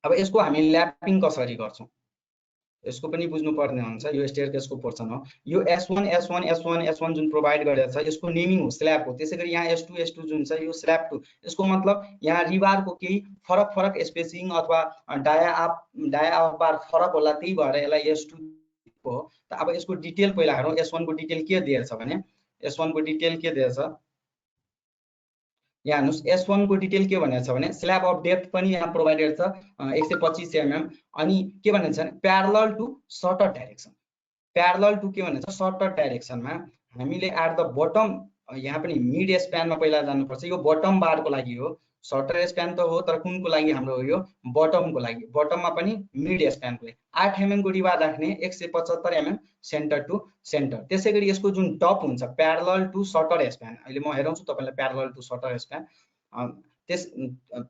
अब यसको हामी ल्यापिङ कसरी गर्छौँ यसको पनि बुझ्नुपर्ने हुन्छ। यो स्टेयरकेसको पोर्सन हो। यो S1 S1 S1 S1 जुन प्रोभाइड गरेको छ यसको नेमिङ हो स्ल्याब हो। त्यसैगरी यहाँ S2 जुन छ यो स्ल्याब 2 यसको मतलब यहाँ रिबारको केही फरक स्पेसिङ अथवा डाया अप बार फरक होला त्यही भएर यसलाई S2 हो। त अब यसको डिटेल पहिला हेरौँ। S1 को डिटेल के दिएको छ भने S1 को डिटेल के दिएको छ यहाँ हेर्नुस्। S1 को डिटेल के भनेको छ भने स्ल्याब अफ डेप्थ पनि यहाँ प्रोभाइडेड छ 125 mm अनि के भनेको छ भने parallel to shorter direction. Parallel to के भनेको छ सर्टर डाइरेक्सनमा हामीले एट द बटम यहाँ पनि मिड स्प्यानमा पहिला जानुपर्छ। यो बटम बारको लागि हो। सर्टर स्प्यान त हो तर कुनको लागि हाम्रो हो यो बटमको लागि। बटममा पनि मिड स्प्यानको लागि 8 mm को रिबार राख्ने 175 mm सेन्टर टु सेन्टर। त्यसैगरी यसको जुन टप हुन्छ प्यारलल टु सर्टर स्प्यान। अहिले म हेराउँछु तपाईलाई प्यारलल टु सर्टर स्प्यान। त्यस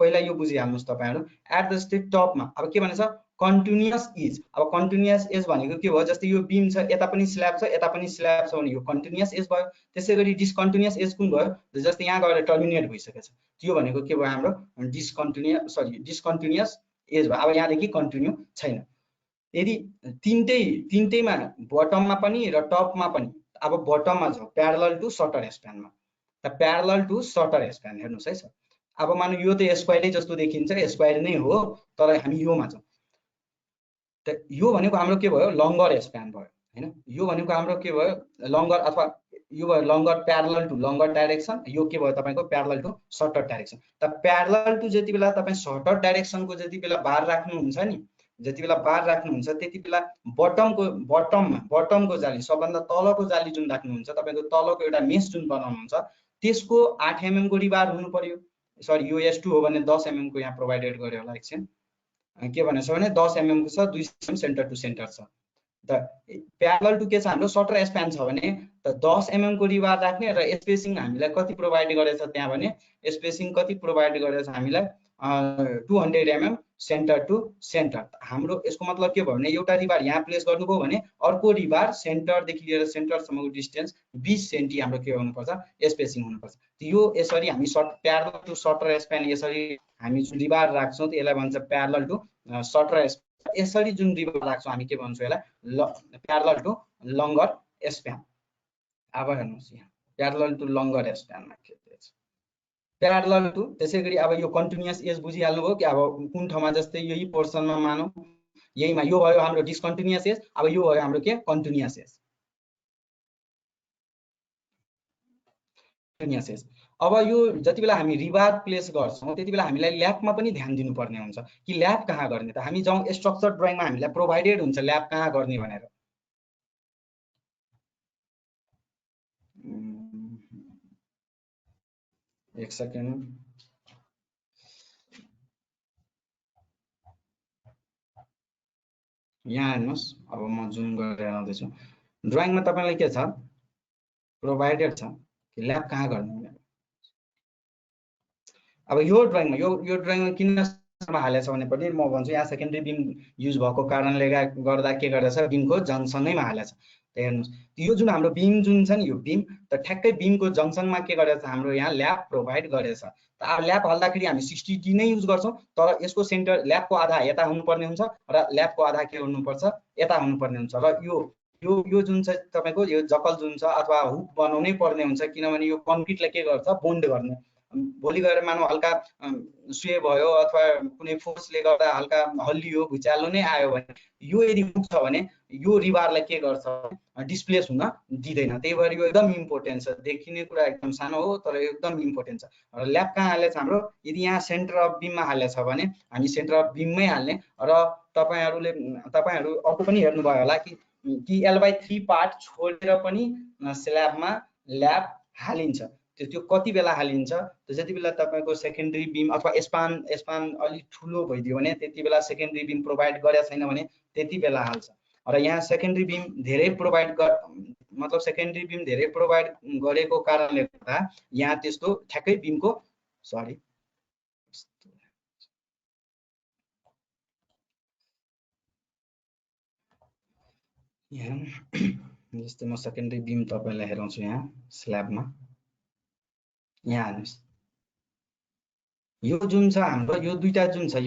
पहिला यो बुझिहाल्नुस् तपाईहरु एट द स्टेट टपमा अब के भनेछ कन्टिन्युअस इज। अब कन्टिन्युअस एज भनेको के भयो जस्तै यो बीम छ यता पनि स्ल्याब छ यता पनि स्ल्याब छ भने यो कन्टिन्युअस एज भयो। त्यसैगरी डिस्कन्टिन्युअस एज कुन भयो जस्तै यहाँ गएर टर्मिनेट भइसकेको छ त्यो भनेको के भयो हाम्रो डिस्कन्टिन्युअस एज भयो। अब यहाँदेखि कन्टिन्यू छैन। यदि तीनटैमा बटममा पनि र टपमा पनि अब बटममा छ प्यारलल टु सर्टर स्प्यानमा त प्यारलल टु सर्टर स्प्यान हेर्नुस् है सर। अब मानु यो त स्क्वायरै जस्तो देखिन्छ स्क्वायर नै हो तर हामी योमा छौं त यो भनेको हाम्रो के भयो लङ्गर स्प्यान भयो हैन। यो भनेको हाम्रो के भयो लङ्गर अथवा यो भयो लङ्गर प्यारलल टु लङ्गर डाइरेक्सन। यो के भयो तपाईको प्यारलल टु सर्टर डाइरेक्सन। त प्यारलल टु जति बेला तपाई सर्टर डाइरेक्सनको जति बेला बार राख्नुहुन्छ नि जति बेला बार राख्नुहुन्छ त्यति बेला बटमको जाली सबभन्दा तलको जाली जुन राख्नुहुन्छ तपाईको तलको एउटा मेस जुन बनाउनुहुन्छ त्यसको 8 mm को रिबार हुनु पर्यो। सरी यो S2 हो भने 10 mm को यहाँ प्रोभाइडेड गर्यो होला एकछिन के भनेछ भने 10 mm को छ 2 mm सेन्टर टु सेन्टर छ। त प्यारलल टु के छ हाम्रो सर्टर स्प्यान छ भने त 10 mm को रिबार राख्ने र स्पेसिङ हामीलाई कति प्रोभाइड गरेछ त्यहाँ भने स्पेसिङ कति प्रोभाइड गरेछ हामीलाई 200 mm सेन्टर टु सेन्टर। हाम्रो यसको मतलब के भयो भने एउटा रिबार यहाँ प्लेस गर्नुभयो भने अर्को रिबार सेन्टरदेखि लिएर सेन्टरसम्मको डिस्टेन्स 20 सेन्टी हाम्रो के हुनुपर्छ स्पेसिङ हुनुपर्छ। यो यसरी हामी प्यारलल टु सर्टर स्प्यान यसरी हामी जुन रिबार राख्छौं त यसलाई भन्छ प्यारलल टु सर्टर स्प्यान। यसरी जुन रिबार राख्छौं हामी के भन्छौं यसलाई प्यारलल टु लङ्गर स्प्यान। अब हेर्नुस् यहाँ प्यारलल टु लङ्गर स्प्यानमा के छ प्यारलल टु। त्यसैगरी अब यो कन्टिन्युअस एज बुझिहाल्नु भयो कि अब कुन ठाउँमा जस्तै यही पोर्सनमा मानौ यहीमा यो भयो हाम्रो डिस्कन्टिन्युअस एज। अब यो भयो हाम्रो के कन्टिन्युअस एज कन्टिन्युअस एज। अब यो जति बेला हामी रिबार प्लेस गर्छौं त्यति बेला हामीलाई ल्यापमा पनि ध्यान दिनुपर्ने हुन्छ कि ल्याप कहाँ गर्ने त। हामी जाउँ स्ट्रक्चर ड्राइङमा हामीलाई प्रोभाइडेड हुन्छ ल्याप कहाँ गर्ने भनेर। एक सेकेन्ड यहाँ हेर्नुस्। अब म जुम गरेर आउँदैछु ड्राइङमा तपाईलाई के छ प्रोभाइडेड छ कि ल्याब कहाँ गर्ने। अब यो ड्राइङमा यो ड्राइङमा किन हालेछ भने पनि म भन्छु यहाँ सेकेन्डरी बीम युज भएको कारणले गर्दा के गरेछ बीमको जङ्सनैमा हालेछ। हेर्नुस् यो जुन हाम्रो बीम जुन छ नि यो बीम त ठ्याक्कै बीमको जङ्सनमा के गरेछ हाम्रो यहाँ ल्याब प्रोभाइड गरेछ। त अब ल्याब हाल्दाखेरि हामी 60D नै युज गर्छौं तर यसको सेन्टर ल्याबको आधा यता हुनुपर्ने हुन्छ र ल्याबको आधा के हुनुपर्छ यता हुनुपर्ने हुन्छ। र यो जुन चाहिँ तपाईको यो जकल जुन छ अथवा हुक बनाउनै पर्ने हुन्छ किनभने यो कन्क्रिटलाई के गर्छ बोन्ड गर्ने। भोलि गएर मानौ हल्का सुए भयो अथवा कुनै फोर्सले गर्दा हल्का हल्लियो भुइँचालो नै आयो भने यो यदि हुक छ भने यो रिबारलाई के गर्छ डिस्प्लेस हुन दिदैन। त्यही भएर यो एकदम इम्पोर्टेन्ट छ। देखिने कुरा एकदम सानो हो तर एकदम इम्पोर्टेन्ट छ। र ल्याब कहाँ हालेछ हाम्रो यदि यहाँ सेन्टर अफ बीममा हालेछ भने हामी सेन्टर अफ बीममै हाल्ने। र तपाईहरु अर्को पनि हेर्नुभयो होला कि L/3 पार्ट छोडेर पनि स्ल्याबमा ल्याब हालिन्छ। त्यो कति बेला हालिन्छ त जति बेला तपाईको सेकेन्डरी बीम अथवा स्पान अलि ठुलो भइदियो भने त्यति बेला सेकेन्डरी बीम प्रोभाइड गरेको छैन भने त्यति बेला हाल्छ। र यहाँ सेकेन्डरी बिम धेरै प्रोभाइड मतलब सेकेन्डरी बिम धेरै प्रोभाइड गरेको कारणले गर्दा यहाँ त्यस्तो ठ्याक्कै बिमको सरी यहाँ जस्तै म सेकेन्डरी बिम तपाईलाई हेराउँछु यहाँ स्ल्याबमा यहाँ हेर्नुस् यो जुन छ हाम्रो यो दुईटा जुन छ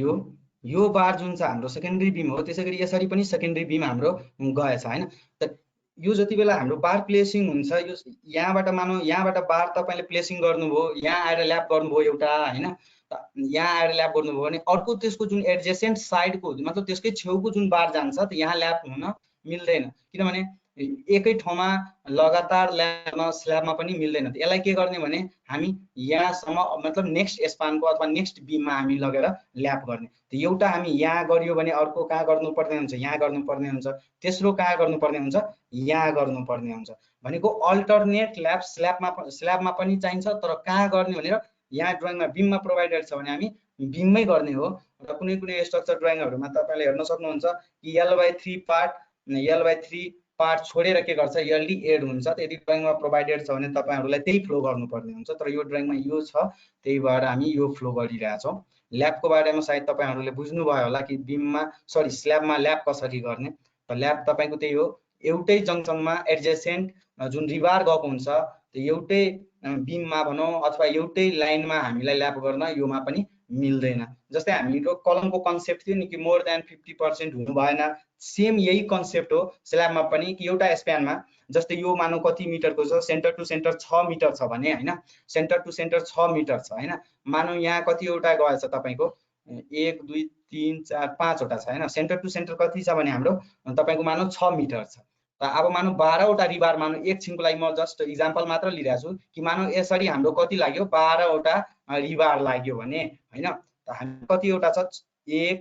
यो बार जुन छ हाम्रो सेकेन्डरी बिम हो त्यसैगरी यसरी पनि सेकेन्डरी बिम हाम्रो गएछ हैन त यो जति बेला हाम्रो बार प्लेसिङ हुन्छ यो यहाँबाट मानौ यहाँबाट बार तपाईले प्लेसिङ गर्नुभयो यहाँ आएर ल्याप गर्नुभयो एउटा हैन यहाँ आएर ल्याप गर्नुभयो भने अर्को त्यसको जुन एडजेसेन्ट साइडको मतलब त्यसकै छेउको जुन बार जान्छ त यहाँ ल्याप हुन मिल्दैन किनभने एकै ठाउँमा लगातार ल्याबमा स्ल्याबमा पनि मिल्दैन यसलाई के गर्ने भने हामी यहाँसम्म मतलब नेक्स्ट स्पानको अथवा नेक्स्ट बिममा हामी लगेर ल्याप गर्ने त एउटा हामी यहाँ गरियो भने अर्को कहाँ गर्नुपर्ने हुन्छ यहाँ गर्नुपर्ने हुन्छ तेस्रो कहाँ गर्नुपर्ने हुन्छ यहाँ गर्नुपर्ने हुन्छ भनेको अल्टरनेट ल्याब स्ल्याबमा पनि चाहिन्छ तर कहाँ गर्ने भनेर यहाँ ड्रइङमा बिममा प्रोभाइडेड छ भने हामी बिममै गर्ने हो र कुनै कुनै स्ट्रक्चर ड्रइङहरुमा तपाईले हेर्न सक्नुहुन्छ कि L/3 पार्ट छोडेर के गर्छ इयरली एड हुन्छ त यदि ड्रइङमा प्रोभाइडेड छ भने तपाईहरुलाई त्यही फ्लो गर्नुपर्ने हुन्छ तर यो ड्रइङमा यो छ त्यही भएर हामी यो फ्लो गरिरहेछौं ल्याबको बारेमा सायद तपाईहरुले बुझ्नुभयो होला कि बिममा सरी स्ल्याबमा ल्याब कसरी गर्ने त ल्याब तपाईको त्यही हो एउटै जंक्सनमा एडजेसेन्ट जुन रिबार गएको हुन्छ त्यो एउटै बिममा भनौं अथवा एउटै लाइनमा हामीलाई ल्याब गर्न योमा पनि मिल्दैन जस्तै हामीको कलमको कन्सेप्ट थियो नि कि मोर देन 50% हुनु भएन सेम यही कन्सेप्ट हो स्ल्याबमा पनि कि एउटा स्प्यानमा जस्तै यो मानौ कति मिटरको छ सेन्टर टु सेन्टर 6 मिटर छ भने हैन सेन्टर टु सेन्टर 6 मिटर छ हैन मानौ यहाँ कति वटा गएछ तपाईको 1 2 3 4 5 वटा छ हैन सेन्टर टु सेन्टर कति छ भने हाम्रो तपाईको मानौ 6 मिटर छ त अब मानौ 12 वटा रिबार मानौ एकछिनको लागि म जस्ट इक्जाम्पल मात्र लिइरहेछु कि मानौ यसरी हाम्रो कति लाग्यो 12 वटा रिबार लाग्यो भने हैन त हामी कति वटा छ 1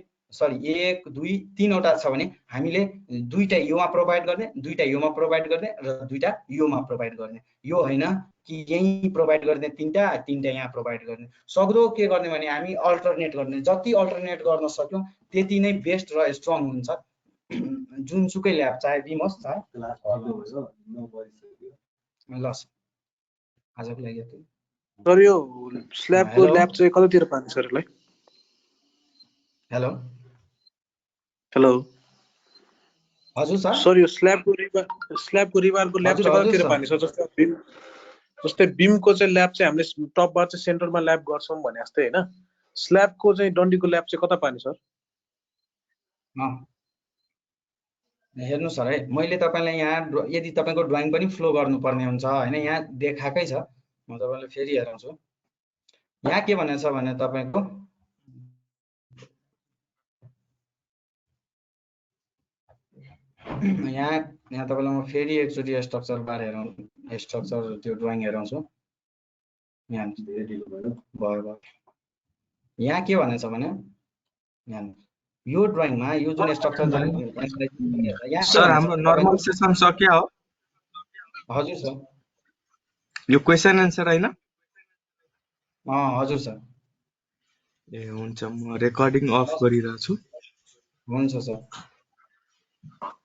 2 3 वटा छ भने हामीले दुईटा योमा प्रोभाइड गर्ने दुईटा योमा प्रोभाइड गर्ने र दुईटा योमा प्रोभाइड गर्ने यो हैन कि यही प्रोभाइड गर्ने तीनटा यहाँ प्रोभाइड गर्ने सक्दो के गर्ने भने हामी अल्टरनेट गर्ने जति अल्टरनेट गर्न सक्यौं त्यति नै बेस्ट र स्ट्रङ हुन्छ जुनसुकै ल्याब चाहे बिम होस् चाहे ल आजको लागि यति सर यो स्ल्याबको ल्याब चाहिँ कतातिर पानी सर यसलाई हेलो हेलो हजुर सर सर यो स्ल्याबको रिबारको ल्याब चाहिँ कतातिर पानी सर जस्तै बिमको चाहिँ ल्याब चाहिँ हामीले टप बार चाहिँ सेन्टरमा ल्याब गर्छौं भने जस्तै हैन स्ल्याबको चाहिँ डन्डीको ल्याब चाहिँ कता पानी सर हेर्नु सर है मैले तपाईलाई यहाँ यदि तपाईको ड्राइङ पनि फ्लो गर्नुपर्ने हुन्छ हैन यहाँ देखाकै छ म तपाईलाई फेरि हेराउँछु यहाँ के भनेछ भने तपाईको यहाँ तपाईलाई म फेरि एकचोटी स्ट्रक्चर बार हेराउँ स्ट्रक्चर त्यो ड्राइङ हेराउँछु यहाँ भयो यहाँ के भनेछ भने यहाँ यो ड्राइङमा यो जुन स्ट्रक्चर सर हाम्रो नर्मल सेसन सक्यो हो हजुर सर यो क्वेशन आन्सर हैन हजुर सर ए हुन्छ म रेकर्डिङ अफ गरिरहेछु हुन्छ सर